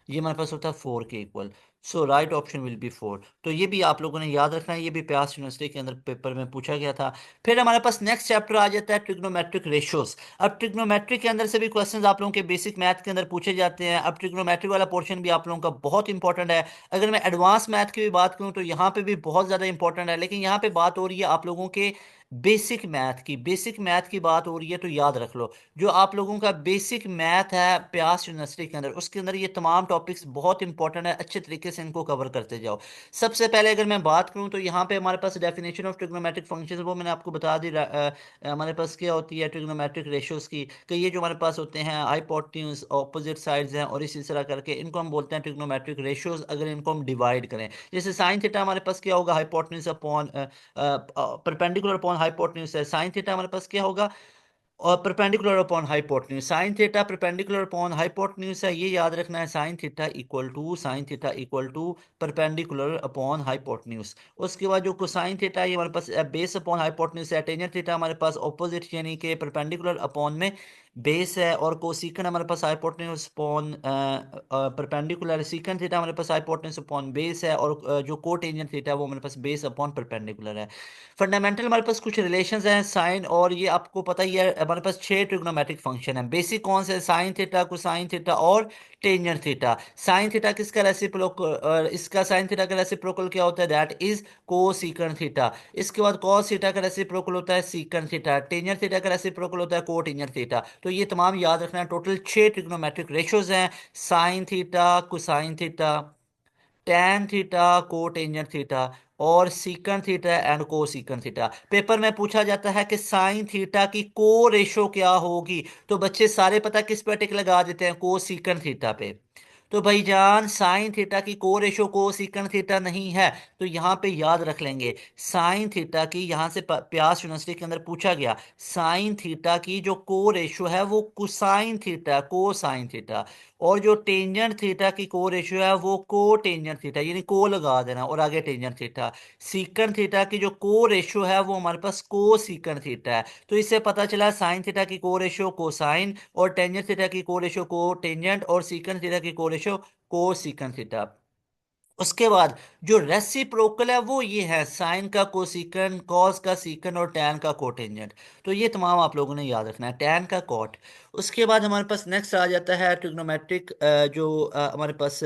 ये हमारे पास होता है 4 के equal. So right option will B 4। तो ये भी आप लोगों ने याद रखना है, ये भी प्यास यूनिवर्सिटी के अंदर पेपर में पूछा गया था। फिर हमारे पास नेक्स्ट चैप्टर आ जाता है ट्रिग्नोमेट्रिक रेशियोज। अब ट्रिग्नोमेट्रिक के अंदर से भी क्वेश्चंस आप लोगों के बेसिक मैथ के अंदर पूछे जाते हैं। अब ट्रिग्नोमेट्रिक वाला पोर्शन भी आप लोगों का बहुत इंपॉर्टेंट है। अगर मैं एडवांस मैथ की भी बात करूं तो यहाँ पे भी बहुत ज़्यादा इंपॉर्टेंट है, लेकिन यहाँ पे बात हो रही है आप लोगों के बेसिक मैथ की। बेसिक मैथ की बात हो रही है, तो याद रख लो, जो आप लोगों का बेसिक मैथ है प्यास यूनिवर्सिटी के अंदर, उसके अंदर ये तमाम टॉपिक्स बहुत इंपॉर्टेंट है। अच्छे तरीके से इनको कवर करते जाओ। सबसे पहले अगर मैं बात करूं तो यहाँ पे हमारे पास डेफिनेशन ऑफ ट्रिग्नोमेट्रिक फंक्शंस, वो मैंने आपको बता दी। हमारे पास क्या होती है ट्रिग्नोमेट्रिक रेशियोज की, कि ये जो हमारे पास होते हैं हाइपोटेन्यूज, ऑपोजिट साइड्स हैं, और इसी तरह करके इनको हम बोलते हैं ट्रिग्नोमेट्रिक रेशियोज। अगर इनको हम डिवाइड करें, जैसे साइन थीटा हमारे पास क्या होगा? Hypotenuse upon perpendicular upon hypotenuse है। साइन थीटा हमारे पास क्या होगा? और perpendicular upon hypotenuse. Sine theta perpendicular upon hypotenuse है, ये याद रखना है। Sine theta equal to perpendicular upon hypotenuse. उसके बाद जो कोसाइन थीटा है, ये हमारे पास बेस अपॉन हाइपोटेन्यूज है। टेंजेंट थीटा हमारे पास ऑपोजिट यानी कि परपेंडिकुलर अपॉन में बेस है, और कोसिकन हमारे पास हाइपोटेन्यूज अपॉन परपेंडिकुलर, सीकन थीटा हमारे पास हाइपोटेन्यूज अपॉन बेस है, और जो कोटेंजेंट थीटा वो हमारे पास बेस अपॉन परपेंडिकुलर है। फंडामेंटल हमारे पास कुछ रिलेशंस हैं साइन, और ये आपको पता ही है हमारे पास 6 ट्रिग्नोमेट्रिक फंक्शन है। बेसिक कौन से? साइन थीटा, कोसाइन थीटा और टेंजेंट थीटा। साइन थीटा किसका रेसिप्रोकल, इसका साइन थीटा का रेसिप्रोकल क्या होता है? That is कोसिकन theta. इसके बाद कॉस थीटा का रेसिप्रोकल होता है सीकन थीटा। टेंजेंट थीटा का रेसिप्रोकल होता है कोटेंजेंट थीटा। तो ये तमाम याद रखना है। टोटल 6 ट्रिग्नोमेट्रिक रेशियोज हैं। Sine theta, cosine theta, tan theta, cotangent theta और सीकन थीटा एंड को सीकन थीटा। पेपर में पूछा जाता है कि साइन थीटा की को रेशो क्या होगी, तो बच्चे सारे पता किस पे टिक लगा देते हैं? को सीकन थीटा पे। तो भाईजान साइन थीटा की को रेशो को सीकन थीटा नहीं है, तो यहां पे याद रख लेंगे साइन थीटा की। यहां से प्यास यूनिवर्सिटी के अंदर पूछा गया, साइन थीटा की जो को रेशो है वो कोसाइन थीटा, को साइन थीटा, और जो टेंजेंट थीटा की को रेशियो है वो को टेंजेंट थीटा, यानी को लगा देना और आगे टेंजेंट थीटा। सीकन थीटा की जो को रेशियो है वो हमारे पास को सीकन थीटा है। तो इससे पता चला साइन थीटा की को रेशियो को साइन, और टेंजेंट थीटा की को रेशियो को टेंजेंट, और सीकन थीटा की को रेशियो को सीकन थीटा। उसके बाद जो रेसिप्रोकल है वो ये है, साइन का कोसिकन, कॉस का सीकन और टैन का कोटेंजेंट। तो ये तमाम आप लोगों ने याद रखना है, टैन का कॉट। उसके बाद हमारे पास नेक्स्ट आ जाता है ट्रिग्नोमेट्रिक, जो हमारे पास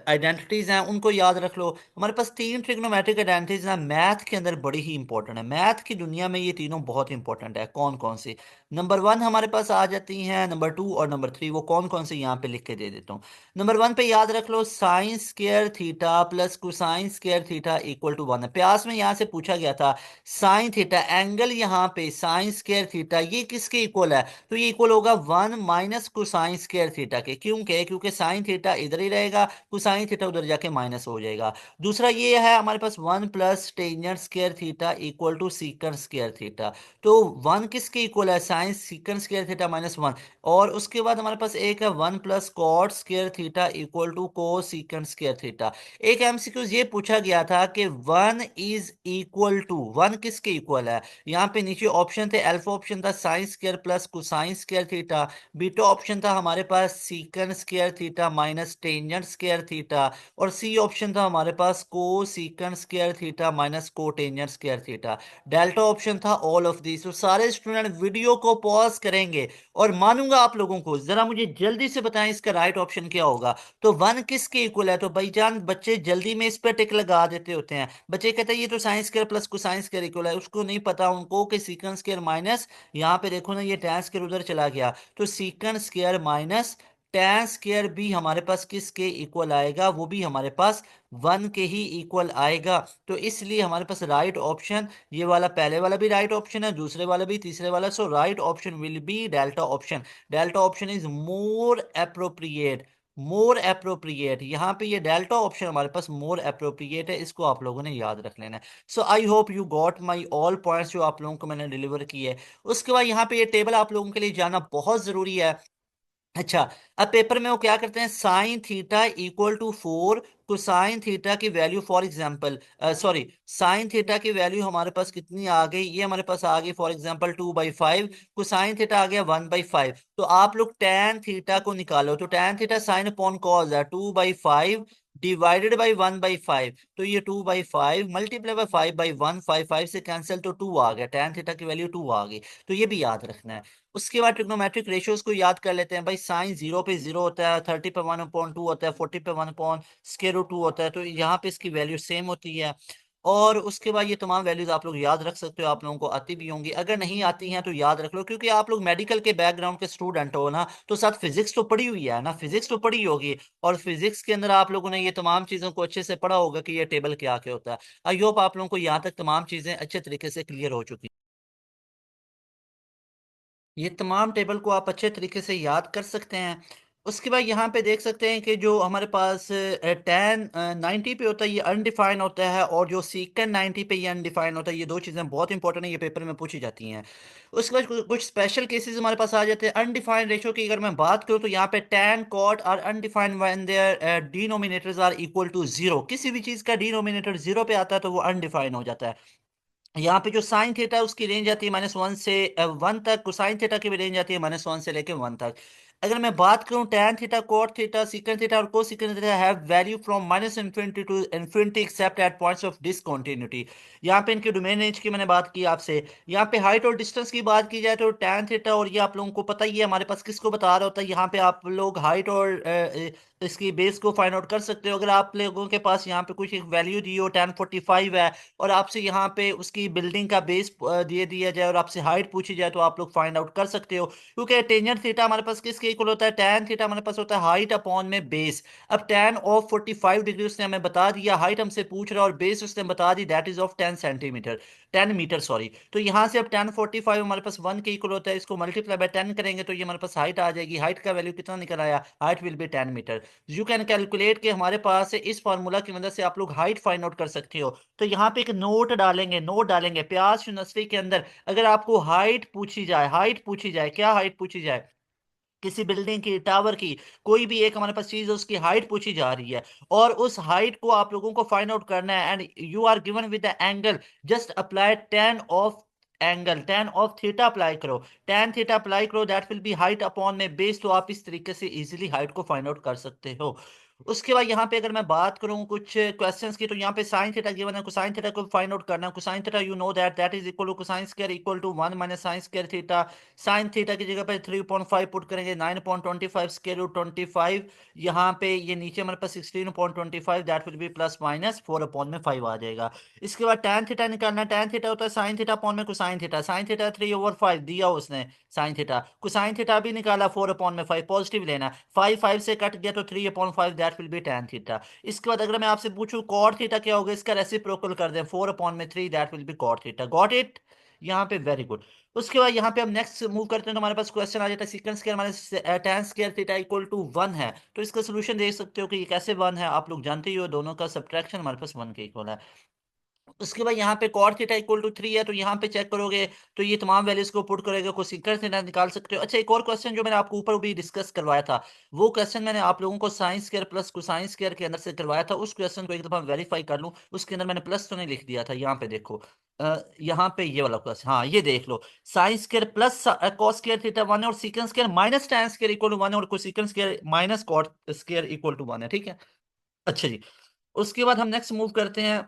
आइडेंटिटीज हैं उनको याद रख लो। हमारे पास 3 ट्रिग्नोमेट्रिक आइडेंटिटीज ना मैथ के अंदर बड़ी ही इंपॉर्टेंट है। मैथ की दुनिया में ये तीनों बहुत इंपॉर्टेंट है। कौन कौन सी? नंबर 1 हमारे पास आ जाती हैं, नंबर 2 और नंबर 3। वो कौन कौन से यहाँ पे लिख के दे देता हूँ। नंबर 1 पे याद रख लो, sine square theta plus cosine square theta equal to 1 है। प्यास में यहां से पूछा गया था साइन थीटा एंगल, यहां पे साइन स्क्वायर थीटा ये किसके इक्वल है? तो ये इक्वल होगा 1 माइनस कोसाइन स्क्वायर थीटा के। क्योंकि साइन थीटा इधर ही रहेगा, कोसाइन थीटा उधर जाके माइनस हो जाएगा। दूसरा ये है हमारे पास 1 plus tangent square theta equal to secant square theta. तो 1 किसके इक्वल है? Sine secant square theta minus 1। और उसके बाद हमारे पास एक है 1 plus cot square theta equal to cosecant square theta. एक एमसीक्यूज ये पूछा गया था कि 1 इज इक्वल टू, 1 किसके इक्वल है? यहाँ पे नीचे ऑप्शन थे, अल्फा ऑप्शन था sine square plus cosine square theta, beta option था हमारे पास secant square theta minus tangent square theta, और सी ऑप्शन था हमारे पास cosecant square theta minus cotangent square theta. Delta option था ऑल ऑफ दिस। तो सारे स्टूडेंट वीडियो को पॉज करेंगे और मानूंगा आप लोगों को, जरा मुझे जल्दी से बताएं इसका राइट ऑप्शन क्या होगा। तो 1 किसके इक्वल है? तो भाईजान बच्चे जल्दी में इस पर टिक लगा देते होते हैं। बच्चे कहते हैं ये तो sign square plus cosine square equal है, उसको नहीं पता उनको कि सीकन स्क्वायर माइनस, यहाँ पे देखो ना ये टैन स्क्वायर उधर चला गया, तो सीकन स्क्वायर माइनस टैन स्क्वायर भी हमारे पास किसके इक्वल आएगा? वो भी हमारे पास 1 के ही इक्वल आएगा। तो इसलिए हमारे पास राइट ऑप्शन ये वाला, पहले वाला भी राइट ऑप्शन है, दूसरे वाला भी, तीसरे वाला। So right option will be delta option. Delta option is more appropriate, more appropriate. यहाँ पे ये डेल्टा ऑप्शन हमारे पास मोर अप्रोप्रिएट है, इसको आप लोगों ने याद रख लेना है। So I hope you got my all points जो आप लोगों को मैंने डिलीवर किए। उसके बाद यहाँ पे ये टेबल आप लोगों के लिए जाना बहुत जरूरी है। अच्छा, अब पेपर में वो क्या करते हैं, sine theta equal to 4 cosine theta की value, for example sorry, sine theta की वैल्यू हमारे पास कितनी आ गई? ये हमारे पास आ गई फॉर एग्जांपल 2/5, कोसाइन थीटा आ गया 1/5। तो आप लोग टैन थीटा को निकालो, तो tan theta sine upon cos है, 2/5 डिवाइडेड बाई 1/5। तो ये 2/5 मल्टीप्लाई बाई 5/1, 5 से कैंसिल, तो 2 आ गया, टैन थीटा की वैल्यू 2 आ गई। तो ये भी याद रखना है। उसके बाद ट्रिग्नोमेट्रिक रेशियोज को याद कर लेते हैं भाई। साइन 0 पे 0 होता है, 30 पे 1/2 होता है, 40 पे 1/√2 होता है। तो यहाँ पे इसकी वैल्यू सेम होती है। और उसके बाद ये तमाम वैल्यूज आप लोग याद रख सकते हो, आप लोगों को आती भी होंगी। अगर नहीं आती हैं तो याद रख लो, क्योंकि आप लोग मेडिकल के बैकग्राउंड के स्टूडेंट हो ना, तो साथ फिजिक्स तो पढ़ी हुई है ना, फिजिक्स तो पढ़ी होगी। और फिजिक्स के अंदर आप लोगों ने ये तमाम चीजों को अच्छे से पढ़ा होगा कि ये टेबल क्या क्या होता है। आई होप आप लोगों को यहाँ तक तमाम चीजें अच्छे तरीके से क्लियर हो चुकी। ये तमाम टेबल को आप अच्छे तरीके से याद कर सकते हैं। उसके बाद यहाँ पे देख सकते हैं कि जो हमारे पास टेन 90 पे होता है ये अनडिफाइन होता है, और जो सीकन 90 पे ये अनडिफाइन होता है। ये दो चीज़ें बहुत इंपॉर्टेंट है, ये पेपर में पूछी जाती हैं। उसके बाद कुछ स्पेशल केसेस हमारे पास आ जाते हैं। अनडिफाइंड रेशो की अगर मैं बात करूँ तो यहाँ पे tan cot are undefined when their denominators are equal to 0। किसी भी चीज़ का डिनोमिनेटर 0 पे आता है तो वो अनडिफाइंड हो जाता है। यहाँ पे जो साइन थीटा है उसकी रेंज आती है -1 से 1 तक, कोसाइन थीटा की भी रेंज आती है -1 से लेके 1 तक। अगर मैं बात करूँ tan theta, cot theta, secant theta और cosecant theta have value from -infinity to infinity except at points of discontinuity. यहाँ पे इनके डोमेन रेंज की मैंने बात की आपसे। यहाँ पे हाइट और डिस्टेंस की बात की जाए तो टैन थीटा, और ये आप लोगों को पता ही है हमारे पास किसको बता रहा होता है, यहाँ पे आप लोग हाइट और इसकी बेस को फाइंड आउट कर सकते हो। अगर आप लोगों के पास यहाँ पे कुछ एक वैल्यू दी हो 1045 है, और आपसे यहाँ पे उसकी बिल्डिंग का बेस दे दिया जाए और आपसे हाइट पूछी जाए, तो आप लोग फाइंड आउट कर सकते हो। क्योंकि टेंजेंट थीटा हमारे पास किसके इक्वल होता है, टैन थीटा हमारे पास होता है हाइट अपॉन में बेस। अब टैन ऑफ 45 डिग्री उसने हमें बता दिया, हाइट हमसे पूछ रहा है और बेस उसने बता दी that is of 10 centimetre, 10 metre sorry. तो यहाँ से अब 1045 हमारे पास 1 के इक्वल होता है, इसको मल्टीप्लाई बाय 10 करेंगे तो ये हमारे पास हाइट आ जाएगी। हाइट का वैल्यू कितना निकल आया, height will be 10 metre. You can calculate के हमारे पास इस फॉर्मूला की मदद से आप लोग हाइट फाइंड आउट कर सकते हो। तो यहाँ पे एक नोट डालेंगे प्याज यूनिवर्सिटी के अंदर। अगर आपको हाइट पूछी जाए, हाइट पूछी जाए, क्या हाइट पूछी जाए, किसी बिल्डिंग की, टावर की, कोई भी एक हमारे पास चीज है उसकी हाइट पूछी जा रही है, और उस हाइट को आप लोगों को फाइंड आउट करना है, and you are given with the angle, just apply tan of theta apply करो, टेन थीटा अप्लाई करो, that will be height upon में बेस। तो आप इस तरीके से इजीली हाइट को फाइंड आउट कर सकते हो। उसके बाद यहाँ पे अगर मैं बात करूँ कुछ क्वेश्चंस की, तो यहाँ पे साइन थीटा गिवन है, कोसाइन थीटा को फाइंड आउट करना है। Cosine theta you know that is equal to cosine square equal to 1 minus sine square theta. Sine theta की जगह पे 3.5 पुट करेंगे, 9.25 स्क्वायर रूट 25। यहाँ पे ये नीचे हमारे पास 16.25, that will B plus minus 4 upon में 5 आ जाएगा। इसके बाद टैन थीटा निकालना है। टैन थीटा होता है साइन थीटा अपॉन में कोसाइन थीटा। साइन थीटा 3/5 दिया उसने साइन थीटा। कोसाइन थीटा भी निकाला 4 अपॉन में 5, पॉजिटिव लेना। 5 5 से कट गया तो 3/5, that will B tan theta. इसके बाद अगर मैं आपसे पूछूं कॉट थीटा क्या होगा, इसका रेसिप्रोकल कर दें, 4 अपॉन में 3, that will be cot theta. Got it यहाँ पे, वेरी गुड। उसके बाद यहाँ पे हम नेक्स्ट मूव करते हैं, तो हमारे पास क्वेश्चन आ जाता है secant square minus tan square theta equal to 1 है। तो इसका सोल्यूशन देख सकते हो कि ये कैसे 1 है, आप लोग जानते ही हो दोनों का सब्ट्रैक्शन हमारे पास 1 के इक्वल है। उसके बाद यहाँ पे cot थीटा इक्वल टू 3 है, तो यहाँ पे चेक करोगे तो ये तमाम वैल्यूज को पुट करोगे, को सीकेंट थीटा निकाल सकते हो। अच्छा, एक और क्वेश्चन जो मैंने आपको ऊपर भी डिस्कस करवाया था, वो क्वेश्चन मैंने आप लोगों को sign square plus cosine square के अंदर से करवाया था। उस क्वेश्चन को एक दफा वेरीफाई कर लूँ, उसके अंदर मैंने प्लस तो नहीं लिख दिया था। यहाँ पे देखो, यहाँ पे ये वाला क्वेश्चन, हाँ ये देख लो, sine square plus cos square theta 1 है, और secant square minus tan square equal to 1 है, और cosecant square minus cot square equal to 1 है, ठीक है। अच्छा जी, उसके बाद हम नेक्स्ट मूव करते हैं।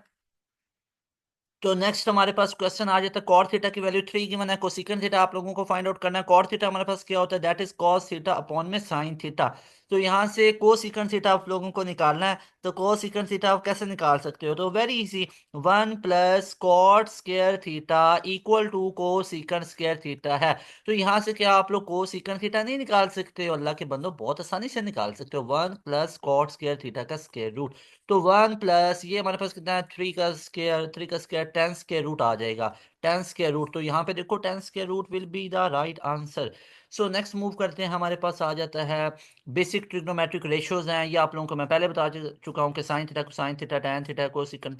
तो नेक्स्ट हमारे पास क्वेश्चन आ जाता है कॉट थीटा की वैल्यू 3 गिवन है, कोसेकेंट थीटा आप लोगों को फाइंड आउट करना है। कॉट थीटा हमारे पास क्या होता है, that is cos theta upon में साइन थीटा। तो यहाँ से कोसेकेंट थीटा आप लोगों को निकालना है। तो कोसेकेंट थीटा आप कैसे निकाल सकते हो, तो very easy, 1 plus cot square theta equal to cosecant square theta है। तो यहाँ से क्या आप लोग कोसेकेंट थीटा नहीं निकाल सकते हो, अल्लाह के बंदो बहुत आसानी से निकाल सकते हो। 1 प्लस कॉट स्क्वायर थीटा का स्क्वायर रूट, तो 1 प्लस ये हमारे पास कितना है, 3 का स्क्वायर 10 स्क्वायर रूट आ जाएगा। 10 स्क्वायर रूट, तो यहाँ पे देखो 10 square root will be the right answer. So next move करते हैं, हमारे पास आ जाता है बेसिक ट्रिग्नोमेट्रिक रेशियोज हैं। ये आप लोगों को मैं पहले बता चुका हूँ कि sine theta cosine theta tan theta को सीकन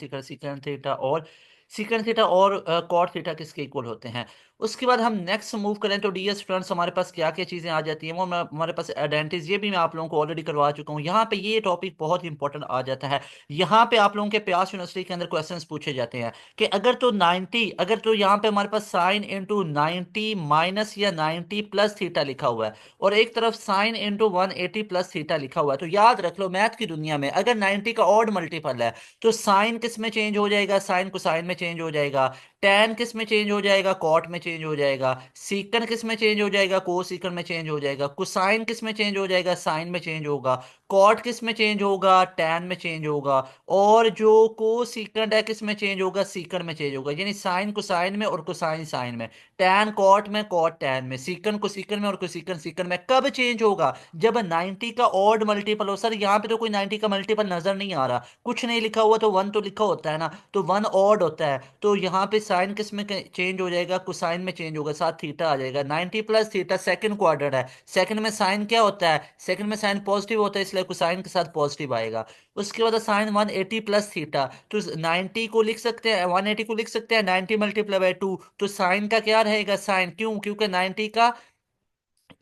थीटा और सीकन थीटा और कॉट थीटा किसके इक्वल होते हैं। उसके बाद हम नेक्स्ट मूव करें तो डियर स्टूडेंट्स हमारे पास क्या क्या चीज़ें आ जाती हैं, वो हमारे पास आइडेंटिटीज, ये भी मैं आप लोगों को ऑलरेडी करवा चुका हूँ। यहाँ पे ये टॉपिक बहुत इंपॉर्टेंट आ जाता है। यहाँ पे आप लोगों के प्यास यूनिवर्सिटी के अंदर क्वेश्चंस पूछे जाते हैं कि अगर तो यहाँ पे हमारे पास साइन इंटू 90 माइनस या 90 प्लस थीटा लिखा हुआ है, और एक तरफ साइन इंटू 180 प्लस थीटा लिखा हुआ है, तो याद रख लो मैथ की दुनिया में अगर 90 का ऑड मल्टीपल है, तो साइन किस में चेंज हो जाएगा, साइन को साइन में चेंज हो जाएगा। टैन किस में चेंज हो जाएगा, कॉट में चेंज हो जाएगा। सीकन किस में चेंज हो जाएगा, को सीकन में चेंज हो जाएगा। कोसाइन किस में चेंज हो जाएगा, साइन में चेंज होगा। कॉट किस में चेंज होगा, टैन में चेंज होगा। और जो को सीकंड है किस में चेंज होगा, सीकंड में चेंज होगा। यानी साइन को साइन में और कोसाइन साइन में, टैन कॉट में, कॉट टैन में, सीकंड को सीकंड में और कोसिकंड सीकंड में। कब चेंज होगा, जब 90 का ऑड मल्टीपल हो। सर यहाँ पे तो कोई 90 का मल्टीपल नजर नहीं आ रहा, कुछ नहीं लिखा हुआ, तो 1 तो लिखा होता है ना, तो 1 ऑड होता है। तो यहाँ पे साइन किस में चेंज हो जाएगा, कोसाइन में चेंज होगा, साथ थीटा आ जाएगा। 90 प्लस थीटा सेकंड क्वाड्रेंट है, सेकंड में साइन क्या होता है, सेकंड में साइन पॉजिटिव होता है, इसलिए कोसाइन के साथ पॉजिटिव आएगा। उसके बाद साइन 180 प्लस थीटा, तो 90 को लिख सकते हैं, 180 को लिख सकते हैं 90 मल्टीप्लाई बाय 2, तो साइन का क्या रहेगा, साइन, क्यों, क्योंकि 90 का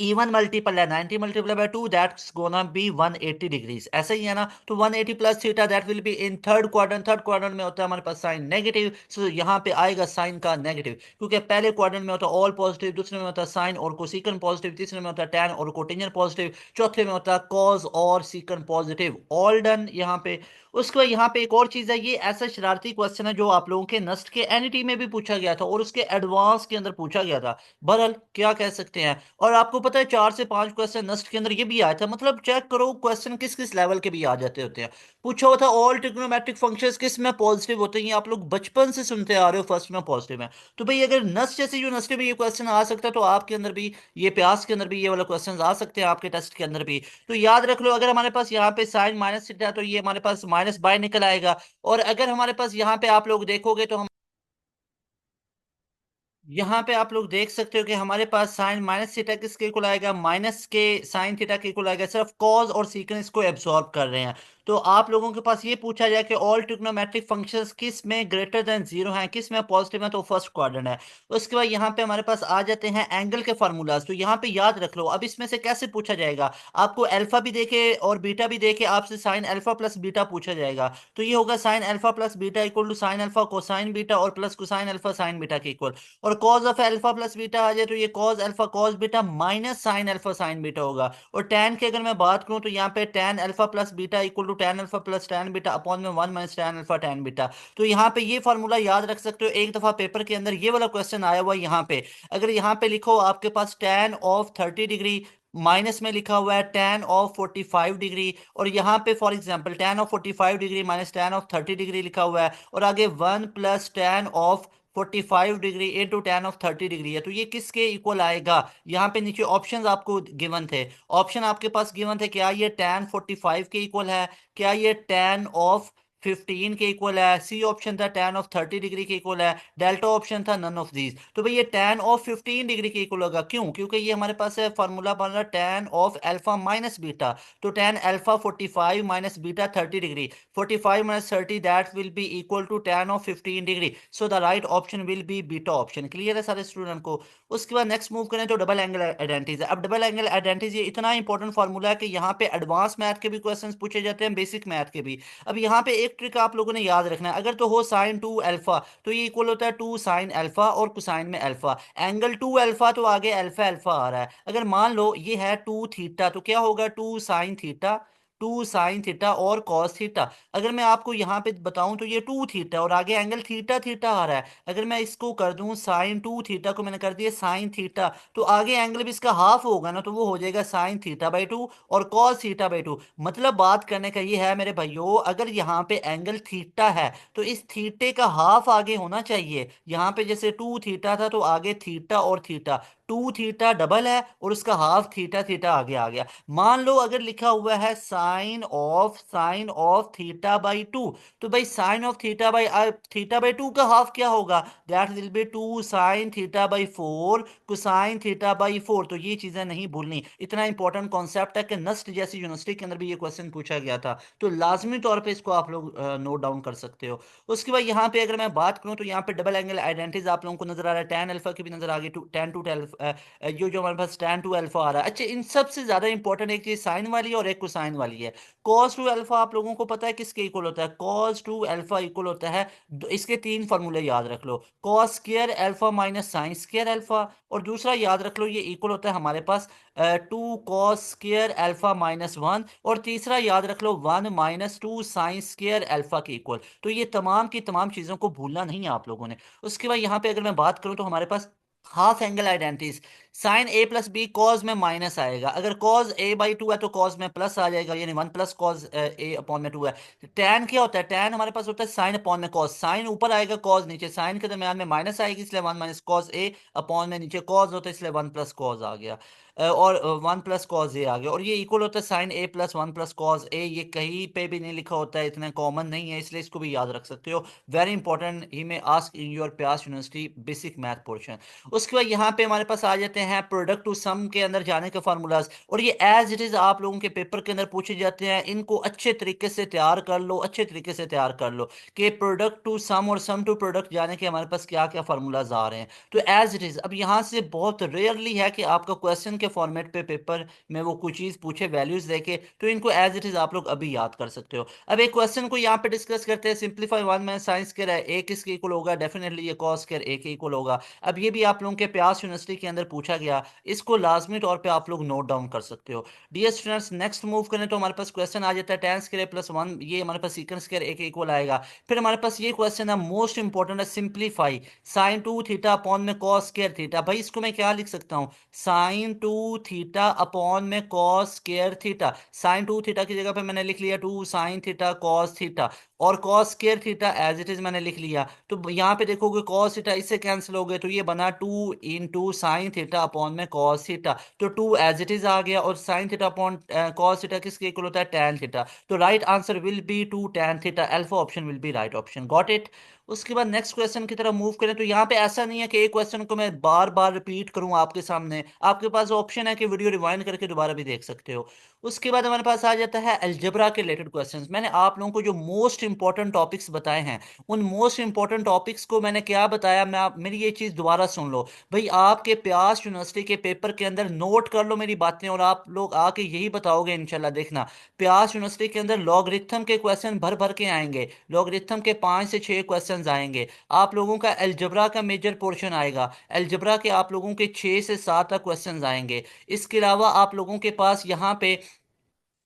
इवन मल्टीपल है 90 multiply by 2 that's gonna be 180 degrees, ऐसा ही है ना। तो 180 plus theta that will be in third quadrant. Third quadrant में होता है हमारे पास साइन नेगेटिव, सो यहाँ पे आएगा साइन का नेगेटिव, क्योंकि पहले क्वाड्रेंट में होता है ऑल पॉजिटिव, दूसरे में होता है साइन और कोसिकन पॉजिटिव, तीसरे में होता है टैन और कोटेंजेंट पॉजिटिव, चौथे में होता है कॉस और सीकन पॉजिटिव। ऑल डन यहाँ पे। उसके बाद यहाँ पे एक और चीज है, ये ऐसा शरारती क्वेश्चन है जो आप लोगों के नस्ट के एनईटी में भी पूछा गया था और उसके एडवांस के अंदर पूछा गया था। बहरहाल क्या कह सकते हैं। और आपको पता है 4 से 5 क्वेश्चन नस्ट के अंदर ये भी आया था, मतलब चेक करो क्वेश्चन किस किस लेवल के भी आ जाते होते हैं। पूछा हुआ था ऑल ट्रिग्नोमेट्रिक फंक्शंस किस में पॉजिटिव होते हैं, ये आप लोग बचपन से सुनते आ रहे हो, फर्स्ट में पॉजिटिव है। तो भाई अगर नस्ट जैसी यूनिवर्सिटी में ये क्वेश्चन आ सकता है तो आपके अंदर भी, ये प्यास के अंदर भी ये वाला क्वेश्चन आ सकते हैं, आपके टेस्ट के अंदर भी। तो याद रख लो, अगर हमारे पास यहाँ पे साइन माइनस थीटा है तो ये हमारे पास माइनस बाय निकल आएगा। और अगर हमारे पास यहाँ पे आप लोग देखोगे तो हम यहाँ पे आप लोग देख सकते हो कि हमारे पास साइन माइनस थीटा किसके इक्वल आएगा, माइनस के साइन थीटा के इक्वल आएगा। सिर्फ कॉज और सीकन इसको एब्सॉर्ब कर रहे हैं। तो आप लोगों के पास ये पूछा जाए कि ऑल ट्रिग्नोमेट्रिक फंक्शंस किस में ग्रेटर देन जीरो हैं, किस में पॉजिटिव है, तो फर्स्ट क्वाड्रेंट है। उसके बाद यहाँ पे हमारे पास आ जाते हैं एंगल के फार्मूलाज। तो यहाँ पे याद रख लो, अब इसमें से कैसे पूछा जाएगा, आपको अल्फा भी देके और बीटा भी देके आपसे साइन अल्फा प्लस बीटा पूछा जाएगा। तो ये होगा sine alpha plus beta equal to sine alpha cosine beta और plus cosine alpha sine beta के इक्वल। और cos of alpha plus beta आ जाए तो ये cos alpha cos beta minus sine alpha sine beta होगा। और टैन की अगर मैं बात करूं तो यहाँ पे tan alpha plus beta equal to tan alpha plus tan beta upon में 1 minus tan alpha tan beta. तो यहाँ पे ये फॉर्मूला याद रख सकते हो, एक दफा पेपर के अंदर ये वाला क्वेश्चन आया हुआ है यहाँ पे। अगर यहाँ पे लिखो आपके पास टैन ऑफ 30 डिग्री, माइनस में लिखा हुआ है टैन ऑफ 45 डिग्री, और यहाँ पे for example tan of 45 degree minus tan of 30 degree लिखा हुआ है, और आगे 1 plus tan of 45 degree into tan of 30 degree है। तो ये किसके इक्वल आएगा, यहाँ पे नीचे ऑप्शंस आपको गिवन थे। ऑप्शन आपके पास गिवन थे, क्या ये टैन 45 के इक्वल है, क्या ये टैन ऑफ 15 के इक्वल है, सी ऑप्शन था टैन ऑफ 30 डिग्री के इक्वल है, डेल्टा ऑप्शन था नन ऑफ दीज। तो भाई ये टैन ऑफ 15 डिग्री के इक्वल होगा, क्यों, क्योंकि ये हमारे पास है फॉर्मूला बन रहा है tan of alpha minus beta. तो tan alpha 45 minus beta 30 degree, 45 minus 30 that will be equal to tan of 15 degree. So the right option will be beta option. Clear है सारे स्टूडेंट को। उसके बाद नेक्स्ट मूव करें तो double angle identities है। अब डबल एंगल आइडेंटिटीज ये इतना इंपॉर्टेंट फॉर्मूला है कि यहाँ पे एडवांस मैथ के भी क्वेश्चंस पूछे जाते हैं, बेसिक मैथ के भी। अब यहाँ पे एक ट्रिक आप लोगों ने याद रखना है, अगर तो हो साइन 2 अल्फा तो ये इक्वल होता है 2 साइन अल्फा और कोसाइन में अल्फा, एंगल 2 अल्फा तो आगे अल्फा अल्फा आ रहा है। अगर मान लो ये है 2 थीटा तो क्या होगा 2 साइन थीटा, 2 साइन थीटा और कॉस थीटा। अगर मैं आपको यहाँ पे बताऊं तो ये 2 थीटा और आगे एंगल थीटा थीटा आ रहा है। अगर मैं इसको कर दूं साइन 2 थीटा को मैंने कर दिया साइन थीटा, तो आगे एंगल भी इसका हाफ होगा ना, तो वो हो जाएगा साइन थीटा बाई 2 और कॉस थीटा बाई 2। मतलब बात करने का ये है मेरे भाइयों, अगर यहाँ पे एंगल थीटा है तो इस थीटे का हाफ आगे होना चाहिए। यहाँ पे जैसे 2 थीटा था तो आगे थीटा और थीटा, 2 थीटा डबल है और उसका हाफ थीटा थीटा आगे आ गया। मान लो अगर लिखा हुआ है साइन ऑफ थीटा बाई 2, तो भाई साइन ऑफ थीटा बाई 2 का हाफ क्या होगा, that will B 2 sine theta by 4 cosine theta by 4। तो ये चीजें नहीं भूलनी, इतना इंपॉर्टेंट कॉन्सेप्ट है कि नस्ट जैसी यूनिवर्सिटी के अंदर भी ये क्वेश्चन पूछा गया था। तो लाजमी तौर पे इसको आप लोग नोट डाउन कर सकते हो। उसके बाद यहाँ पे अगर मैं बात करूँ तो यहाँ पे डबल एंगल आइडेंटिटीज आप लोगों को नजर आ रहा है, टैन अल्फा की भी नजर आ गई, टैन टू ये जो हमारे पास टैन टू अल्फा आ रहा है। अच्छा, इन सबसे ज्यादा इंपॉर्टेंट एक चीज साइन वाली और एक कोसाइन वाली है। कॉस टू अल्फा आप लोगों को पता है किसके इक्वल होता है, कॉस टू अल्फा इक्वल होता है इसके 3 फॉर्मूले याद रख लो, cos square alpha minus sine square alpha, और दूसरा याद रख लो ये इक्वल होता है हमारे पास 2 cos स्क्वायर अल्फा माइनस 1, और तीसरा याद रख लो 1 - 2 sin स्क्वायर अल्फा के इक्वल। तो ये तमाम की तमाम चीजों को भूलना नहीं है आप लोगों ने। उसके बाद यहाँ पे अगर मैं बात करूँ तो हमारे पास half angle identities, sign A plus be cause में माइनस आएगा, अगर कॉज ए बाई 2 है तो कॉज में प्लस आ जाएगा, यानी 1 + cos A/2 है। टैन क्या होता है, टैन हमारे पास होता है साइन अपॉन में कॉस, साइन ऊपर आएगा कॉज नीचे, साइन के दरमियान में माइनस आएगी इसलिए 1 - cos A अपॉन में नीचे कॉज होता है इसलिए 1 + cos आ गया। और 1 + cos A आ गया, और ये इक्वल होता है sign A plus 1 + cos A। ये कहीं पे भी नहीं लिखा होता है, इतना कॉमन नहीं है, इसलिए इसको भी याद रख सकते हो। वेरी इंपॉर्टेंट, ही में आस्क इन योर प्यास यूनिवर्सिटी बेसिक मैथ पोर्शन। उसके बाद यहाँ पे हमारे पास आ जाते लेते हैं प्रोडक्ट टू सम के अंदर जाने के फार्मूलाज, और ये एज इट इज आप लोगों के पेपर के अंदर पूछे जाते हैं। इनको अच्छे तरीके से तैयार कर लो, अच्छे तरीके से तैयार कर लो कि प्रोडक्ट टू सम और सम टू प्रोडक्ट जाने के हमारे पास क्या क्या फार्मूलाज आ रहे हैं। तो एज इट इज अब यहाँ से बहुत रेयरली है कि आपका क्वेश्चन के फॉर्मेट पे पेपर में वो कोई चीज पूछे वैल्यूज देके, तो इनको एज इट इज आप लोग अभी याद कर सकते हो। अब एक क्वेश्चन को यहाँ पे डिस्कस करते हैं। सिंप्लीफाई वन में साइंस के ए किसके इक्वल होगा, डेफिनेटली ये कॉस स्क्वायर ए के इक्वल होगा। अब ये भी आप लोगों के प्यास यूनिवर्सिटी के अंदर पूछा गया, इसको लाजमी तौर पे आप लोग नोट डाउन कर सकते हो। डियर स्टूडेंट्स, नेक्स्ट मूव करें तो हमारे पास क्वेश्चन आ जाता है टेन स्क्वायर प्लस वन, ये हमारे पास सीकन स्क्वायर ए के इक्वल आएगा। फिर हमारे पास ये क्वेश्चन है मोस्ट इंपॉर्टेंट है, simplify sine two theta upon में कॉस स्क्वायर थीटा। भाई इसको मैं क्या लिख सकता हूँ, साइन टू थीटा अपॉन में cos square theta. Sine two theta की जगह पे मैंने लिख लिया two sine theta cos theta, और cos square theta as it is मैंने लिख लिया। तो यहाँ पे देखोगे कॉस थीटा इससे कैंसिल हो गए, तो ये बना two into sine theta upon में कॉस थीटा। तो टू एज इट इज आ गया, और sine theta upon cos theta किसके इक्वल होता है, टैन थीटा। तो right answer will be two tan theta, alpha option will be right option. Got it. उसके बाद नेक्स्ट क्वेश्चन की तरफ मूव करें तो यहाँ पे ऐसा नहीं है कि एक क्वेश्चन को मैं बार बार रिपीट करूं आपके सामने, आपके पास ऑप्शन है कि वीडियो रिवाइंड करके दोबारा भी देख सकते हो। उसके बाद हमारे पास आ जाता है अलजेब्रा के रिलेटेड क्वेश्चंस। मैंने आप लोगों को जो मोस्ट इंपॉर्टेंट टॉपिक्स बताए हैं, उन मोस्ट इंपॉर्टेंट टॉपिक्स को मैंने क्या बताया, मैं आप मेरी ये चीज दोबारा सुन लो। भाई आपके प्यास यूनिवर्सिटी के पेपर के अंदर नोट कर लो मेरी बातें, और आप लोग आके यही बताओगे इंशाल्लाह। देखना प्यास यूनिवर्सिटी के अंदर लॉगरिथम के क्वेश्चन भर भर के आएंगे, लॉगरिथम के 5 से 6 क्वेश्चन आएंगे। आप लोगों का अलजबरा का मेजर पोर्शन आएगा, अलजबरा के आप लोगों के 6 से 7 तक क्वेश्चन आएंगे। इसके अलावा आप लोगों के पास यहाँ पे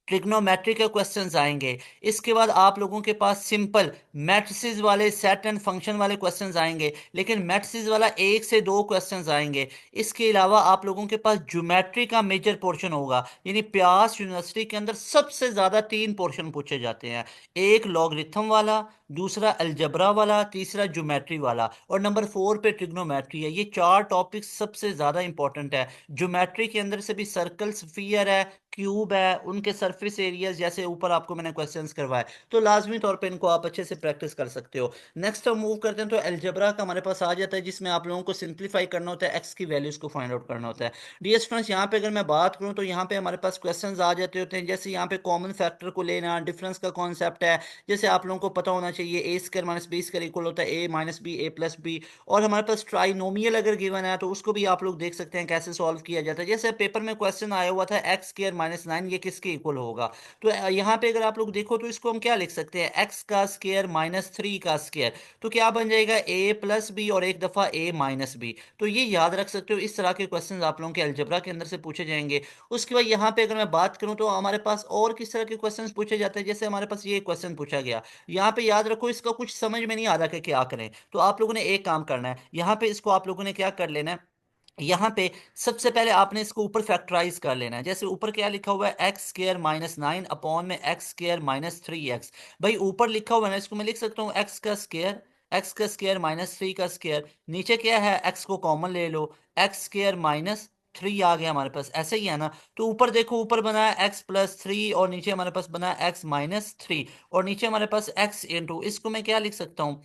ट्रिग्नोमेट्री के क्वेश्चंस आएंगे। इसके बाद आप लोगों के पास सिंपल मैट्रिसेस वाले सेट एंड फंक्शन वाले क्वेश्चंस आएंगे, लेकिन मैट्रिसेस वाला 1 से 2 क्वेश्चंस आएंगे। इसके अलावा आप लोगों के पास ज्योमेट्री का मेजर पोर्शन होगा, यानी प्यास यूनिवर्सिटी के अंदर सबसे ज्यादा 3 पोर्शन पूछे जाते हैं। एक लॉगरिथम वाला, दूसरा अलजबरा वाला, तीसरा ज्योमेट्री वाला, और नंबर 4 पे ट्रिग्नोमेट्री है। ये 4 टॉपिक्स सबसे ज्यादा इंपॉर्टेंट है। ज्योमेट्री के अंदर से भी सर्कल, स्फीयर है, क्यूब है, उनके सरफेस एरियाज जैसे ऊपर आपको मैंने क्वेश्चंस करवाए, तो लाजमी तौर पे इनको आप अच्छे से प्रैक्टिस कर सकते हो। नेक्स्ट हम मूव करते हैं तो अलजेब्रा का हमारे पास आ जाता है, जिसमें आप लोगों को सिंप्लीफाई करना होता है, एक्स की वैल्यूज को फाइंड आउट करना होता है। डियर स्टूडेंट्स, यहाँ पे अगर मैं बात करूँ तो यहाँ पे हमारे पास क्वेश्चंस आ जाते होते हैं, जैसे यहाँ पे कॉमन फैक्टर को लेना, डिफरेंस का कॉन्सेप्ट है। जैसे आप लोगों को पता होना चाहिए a square minus b square equal होता है a minus b a plus b. और हमारे पास ट्राइनोमियल अगर गिवन है तो उसको भी आप लोग देख सकते हैं कैसे सॉल्व किया जाता है। जैसे पेपर में क्वेश्चन आया हुआ था एक्स स्क्वायर माइनस नाइन ये किसके इक्वल होगा, तो यहाँ पे अगर आप लोग देखो तो इसको हम क्या लिख सकते हैं, एक्स का स्क्वायर माइनस थ्री का स्क्वायर। तो क्या बन जाएगा, ए प्लस बी और एक दफा ए माइनस बी। तो ये याद रख सकते हो, इस तरह के क्वेश्चन आप लोगों के अलजेब्रा के अंदर से पूछे जाएंगे। उसके बाद यहाँ पे अगर मैं बात करूँ तो हमारे पास और किस तरह के क्वेश्चन पूछे जाते हैं, जैसे हमारे पास ये क्वेश्चन पूछा गया। यहाँ पे याद रखो, इसका कुछ समझ में नहीं आ रहा कि क्या करें, तो आप लोगों ने एक काम करना है, यहाँ पे इसको आप लोगों ने क्या कर लेना है, यहाँ पे सबसे पहले आपने इसको ऊपर फैक्टराइज कर लेना है। जैसे ऊपर क्या लिखा हुआ है, x square minus nine upon में x square minus three x. भाई ऊपर लिखा हुआ है ना, इसको मैं लिख सकता हूँ एक्स का स्क्र माइनस थ्री का स्क्र। नीचे क्या है, एक्स को कॉमन ले लो, एक्स स्क्र माइनस थ्री आ गया हमारे पास, ऐसे ही है ना। तो ऊपर देखो, ऊपर बना है एक्स प्लस थ्री, और नीचे हमारे पास बना है एक्स माइनस थ्री, और नीचे हमारे पास एक्स इंटू, इसको मैं क्या लिख सकता हूँ,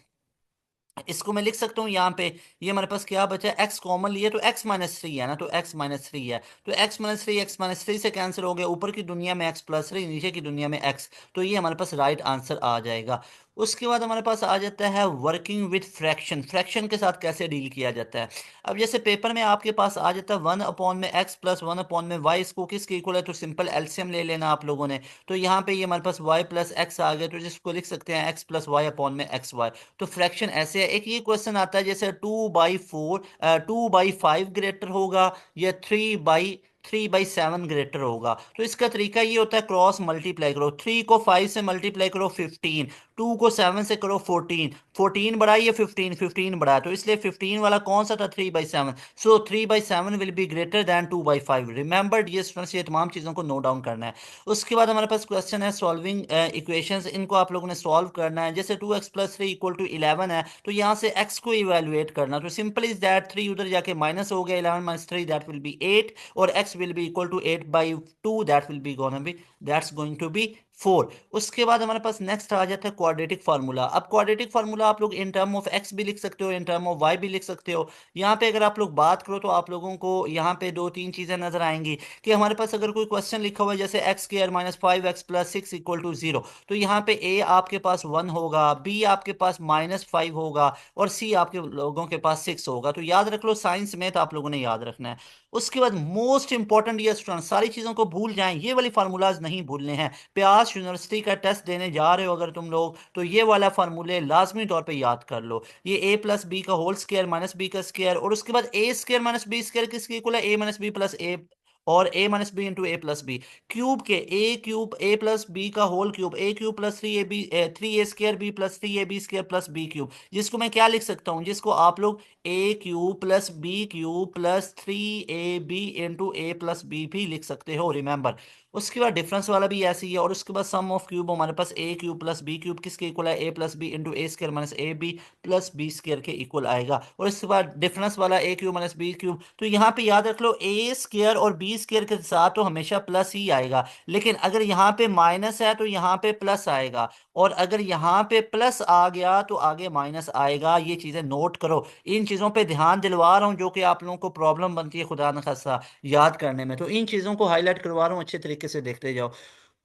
इसको मैं लिख सकता हूँ यहाँ पे, ये हमारे पास क्या बचा, एक्स कॉमन लिए तो एक्स माइनस थ्री है ना, तो एक्स माइनस थ्री है, तो एक्स माइनस थ्री से कैंसिल हो गया, ऊपर की दुनिया में एक्स प्लस थ्री, नीचे की दुनिया में एक्स। तो ये हमारे पास राइट आंसर आ जाएगा। उसके बाद हमारे पास आ जाता है वर्किंग विथ फ्रैक्शन, फ्रैक्शन के साथ कैसे डील किया जाता है। अब जैसे पेपर में आपके पास आ जाता है वन अपॉन में एक्स प्लस वन अपॉन में वाई, इसको किसके इक्वल है, तो सिंपल एलसीएम ले लेना आप लोगों ने। तो यहाँ पे ये हमारे पास वाई प्लस एक्स आ गया, तो जिसको लिख सकते हैं एक्स प्लस वाई अपॉन में एक्स वाई। तो फ्रैक्शन ऐसे है। एक ये क्वेश्चन आता है जैसे टू बाई फाइव ग्रेटर होगा या थ्री बाई सेवन ग्रेटर होगा। तो इसका तरीका ये होता है, क्रॉस मल्टीप्लाई करो, थ्री को फाइव से मल्टीप्लाई करो 15, टू को सेवन से करो 14, 14 बड़ा या 15, 15 बड़ा, तो इसलिए 15 वाला कौन सा था, 3/7। So 3/7 will be greater than 2/5। Remember dear students, ये तमाम चीज़ों को नोट डाउन करना है। उसके बाद हमारे पास क्वेश्चन है सॉल्विंग इक्वेशंस, इनको आप लोगों ने सॉल्व करना है। जैसे 2x+3 इक्वल टू 11 है, तो यहाँ से x को इवेलुएट करना, तो सिंपल इज दैट, 3 उधर जाके माइनस हो गया, 11 minus three that will B 8, और x will be equal to 8 by 2, that's going to be 4। उसके बाद हमारे पास नेक्स्ट आ जाता है क्वाड्रेटिक फार्मूला। अब क्वाड्रेटिक फार्मूला आप लोग इन टर्म ऑफ एक्स भी लिख सकते हो, इन टर्म ऑफ वाई भी लिख सकते हो। यहाँ पे अगर आप लोग बात करो तो आप लोगों को यहाँ पे दो तीन चीजें नजर आएंगी कि हमारे पास अगर कोई क्वेश्चन लिखा हुआ है जैसे X square minus 5x plus 6 equal to 0, तो यहाँ पे ए आपके पास 1 होगा, बी आपके पास -5 होगा और सी आपके लोगों के पास 6 होगा। तो याद रख लो, साइंस में तो आप लोगों ने याद रखना है। उसके बाद मोस्ट इंपॉर्टेंट, ये स्टूडेंट सारी चीजों को भूल जाएं, ये वाली फार्मूलाज नहीं भूलने हैं। प्यास यूनिवर्सिटी का टेस्ट देने जा रहे हो अगर तुम लोग, तो ये वाला फार्मूले लाजमी तौर पे याद कर लो। ये ए प्लस बी का होल स्क्वायर माइनस बी का स्क्वायर, और उसके बाद a square minus b square किसके इक्वल है, a minus b plus a, और a minus b into a plus b cube के a cube a plus b का whole cube, a cube plus 3ab 3a square b plus 3ab square plus b cube, जिसको मैं क्या लिख सकता हूँ, जिसको आप लोग ए cube plus b cube plus 3ab into a plus b भी लिख सकते हो, रिमेंबर। उसके बाद डिफरेंस वाला भी ऐसे ही है, और उसके बाद सम ऑफ क्यूब हमारे पास a cube plus b cube किसके इक्वल है, a plus b into a square minus a b plus b square के इक्वल आएगा। और इसके बाद डिफरेंस वाला a cube minus b cube, तो यहाँ पे याद रख लो ए स्क्वायर और बी स्क्वायर के साथ तो हमेशा प्लस ही आएगा, लेकिन अगर यहाँ पे माइनस है तो यहाँ पे प्लस आएगा, और अगर यहाँ पे प्लस आ गया तो आगे माइनस आएगा। ये चीजें नोट करो, इन चीजों पे ध्यान दिलवा रहा हूँ जो कि आप लोगों को प्रॉब्लम बनती है खुदा न खासा याद करने में, तो इन चीजों को हाईलाइट करवा रहा हूँ, अच्छे तरीके से देखते जाओ।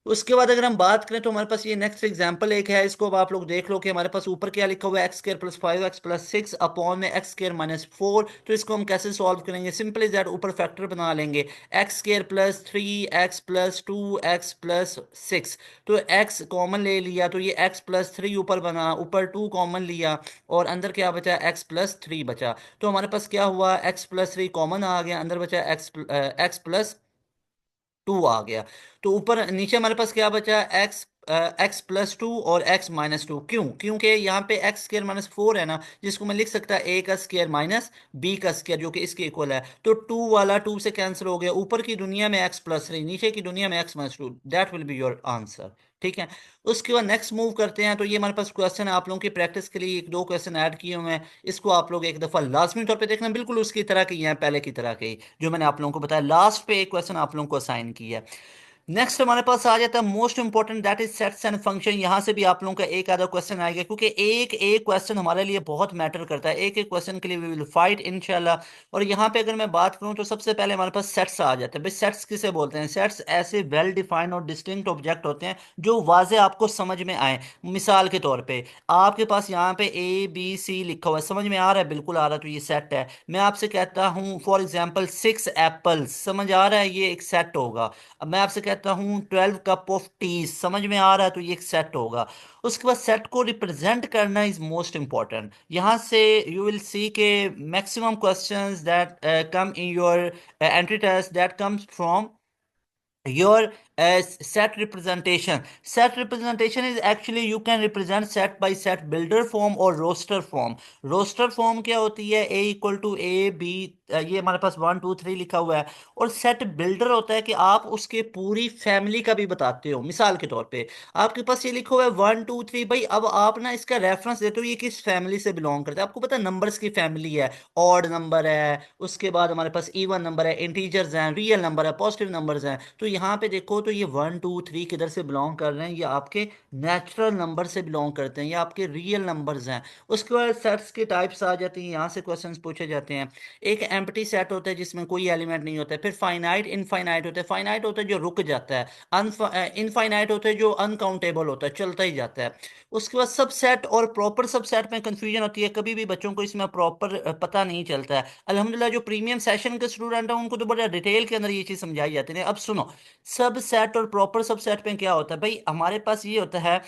उसके बाद अगर हम बात करें तो हमारे पास ये नेक्स्ट एग्जांपल एक है, इसको अब आप लोग देख लो कि हमारे पास ऊपर क्या लिखा हुआ है, x square plus 5x plus 6 upon में एक्स स्क्वायर माइनस 4। तो इसको हम कैसे सॉल्व करेंगे, सिंपल इज दैट, ऊपर फैक्टर बना लेंगे, x square plus 3x plus 2x plus 6। तो x कॉमन ले लिया तो ये x प्लस 3 ऊपर बना, ऊपर 2 कॉमन लिया और अंदर क्या बचा, x प्लस 3 बचा। तो हमारे पास क्या हुआ, x प्लस 3 कॉमन आ गया, अंदर बचा x प्लस 2 आ गया। तो ऊपर नीचे हमारे पास क्या बचा, एक्स प्लस 2 और x माइनस 2। क्यों, क्योंकि यहाँ पे एक्स स्क्र माइनस 4 है ना, जिसको मैं लिख सकता है ए का स्क्र माइनस बी का स्क्र, जो कि इसके इक्वल है। तो 2 वाला 2 से कैंसिल हो गया, ऊपर की दुनिया में x प्लस 3, नीचे की दुनिया में x minus 2, that will be your answer. ठीक है, उसके बाद नेक्स्ट मूव करते हैं। तो ये हमारे पास क्वेश्चन है, आप लोगों की प्रैक्टिस के लिए एक दो क्वेश्चन ऐड किए हुए हैं, इसको आप लोग एक दफा लाजमी तौर पे देखना, बिल्कुल उसकी तरह की है, पहले की तरह की जो मैंने आप लोगों को बताया। लास्ट पे एक क्वेश्चन आप लोगों को असाइन किया है। नेक्स्ट हमारे पास आ जाता है most important, that is sets and function. यहां से भी आप लोगों का एक आधा क्वेश्चन आएगा, क्योंकि एक एक क्वेश्चन हमारे लिए बहुत मैटर करता है, एक एक क्वेश्चन के लिए वी विल फाइट इंशाल्लाह। और यहाँ पे अगर मैं बात करूँ तो सबसे पहले हमारे पास सेट्स आ जाते हैं। भाई सेट्स किसे बोलते हैं, सेट्स ऐसे वेल डिफाइंड और डिस्टिंक्ट ऑब्जेक्ट होते हैं जो वाजे आपको समझ में आए। मिसाल के तौर पे आपके पास यहाँ पे ए बी सी लिखा हुआ है, समझ में आ रहा है, बिल्कुल आ रहा है, तो ये सेट है। मैं आपसे कहता हूँ फॉर एग्जाम्पल 6 एप्पल्स, समझ आ रहा है, ये एक सेट होगा। अब मैं आपसे कहता हूँ 12 कप ऑफ टी, समझ में आ रहा है, तो ये एक सेट होगा। उसके बाद सेट को रिप्रेजेंट करना इज मोस्ट इंपॉर्टेंट। यहां से यू विल सी के maximum questions that come in your entry test that comes from your set representation. Set representation is actually you can represent set by set builder form or roster form. roster form क्या होती है, a equal to A B, ये हमारे पास 1 2 3 लिखा हुआ है। और सेट बिल्डर होता है कि आप उसके पूरी फैमिली का भी बताते हो। मिसाल के तौर पे आपके पास ये लिखा हुआ है 1 2 3, भाई अब आप ना इसका रेफरेंस देते हो ये किस फैमिली से बिलोंग करता है। आपको पता है नंबर्स की फैमिली है, ऑड नंबर है, उसके बाद हमारे पास इवन नंबर है, इंटीजर्स हैं, रियल नंबर है, पॉजिटिव नंबर्स हैं। तो यहाँ पे देखो तो ये 1 2 3 किधर से बिलोंग कर रहे हैं, ये आपके नेचुरल नंबर से बिलोंग करते हैं, ये आपके रियल नंबर्स हैं। उसके बाद सेट्स के टाइप्स आ जाती हैं, यहाँ से क्वेश्चंस पूछे जाते हैं। एक एम्प्टी सेट होता है जिसमें कोई एलिमेंट नहीं होता है, फिर फाइनाइट इनफाइनाइट होता है। फाइनाइट होता है जो रुक जाता है, इनफाइनाइट होता है जो अनकाउंटेबल होता है, चलता ही जाता है। उसके बाद सबसेट और प्रॉपर सबसेट में कंफ्यूजन होती है, कभी भी बच्चों को इसमें प्रॉपर पता नहीं चलता है। अल्हम्दुलिल्लाह जो प्रीमियम सेशन के स्टूडेंट हैं उनको तो बड़ा डिटेल के अंदर ये चीज़ समझाई जाती है। अब सुनो, सब सेट और प्रॉपर सब सेट में क्या होता है, भाई हमारे पास ये होता है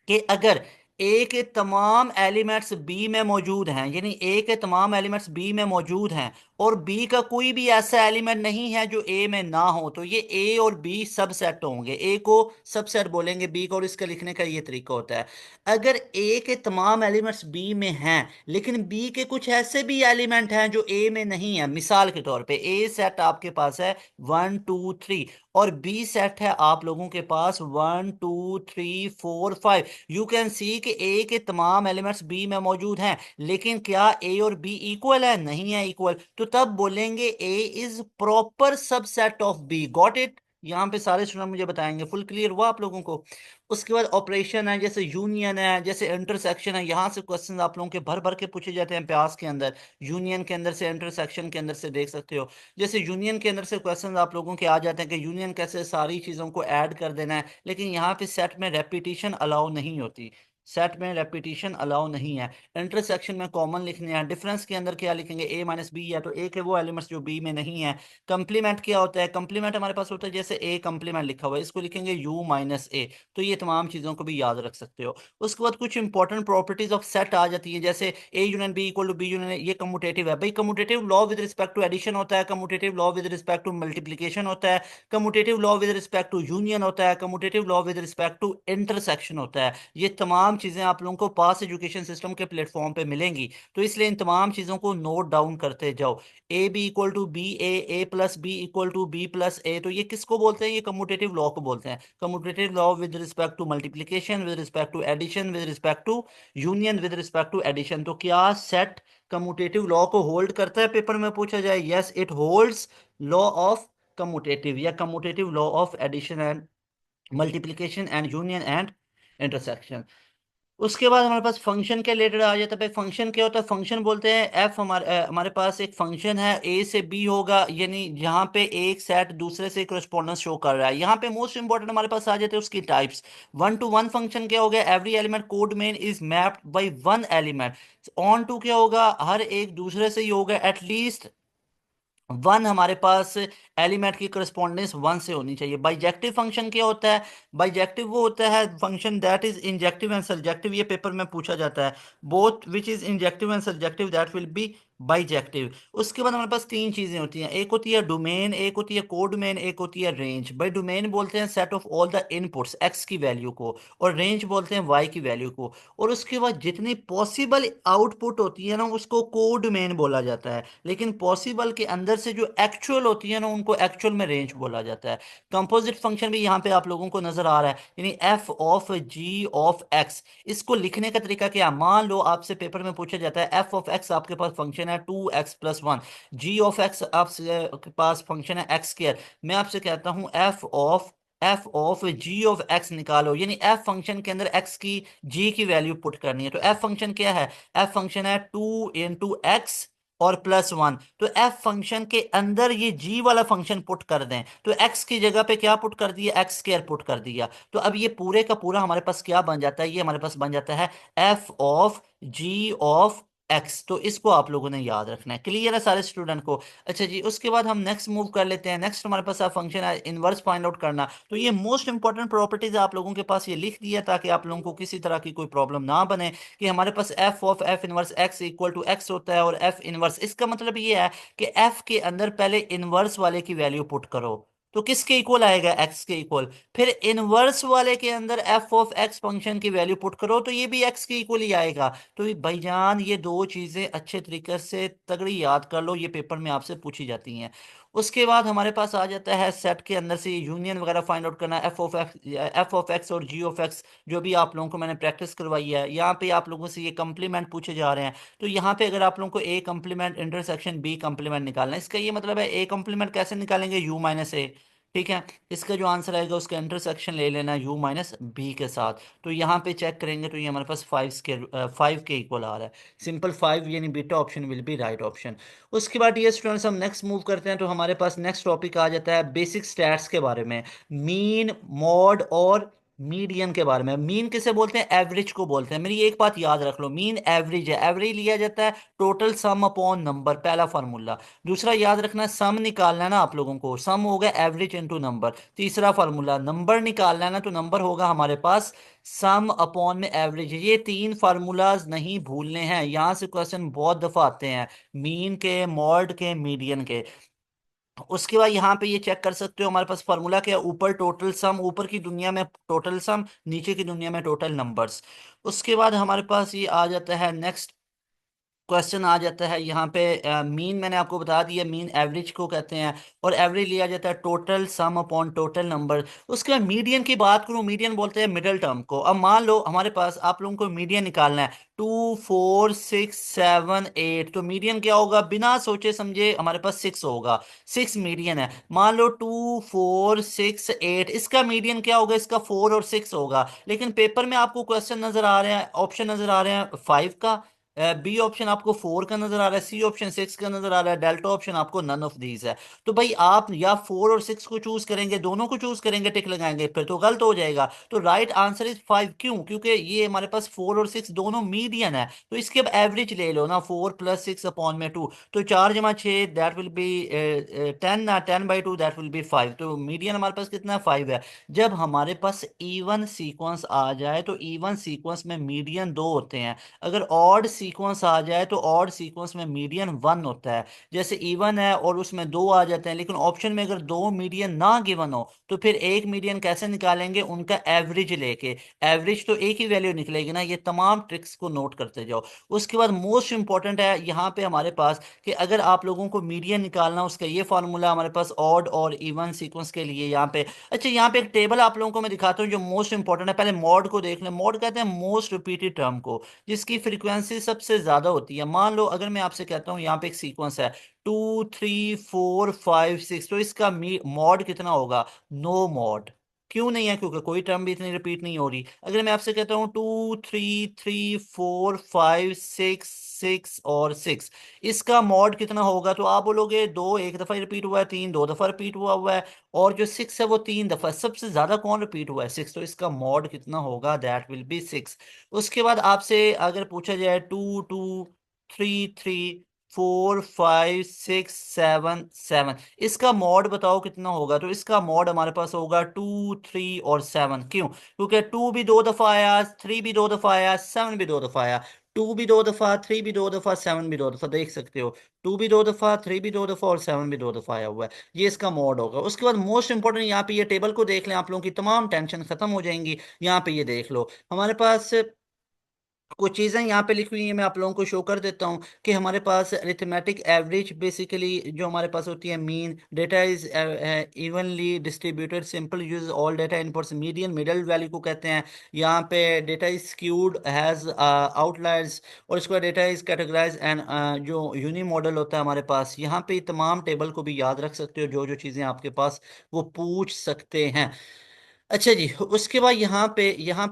कि अगर ए के तमाम एलिमेंट्स बी में मौजूद हैं, यानी ए के तमाम एलिमेंट्स बी में मौजूद हैं और बी का कोई भी ऐसा एलिमेंट नहीं है जो ए में ना हो, तो ये ए और बी सबसेट होंगे। ए को सबसेट बोलेंगे बी को, और इसका लिखने का ये तरीका होता है। अगर ए के तमाम एलिमेंट्स बी में हैं लेकिन बी के कुछ ऐसे भी एलिमेंट हैं जो ए में नहीं है, मिसाल के तौर पे ए सेट आपके पास है 1 2 3 और बी सेट है आप लोगों के पास 1 2 3 4 5, यू कैन सी कि ए के तमाम एलिमेंट्स बी में मौजूद हैं, लेकिन क्या ए और बी इक्वल है, नहीं है इक्वल। तो तब बोलेंगे a is proper subset of b. Got it? यहाँ पे सारे स्टूडेंट मुझे बताएंगे। फुल क्लियर हुआ आप लोगों को? उसके बाद ऑपरेशन है, जैसे यूनियन है, जैसे इंटरसेक्शन है, यहाँ से क्वेश्चन आप लोगों के भर भर के पूछे जाते हैं प्यास के अंदर। यूनियन के अंदर से, इंटरसेक्शन के अंदर से देख सकते हो। जैसे यूनियन के अंदर से क्वेश्चन आप लोगों के आ जाते हैं कि यूनियन कैसे सारी चीज़ों को ऐड कर देना है, लेकिन यहाँ पे सेट में रेपिटेशन अलाउ नहीं होती। सेट में रेपिटेशन अलाउ नहीं है। इंटरसेक्शन में कॉमन लिखने हैं। डिफरेंस के अंदर क्या लिखेंगे? ए माइनस बी है, तो ए के वो एलिमेंट्स जो बी में नहीं है। कंप्लीमेंट क्या होता है? कंप्लीमेंट हमारे पास होता है, जैसे ए कंप्लीमेंट लिखा हुआ है, इसको लिखेंगे यू माइनस ए। तो ये तमाम चीज़ों को भी याद रख सकते हो। उसके बाद कुछ इंपॉर्टेंट प्रॉपर्टीज ऑफ सेट आ जाती है, जैसे A union B equal to B union A. ये कम्यूटेटिव है भाई। Commutative law with respect to addition होता है, commutative law with respect to multiplication होता है, commutative law with respect to union होता है, commutative law with respect to intersection होता है। ये तमाम चीज़ें आप लोगों को पास एजुकेशन सिस्टम के प्लेटफॉर्म पे मिलेंगी, तो इसलिए इन तमाम चीज़ों को नोट डाउन करते जाओ। A b equal to b a plus b equal to b plus a, तो ये किसको बोलते हैं? ये कम्यूटेटिव लॉ को बोलते हैं। Commutative law with respect to multiplication, with respect to addition, with respect to union, with respect to addition. तो क्या सेट कम्यूटेटिव लॉ को होल्ड करता है? पेपर में पूछा जाए, yes it holds law of commutative या commutative law of addition and multiplication and union and intersection. उसके बाद हमारे पास फंक्शन के रिलेटेड आ जाता है। भाई फंक्शन क्या होता है? फंक्शन बोलते हैं एफ। हमारे पास एक फंक्शन है, ए से बी होगा, यानी जहाँ पे एक सेट दूसरे से करस्पॉन्डेंस शो कर रहा है। यहाँ पे मोस्ट इंपॉर्टेंट हमारे पास आ जाते हैं उसकी types. One two one function क्या हो गया? Every element codomain is mapped by one element. Onto क्या होगा? हर एक दूसरे से ही होगा एटलीस्ट वन। हमारे पास एलिमेंट की करस्पॉन्डेंस वन से होनी चाहिए। बाइजेक्टिव फंक्शन क्या होता है? बाइजेक्टिव वो होता है function that is injective and subjective. ये पेपर में पूछा जाता है। Both which is injective and subjective that will B bijective. उसके बाद हमारे पास तीन चीजें होती हैं। एक होती है डोमेन, एक होती है कोडोमेन, एक होती है रेंज। बाई डोमेन बोलते हैं set of all the inputs x की वैल्यू को, और रेंज बोलते हैं वाई की वैल्यू को। और उसके बाद जितनी पॉसिबल आउटपुट होती है ना, उसको कोडोमेन बोला जाता है। लेकिन पॉसिबल के अंदर से जो एक्चुअल होती है ना, उनको एक्चुअल में रेंज बोला जाता है। कंपोजिट फंक्शन भी यहाँ पे आप लोगों को नजर आ रहा है, यानी f of g of x. इसको लिखने का तरीका क्या? मान लो आपसे पेपर में पूछा जाता है एफ ऑफ एक्स आपके पास फंक्शन है 2x+1, जी ऑफ एक्स आपके पास फंक्शन है x²। मैं आपसे कहता हूँ f of g of x निकालो, यानी एफ फंक्शन के अंदर एक्स की जी की वैल्यू पुट करनी है। तो एफ फंक्शन क्या है? एफ फंक्शन है 2 × x और +1। तो एफ फंक्शन के अंदर ये जी वाला फंक्शन पुट कर दें, तो एक्स की जगह पे क्या पुट कर दिया? x² पुट कर दिया। तो अब ये पूरे का पूरा हमारे पास क्या बन जाता है? ये हमारे पास बन जाता है f of g of x. तो इसको आप लोगों ने याद रखना है। क्लियर है सारे स्टूडेंट को? अच्छा जी, उसके बाद हम नेक्स्ट मूव कर लेते हैं। नेक्स्ट हमारे पास फंक्शन है इनवर्स फाइंड आउट करना। तो ये मोस्ट इंपॉर्टेंट प्रॉपर्टीज आप लोगों के पास ये लिख दिया, ताकि आप लोगों को किसी तरह की कोई प्रॉब्लम ना बने कि हमारे पास f of f inverse x equal to x होता है, और एफ इनवर्स, इसका मतलब ये है कि एफ के अंदर पहले इनवर्स वाले की वैल्यू पुट करो, तो किसके इक्वल आएगा? एक्स के इक्वल। फिर इनवर्स वाले के अंदर एफ ऑफ एक्स फंक्शन की वैल्यू पुट करो, तो ये भी एक्स के इक्वल ही आएगा। तो ये भाईजान ये दो चीजें अच्छे तरीके से तगड़ी याद कर लो, ये पेपर में आपसे पूछी जाती हैं। उसके बाद हमारे पास आ जाता है सेट के अंदर से यूनियन वगैरह फाइंड आउट करना। एफ ऑफ एक्स और जी ऑफ एक्स जो भी आप लोगों को मैंने प्रैक्टिस करवाई है, यहाँ पे आप लोगों से ये कंप्लीमेंट पूछे जा रहे हैं। तो यहाँ पे अगर आप लोगों को ए कंप्लीमेंट इंटरसेक्शन बी कंप्लीमेंट निकालना है, इसका ये मतलब है ए कंप्लीमेंट कैसे निकालेंगे? यू माइनस ए। ठीक है, इसका जो आंसर आएगा उसका इंटरसेक्शन ले लेना यू माइनस बी के साथ। तो यहाँ पे चेक करेंगे तो ये हमारे पास 5 के इक्वल आ रहा है। सिंपल 5, यानी beta option will be right option. उसके बाद ये स्टूडेंट्स हम नेक्स्ट मूव करते हैं, तो हमारे पास नेक्स्ट टॉपिक आ जाता है बेसिक स्टैट्स के बारे में। मीन, मॉड और मीडियन के बारे में। मीन किसे बोलते हैं? एवरेज को बोलते हैं। मेरी एक बात याद रख लो, मीन एवरेज है। एवरेज लिया जाता है टोटल सम अपॉन नंबर, पहला फार्मूला। दूसरा याद रखना, सम निकालना है ना आप लोगों को, सम होगा एवरेज इनटू नंबर। तीसरा फार्मूला नंबर निकालना है ना, तो नंबर होगा हमारे पास सम अपॉन में एवरेज। ये तीन फार्मूलाज नहीं भूलने हैं, यहाँ से क्वेश्चन बहुत दफा आते हैं, मीन के, मॉड के, मीडियन के। उसके बाद यहाँ पे ये चेक कर सकते हो हमारे पास फार्मूला क्या है? ऊपर टोटल सम, ऊपर की दुनिया में टोटल सम, नीचे की दुनिया में टोटल नंबर्स। उसके बाद हमारे पास ये आ जाता है नेक्स्ट क्वेश्चन आ जाता है यहाँ पे मीन मैंने आपको बता दिया, मीन एवरेज को कहते हैं, और एवरेज लिया जाता है total sum upon total number. उसके बाद मीडियन की बात करूँ, मीडियन बोलते हैं मिडिल टर्म को। अब मान लो हमारे पास आप लोगों को मीडियन निकालना है 2 4 6 7 8, तो मीडियन क्या होगा, बिना सोचे समझे हमारे पास 6 होगा। 6 मीडियन है। मान लो 2 4 6 8, इसका मीडियन क्या होगा, इसका 4 और 6 होगा। लेकिन पेपर में आपको क्वेश्चन नजर आ रहे हैं, ऑप्शन नजर आ रहे हैं 5 का, बी ऑप्शन आपको 4 का नजर आ रहा है, सी ऑप्शन 6 का नजर आ रहा है, डेल्टा ऑप्शन आपको नन ऑफ दीज है। तो भाई आप या 4 और 6 को चूज करेंगे, दोनों को चूज करेंगे, टिक लगाएंगे, फिर तो गलत हो जाएगा। तो राइट आंसर इज 5। क्यों? क्योंकि ये हमारे पास 4 और 6 दोनों मीडियन है। तो इसके अब एवरेज ले लो ना, 4 + 6 अपॉन में 2, तो 4 × 6 दैट विल बी 10 ना, 10/2 दैट विल बी 5। तो मीडियन हमारे पास कितना है, 5 है। जब हमारे पास इवन सीक्वेंस आ जाए तो इवन सीक्वेंस में मीडियन दो होते हैं। अगर ऑड सीक्वेंस आ जाए तो ऑड सीक्वेंस में मीडियन 1 होता है। जैसे इवन है और उसमें दो आ जाते हैं, लेकिन ऑप्शन में अगर दो मीडियन ना गिवन हो तो फिर एक मीडियन कैसे निकालेंगे, उनका एवरेज लेके। एवरेज तो एक ही वैल्यू निकलेगी ना। ये तमाम ट्रिक्स को नोट करते जाओ। उसके बाद मोस्ट इंपॉर्टेंट है यहाँ पे हमारे पास कि अगर आप लोगों को मीडियन निकालना, उसका ये फार्मूला हमारे पास ऑड और इवन सीक्वेंस के लिए यहाँ पे। अच्छा, यहाँ पे एक टेबल आप लोगों को मैं दिखाता हूँ जो मोस्ट इंपॉर्टेंट है। पहले मॉड को देख लें। मॉड कहते हैं मोस्ट रिपीटेड टर्म को, जिसकी फ्रीक्वेंसी सबसे ज्यादा होती है। मान लो अगर मैं आपसे कहता हूँ यहाँ पे एक सीक्वेंस है 2 3 4 5 6, तो इसका मॉड कितना होगा, नो मॉड। क्यों नहीं है? क्योंकि कोई टर्म भी इतनी रिपीट नहीं हो रही। अगर मैं आपसे कहता हूँ 2 3 3 4 5 6 6 और 6, इसका मॉड कितना होगा, तो आप बोलोगे दो एक दफा रिपीट हुआ है, तीन दो दफा रिपीट हुआ हुआ है, और जो 6 है वो 3 दफा। सबसे ज्यादा कौन रिपीट हुआ है, 6। तो इसका मॉड कितना होगा, दैट विल बी 6। उसके बाद आपसे अगर पूछा जाए 2 2 3 3 4 5 6 7 7, इसका मॉड बताओ कितना होगा, तो इसका मॉड हमारे पास होगा 2 3 और 7। क्यों? क्योंकि 2 भी दो दफा आया, 3 भी दो दफा आया, 7 भी दो दफा आया। 2 भी दो दफा, 3 भी दो दफा, 7 भी दो दफा, देख सकते हो। 2 भी दो दफा, 3 भी दो दफा और 7 भी दो दफा आया हुआ है। ये इसका मॉड होगा। उसके बाद मोस्ट इंपॉर्टेंट यहाँ पे ये टेबल को देख लें, आप लोगों की तमाम टेंशन खत्म हो जाएंगी। यहाँ पे ये देख लो, हमारे पास कुछ चीज़ें यहाँ पे लिखी हुई हैं, मैं आप लोगों को शो कर देता हूँ कि हमारे पास अरिथमेटिक एवरेज बेसिकली जो हमारे पास होती है, mean data is evenly distributed, simple use all data inputs, median middle value को कहते हैं। यहाँ पे data is skewed has outliers, और इसको डेटा इज कैटेगराइज एंड जो यूनी मॉडल होता है हमारे पास। यहाँ पे तमाम टेबल को भी याद रख सकते हो, जो जो चीज़ें आपके पास वो पूछ सकते हैं। अच्छा जी, उसके बाद यहाँ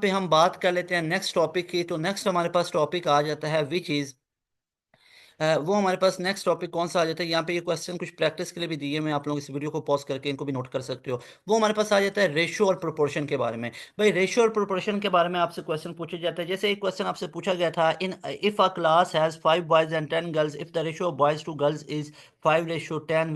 पे हम बात कर लेते हैं नेक्स्ट टॉपिक की। तो नेक्स्ट हमारे पास टॉपिक आ जाता है विच इज़, वो हमारे पास नेक्स्ट टॉपिक कौन सा आ जाता है। यहाँ पे ये क्वेश्चन कुछ प्रैक्टिस के लिए भी दिए, मैं आप लोग इस वीडियो को पॉज करके इनको भी नोट कर सकते हो। वो हमारे पास आ जाता है रेशियो और प्रोपोर्शन के बारे में। भाई रेशियो और प्रोपोर्शन के बारे में आपसे क्वेश्चन पूछा जाता है। जैसे एक क्वेश्चन आपसे पूछा गया था, in if a class has 5 boys and 10 girls, if the ratio of boys to girls is 5:10,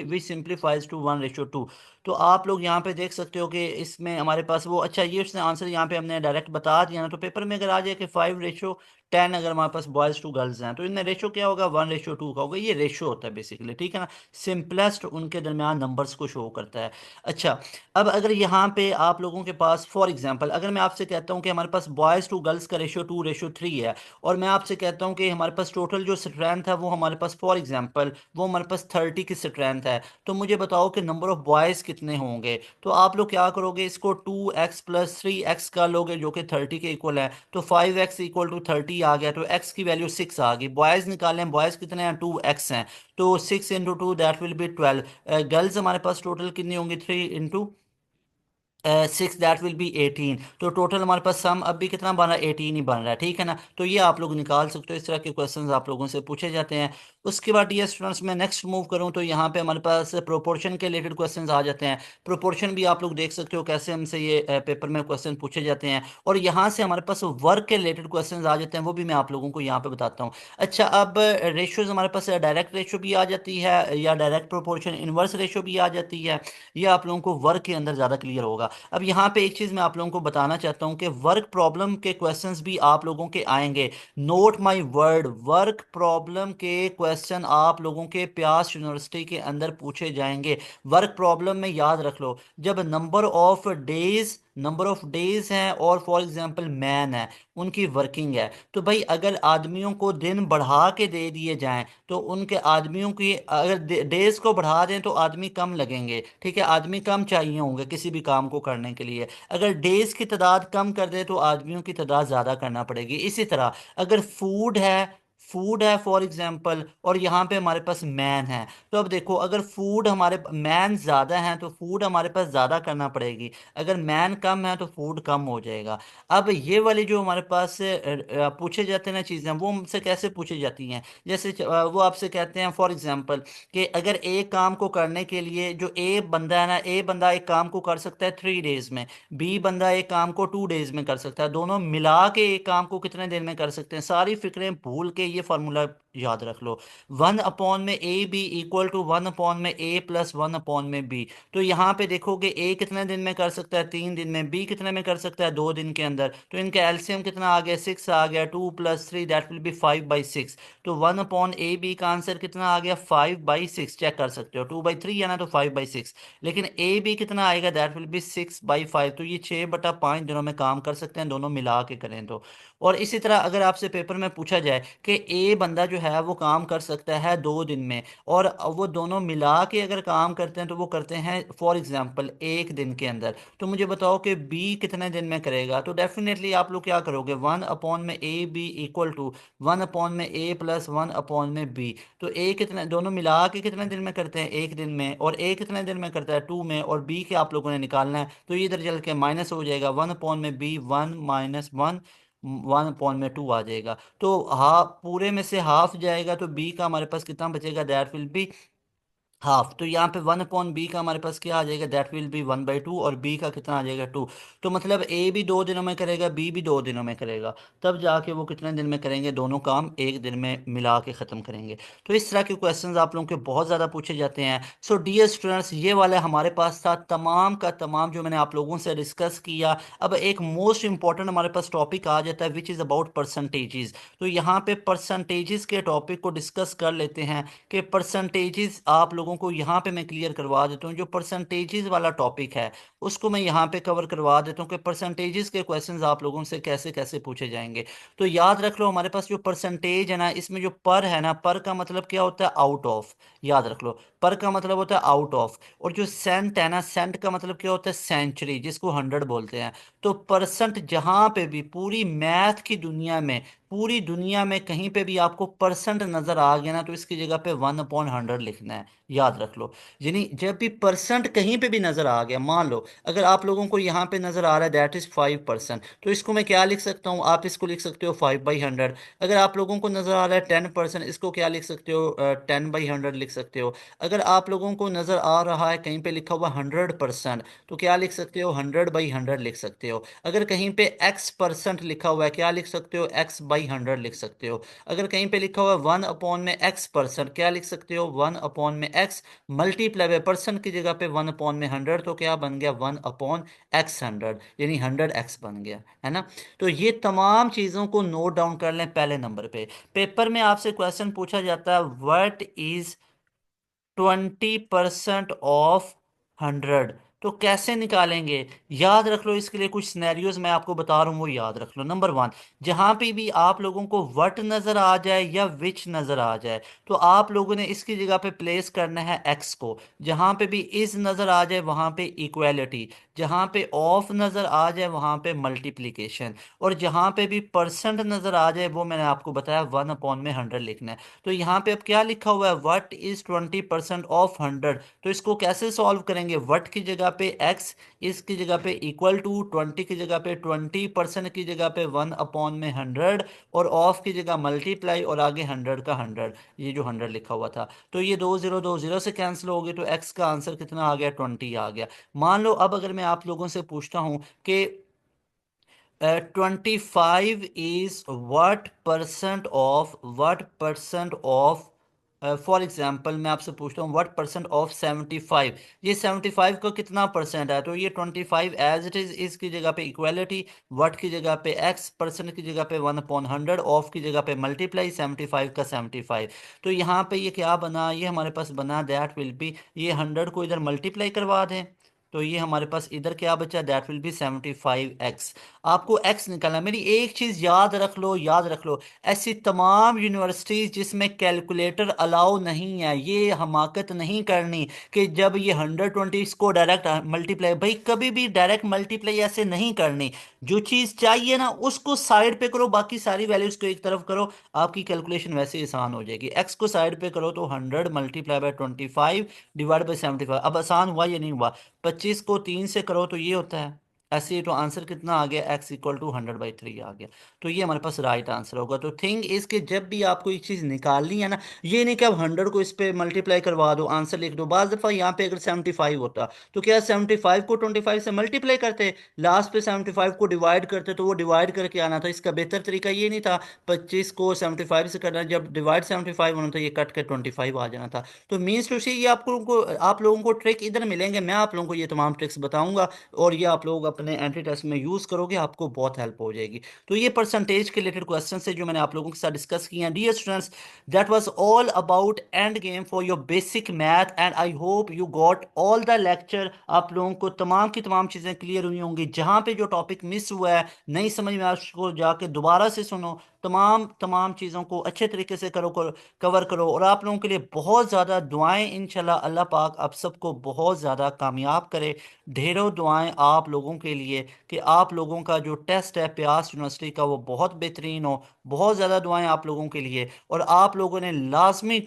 which simplifies to 1:2। तो आप लोग यहाँ पे देख सकते हो कि इसमें हमारे पास वो, अच्छा ये उसने आंसर यहाँ पे हमने डायरेक्ट बता दिया ना। तो पेपर में अगर आ जाए कि 5:10, अगर हमारे पास बॉयज टू गर्ल्स हैं, तो इनमें रेशो क्या होगा, 1:2 का होगा। ये रेशो होता है बेसिकली, ठीक है ना। सिंपलेस्ट उनके दरमियान नंबर्स को शो करता है। अच्छा, अब अगर यहाँ पे आप लोगों के पास फॉर एग्जांपल अगर मैं आपसे कहता हूँ कि हमारे पास बॉयज टू गर्ल्स का रेशो 2:3 है, और मैं आपसे कहता हूँ कि हमारे पास टोटल जो स्ट्रेंथ है वो हमारे पास फॉर एग्जांपल वो हमारे पास 30 की स्ट्रेंथ है, तो मुझे बताओ कि नंबर ऑफ बॉयज कितने होंगे। तो आप लोग क्या करोगे, इसको 2x + 3x कर लोगे जो कि 30 के इक्वल है। तो 5x = 30 आ गया, तो x की वैल्यू 6 आ गई। बॉयज निकालें, बॉयज कितने हैं, 2x हैं, तो 6 × 2 दैट विल बी 12। गर्ल्स हमारे पास टोटल कितनी होंगी, 3 × 6 दैट विल बी 18। तो टोटल हमारे पास सम अब भी कितना बन रहा है, 18 ही बन रहा है, ठीक है ना। तो ये आप लोग निकाल सकते हो, इस तरह के क्वेश्चंस आप लोगों से पूछे जाते हैं। उसके बाद ये स्टूडेंट्स मैं नेक्स्ट मूव करूँ तो यहाँ पे हमारे पास प्रोपोर्शन के रिलेटेड क्वेश्चंस आ जाते हैं। प्रोपोर्शन भी आप लोग देख सकते हो कैसे हमसे ये पेपर में क्वेश्चन पूछे जाते हैं। और यहाँ से हमारे पास वर्क के रिलेटेड क्वेश्चन आ जाते हैं, वो भी मैं आप लोगों को यहाँ पे बताता हूँ। अच्छा, अब रेशियोज हमारे पास डायरेक्ट रेशियो भी आ जाती है, या डायरेक्ट प्रोपोर्शन इनवर्स रेशियो भी आ जाती है। ये आप लोगों को वर्क के अंदर ज़्यादा क्लियर होगा। अब यहाँ पे एक चीज़ मैं आप लोगों को बताना चाहता हूँ कि वर्क प्रॉब्लम के क्वेश्चंस भी आप लोगों के आएंगे। Note my word, work problem के क्वेश्चन आप लोगों के प्यास यूनिवर्सिटी के अंदर पूछे जाएंगे। वर्क प्रॉब्लम में याद रख लो, जब नंबर ऑफ डेज हैं और फॉर एग्जांपल मैन है, उनकी वर्किंग है, तो भाई अगर आदमियों को दिन बढ़ा के दे दिए जाएं तो उनके आदमियों की अगर डेज को बढ़ा दें तो आदमी कम लगेंगे, ठीक है, आदमी कम चाहिए होंगे किसी भी काम को करने के लिए। अगर डेज की तादाद कम कर दे तो आदमियों की तादाद ज़्यादा करना पड़ेगी। इसी तरह अगर फूड है फॉर एग्जांपल, और यहाँ पे हमारे पास मैन है, तो अब देखो अगर फूड हमारे मैन ज़्यादा है तो फूड हमारे पास ज़्यादा करना पड़ेगी, अगर मैन कम है तो फूड कम हो जाएगा। अब ये वाली जो हमारे पास पूछे जाते हैं ना चीज़ें, वो हमसे कैसे पूछी जाती हैं, जैसे वो आपसे कहते हैं फॉर एग्जांपल कि अगर एक काम को करने के लिए जो ए बंदा है ना, ए बंदा एक काम को कर सकता है 3 डेज में, बी बंदा एक काम को 2 डेज में कर सकता है, दोनों मिला के एक काम को कितने दिन में कर सकते हैं, सारी फिक्रें भूल के ये फार्मूला याद रख लो। 1 अपॉन में a b equal to 1 upon में ए प्लस 1 अपॉन में बी। तो यहाँ पे देखोगे ए कितने दिन में कर सकता है, 3 दिन में, बी कितने में कर सकता है, 2 दिन के अंदर, तो इनका एलसीएम कितना आ गया, 6 आ गया, 2 + 3 दैट विल बी 5/6। तो 1 अपॉन ए बी का आंसर कितना आ गया, 5/6। चेक कर सकते हो, 2/3 है ना तो 5/6, लेकिन ए बी कितना आएगा, दैट विल बी 6/5। तो ये 6/5 दिनों में काम कर सकते हैं, दोनों मिला के करें तो। और इसी तरह अगर आपसे पेपर में पूछा जाए कि ए बंदा जो है वो काम कर सकता है 2 दिन में, और वो दोनों मिला के अगर काम करते हैं तो वो करते हैं फॉर एग्जांपल 1 दिन के अंदर, तो मुझे बताओ कि बी कितने दिन में करेगा। तो डेफिनेटली आप लोग क्या करोगे, 1 अपॉन में a b equal to 1 upon में ए प्लस 1 अपॉन में बी। तो ए कितने, दोनों मिला के कितने दिन में करते हैं, 1 दिन में, और ए कितने दिन में करता है, 2 में, और बी के आप लोगों ने निकालना है, तो ये इधर चल के माइनस हो जाएगा, 1 अपॉन में बी 1 - 1 1 अपॉन में 2 आ जाएगा। तो हाफ, पूरे में से हाफ जाएगा तो बी का हमारे पास कितना बचेगा, दैट विल बी हाफ। तो यहाँ पे 1 अपॉन बी का हमारे पास क्या आ जाएगा, दैट विल बी 1/2, और बी का कितना आ जाएगा, 2। तो मतलब ए भी 2 दिनों में करेगा, बी भी 2 दिनों में करेगा, तब जाके वो कितने दिन में करेंगे, दोनों काम 1 दिन में मिला के ख़त्म करेंगे। तो इस तरह के क्वेश्चंस आप लोगों के बहुत ज़्यादा पूछे जाते हैं। सो डियर स्टूडेंट्स, ये वाला हमारे पास था तमाम का तमाम जो मैंने आप लोगों से डिस्कस किया। अब एक मोस्ट इंपॉर्टेंट हमारे पास टॉपिक आ जाता है, विच इज़ अबाउट परसेंटेजेस। तो यहाँ पे परसेंटेजेस के टॉपिक को डिस्कस कर लेते हैं कि परसेंटेजेस आप लोगों को यहाँ पे मैं क्लियर करवा देता हूँ। जो परसेंटेजेस वाला टॉपिक है उसको मैं यहाँ पे कवर करवा देता हूँ कि परसेंटेजेस के क्वेश्चंस आप लोगों से कैसे कैसे पूछे जाएंगे। तो याद रख लो, हमारे पास जो परसेंटेज है ना, इसमें जो पर है ना, पर का मतलब क्या होता है, आउट ऑफ। याद रख लो, पर का मतलब होता है आउट ऑफ। और जो सेंट है ना, सेंट का मतलब क्या होता है, सेंचुरी, जिसको 100 बोलते हैं। तो परसेंट जहाँ पे भी पूरी मैथ की दुनिया में, पूरी दुनिया में कहीं पे भी आपको परसेंट नजर आ गया ना, तो इसकी जगह पे 1/100 लिखना है। याद रख लो, यानी जब भी परसेंट कहीं पे भी नजर आ गया, मान लो अगर आप लोगों को यहाँ पे नजर आ रहा है दैट इज 5%, तो इसको मैं क्या लिख सकता हूँ, आप इसको लिख सकते हो 5/100। अगर आप लोगों को नजर आ रहा है 10%, इसको क्या लिख सकते हो, 10/100 लिख सकते हो। अगर आप लोगों को नजर आ रहा है कहीं पे लिखा हुआ 100%, तो क्या लिख सकते हो, 100/100 लिख सकते हो। अगर कहीं पे X% लिखा हुआ है, क्या लिख सकते हो, X/100 लिख सकते हो। अगर कहीं पे लिखा हुआ है 1/X%, क्या लिख सकते हो, 1/X मल्टीप्लाई बाय परसेंट की जगह पे 1/100, तो क्या बन गया, 1/X100, यानी 100X बन गया, है ना। तो ये तमाम चीज़ों को नोट डाउन कर लें। पहले नंबर पे पेपर में आपसे क्वेश्चन पूछा जाता है, व्हाट इज 20% ऑफ 100, तो कैसे निकालेंगे। याद रख लो, इसके लिए कुछ सिनेरियोज मैं आपको बता रहा हूँ, वो याद रख लो। नंबर 1, जहां पे भी आप लोगों को वट नजर आ जाए या विच नजर आ जाए, तो आप लोगों ने इसकी जगह पे प्लेस करना है एक्स को। जहां पे भी इज नजर आ जाए वहां पे इक्वेलिटी, जहां पे ऑफ नजर आ जाए वहां पे मल्टीप्लीकेशन, और जहां पे भी परसेंट नजर आ जाए वो मैंने आपको बताया 1/100 लिखना है। तो यहाँ पे अब क्या लिखा हुआ है, वट इज 20%ऑफ 100, तो इसको कैसे सॉल्व करेंगे, वट की जगह पे एक्स, इसकी जगह पे इक्वल टू, 20 की जगह पे 20%, की जगह पे 1/100, और ऑफ की जगह मल्टीप्लाई, और आगे 100 का 100, ये जो 100 लिखा हुआ था। तो ये 2 0 से कैंसिल हो गए, तो एक्स का आंसर कितना आ गया, 20 आ गया। मान लो अब अगर मैं आप लोगों से पूछता हूं कि 25 is what percent of for example मैं आपसे पूछता हूँ व्हाट परसेंट ऑफ 75, ये 75 का कितना परसेंट है, तो ये 25 एज इट इज, इसकी जगह पे इक्वालिटी, व्हाट की जगह पे एक्स, परसेंट की जगह पे 1/100, ऑफ की जगह पे मल्टीप्लाई 75 का 75। तो यहाँ पे ये क्या बना, ये हमारे पास बना दैट विल बी, ये 100 को इधर मल्टीप्लाई करवा दें तो ये हमारे पास इधर क्या बचा, दैट विल बी 75x। आपको x निकालना, मेरी एक चीज याद रख लो, याद रख लो, ऐसी तमाम यूनिवर्सिटीज जिसमें कैलकुलेटर अलाउ नहीं है, ये हमाकत नहीं करनी कि जब ये 120 इसको डायरेक्ट मल्टीप्लाई, भाई कभी भी डायरेक्ट मल्टीप्लाई ऐसे नहीं करनी। जो चीज चाहिए ना उसको साइड पे करो, बाकी सारी वैल्यूज को एक तरफ करो, आपकी कैलकुलेशन वैसे ही आसान हो जाएगी। एक्स को साइड पे करो तो 100 × 25 / 75 अब आसान हुआ या नहीं हुआ। 25 को 3 से करो तो ये होता है, ऐसे ही तो आंसर कितना आ गया, x इक्वल टू 100/3 आ गया। तो ये हमारे पास राइट आंसर होगा। तो थिंग इज के जब भी आपको एक चीज़ निकालनी है ना, ये नहीं कि आप 100 को इस पे मल्टीप्लाई करवा दो आंसर लिख दो। बाज दफ़ा यहाँ पे अगर 75 होता तो क्या 75 को 25 से मल्टीप्लाई करते, लास्ट पे 75 को डिवाइड करते, तो वो डिवाइड करके आना था। इसका बेहतर तरीका ये नहीं था 25 को 75 से करना, जब डिवाइड 75 होना था ये कट के 25 आ जाना था। तो मीन्स टू सी ये आपको आप लोगों को ट्रिक इधर मिलेंगे, मैं आप लोगों को ये तमाम ट्रिक्स बताऊंगा और ये आप लोग अपने एंट्री टेस्ट में यूज करोगे, आपको बहुत हेल्प हो जाएगी। तो ये परसेंटेज के रिलेटेड क्वेश्चन है जो मैंने आप लोगों के साथ डिस्कस किए हैं dear students. That was all about end game for your basic math and I hope you got all the lecture. आप लोगों को तमाम की तमाम चीजें क्लियर हुई होंगी। जहां पे जो टॉपिक मिस हुआ है, नहीं समझ में, आपको जाके दोबारा से सुनो, तमाम तमाम चीज़ों को अच्छे तरीके से कवर करो। और आप लोगों के लिए बहुत ज़्यादा दुआएं, इंशाल्लाह अल्लाह पाक आप सबको बहुत ज़्यादा कामयाब करे। ढेरों दुआएं आप लोगों के लिए कि आप लोगों का जो टेस्ट है प्यास यूनिवर्सिटी का वो बहुत बेहतरीन हो। बहुत ज़्यादा दुआएं आप लोगों के लिए। और आप लोगों ने लाजमी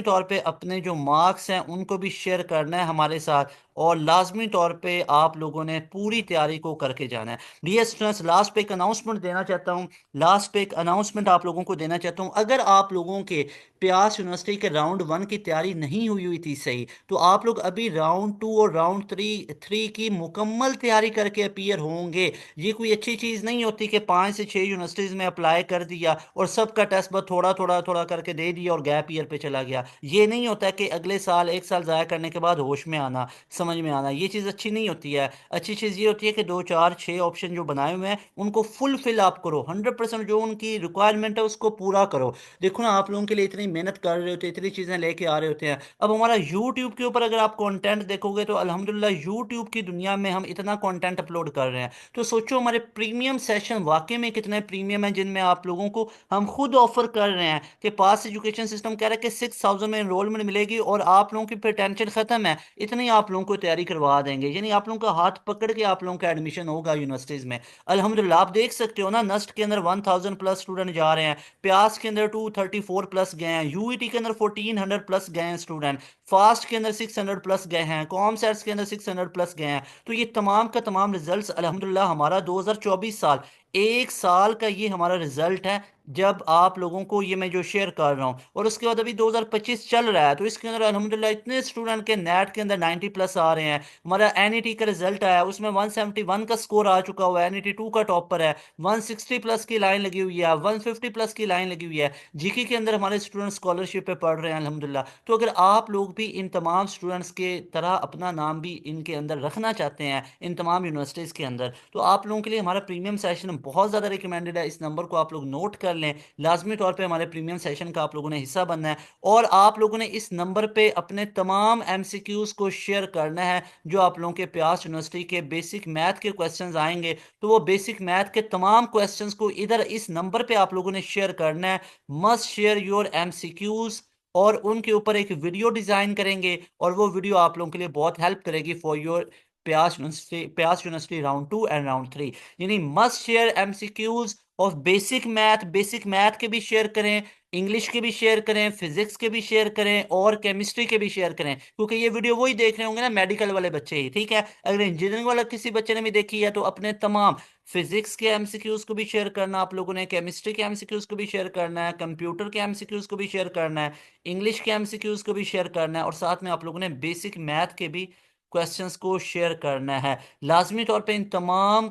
तौर पे अपने जो मार्क्स हैं उनको भी शेयर करना है हमारे साथ, और लाजमी तौर पे आप लोगों ने पूरी तैयारी को करके जाना है। डियर स्टूडेंट्स, लास्ट पे एक अनाउंसमेंट देना चाहता हूँ, लास्ट पे एक अनाउंसमेंट आप लोगों को देना चाहता हूँ। अगर आप लोगों के प्यास यूनिवर्सिटी के राउंड 1 की तैयारी नहीं हुई हुई थी सही, तो आप लोग अभी राउंड 2 और राउंड थ्री की मुकम्मल तैयारी करके अपीयर होंगे। ये कोई अच्छी चीज़ नहीं होती कि 5 से 6 यूनिवर्सिटीज़ में अप्लाई कर दिया और सबका टेस्ट बस थोड़ा थोड़ा थोड़ा करके दे दिया और गैप ईयर पे चला गया। ये नहीं होता कि अगले साल एक साल ज़ाया करने के बाद होश में आना, समझ में आना, ये चीज़ अच्छी नहीं होती है। अच्छी चीज़ ये होती है कि 2 4 6 ऑप्शन जो बनाए हुए हैं उनको फुलफिल आप करो, 100% जो उनकी रिक्वायरमेंट है उसको पूरा करो। देखो ना, आप लोगों के लिए इतनी मेहनत कर रहे होते हैं, इतनी चीज़ें लेके आ रहे होते हैं। अब हमारा यूट्यूब के ऊपर अगर आप कंटेंट देखोगे तो अल्हम्दुलिल्लाह यूट्यूब की दुनिया में हम इतना कंटेंट अपलोड कर रहे हैं। तो सोचो हमारे प्रीमियम सेशन वाकई में कितने प्रीमियम है, जिनमें आप लोगों को हम खुद ऑफर कर रहे हैं कि पास एजुकेशन सिस्टम कह रहा है कि 6000 में एनरोलमेंट मिलेगी और आप लोगों की फिर टेंशन खत्म है, इतनी आप लोगों को तैयारी करवा देंगे। यानी आप लोगों का हाथ पकड़ के आप लोगों का एडमिशन होगा यूनिवर्सिटीज में। अल्हम्दुलिल्लाह आप देख सकते हो ना, नस्ट के अंदर 1000 प्लस स्टूडेंट जा रहे हैं, प्यास के अंदर 234 प्लस गए हैं, यूईटी के अंदर 1400 प्लस गए हैं स्टूडेंट, फास्ट के अंदर 600 प्लस गए हैं, कॉमसेट्स के अंदर 600 प्लस गए हैं। तो ये तमाम का तमाम रिजल्ट्स अल्हम्दुलिल्लाह हमारा 2024 साल, एक साल का ये हमारा रिजल्ट है जब आप लोगों को ये मैं जो शेयर कर रहा हूँ। और उसके बाद अभी 2025 चल रहा है, तो इसके अंदर अल्हम्दुलिल्लाह इतने स्टूडेंट के नेट के अंदर 90 प्लस आ रहे हैं। हमारा एनईटी का रिजल्ट आया, उसमें 171 का स्कोर आ चुका हुआ है, एनईटी 2 का टॉपर है, 160 प्लस की लाइन लगी हुई है, 150 प्लस की लाइन लगी हुई है। जीके के अंदर हमारे स्टूडेंट स्कॉलरशिप पे पढ़ रहे हैं अल्हम्दुलिल्लाह। तो अगर आप लोग भी इन तमाम स्टूडेंट्स के तरह अपना नाम भी इनके अंदर रखना चाहते हैं इन तमाम यूनिवर्सिटीज़ के अंदर, तो आप लोगों के लिए हमारा प्रीमियम सेशन बहुत ज़्यादा रिकमेंडेड है। इस नंबर को आप लोग नोट कर लें, लाजमी तौर पे हमारे प्रीमियम सेशन का आप लोगों ने हिस्सा बनना है। और आप लोगों ने इस नंबर पे अपने तमाम एमसीक्यूज को शेयर करना है। जो आप लोगों के प्यास यूनिवर्सिटी के बेसिक मैथ के क्वेश्चंस आएंगे, तो वो बेसिक मैथ के तमाम क्वेश्चंस को इधर इस नंबर पे आप लोगों ने शेयर करना है। मस्ट शेयर योर एमसीक्यूज, और उनके ऊपर एक वीडियो डिजाइन करेंगे और वो वीडियो आप लोगों के लिए बहुत हेल्प करेगी फॉर योर प्यास यूनिवर्सिटी राउंड 2 एंड राउंड 3। यानी must share MCQs of basic math के भी शेयर करें, इंग्लिश के भी शेयर करें, फिजिक्स के भी शेयर करें और केमिस्ट्री के भी शेयर करें, क्योंकि ये वीडियो वही देख रहे होंगे ना, मेडिकल वाले बच्चे ही, ठीक है। अगर इंजीनियरिंग वाला किसी बच्चे ने भी देखी है तो अपने तमाम फिजिक्स के एमसीक्यूज को भी शेयर करना आप लोगों ने, केमिस्ट्री के एमसीक्यूज को भी शेयर करना है, कंप्यूटर के एमसीक्यूज को भी शेयर करना है, इंग्लिश के एमसीक्यूज को भी शेयर करना है, और साथ में आप लोगों ने बेसिक मैथ के भी क्वेश्चंस को शेयर करना है। लाजमी तौर पे इन तमाम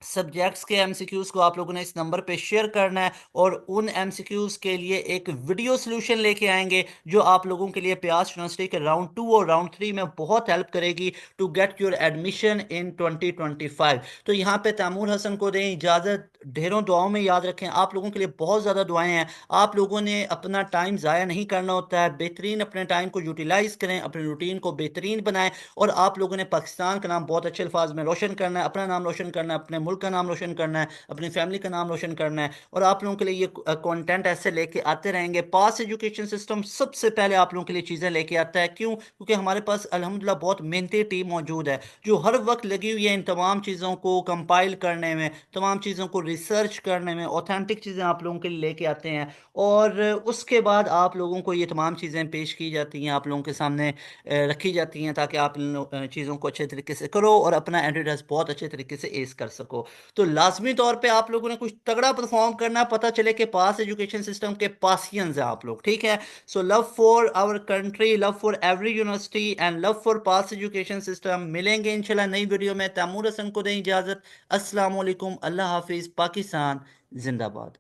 सब्जेक्ट्स के एमसीक्यूज को आप लोगों ने इस नंबर पे शेयर करना है, और उन एमसीक्यूज के लिए एक वीडियो सोल्यूशन लेके आएंगे जो आप लोगों के लिए प्यास यूनिवर्सिटी के राउंड 2 और राउंड 3 में बहुत हेल्प करेगी to get your admission in 2025। तो यहाँ पे तैमूर हसन को दें इजाज़त। ढेरों दुआओं में याद रखें, आप लोगों के लिए बहुत ज़्यादा दुआएं हैं। आप लोगों ने अपना टाइम ज़ाया नहीं करना होता है, बेहतरीन अपने टाइम को यूटिलाइज करें, अपने रूटीन को बेहतरीन बनाएं। और आप लोगों ने पाकिस्तान का नाम बहुत अच्छे अल्फाज में रोशन करना है, अपना नाम रोशन करना है, अपने मुल्क का नाम रोशन करना है, अपनी फैमिली का नाम रोशन करना है। और आप लोगों के लिए ये कंटेंट ऐसे लेके आते रहेंगे। पास एजुकेशन सिस्टम सबसे पहले आप लोगों के लिए चीज़ें लेके आता है। क्यों? क्योंकि हमारे पास अल्हम्दुलिल्लाह बहुत मेहनती टीम मौजूद है जो हर वक्त लगी हुई है इन तमाम चीज़ों को कंपाइल करने में, तमाम चीज़ों को रिसर्च करने में, ऑथेंटिक चीज़ें आप लोगों के लिए लेके आते हैं। और उसके बाद आप लोगों को ये तमाम चीज़ें पेश की जाती हैं, आप लोगों के सामने रखी जाती हैं, ताकि आप इन चीज़ों को अच्छे तरीके से करो और अपना एंट्री बहुत अच्छे तरीके से एस कर सको। तो लाजमी तौर पे आप लोगों ने कुछ तगड़ा परफॉर्म करना, पता चले कि पास एजुकेशन सिस्टम के पासियंस हैं आप लोग, ठीक है। So love for our country, love for every university and love for pass education system. मिलेंगे इंशाल्लाह नई वीडियो में। तैमूर हसन को दें इजाज़त। अस्सलाम वालेकुम, अल्लाह हाफिज़, पाकिस्तान जिंदाबाद।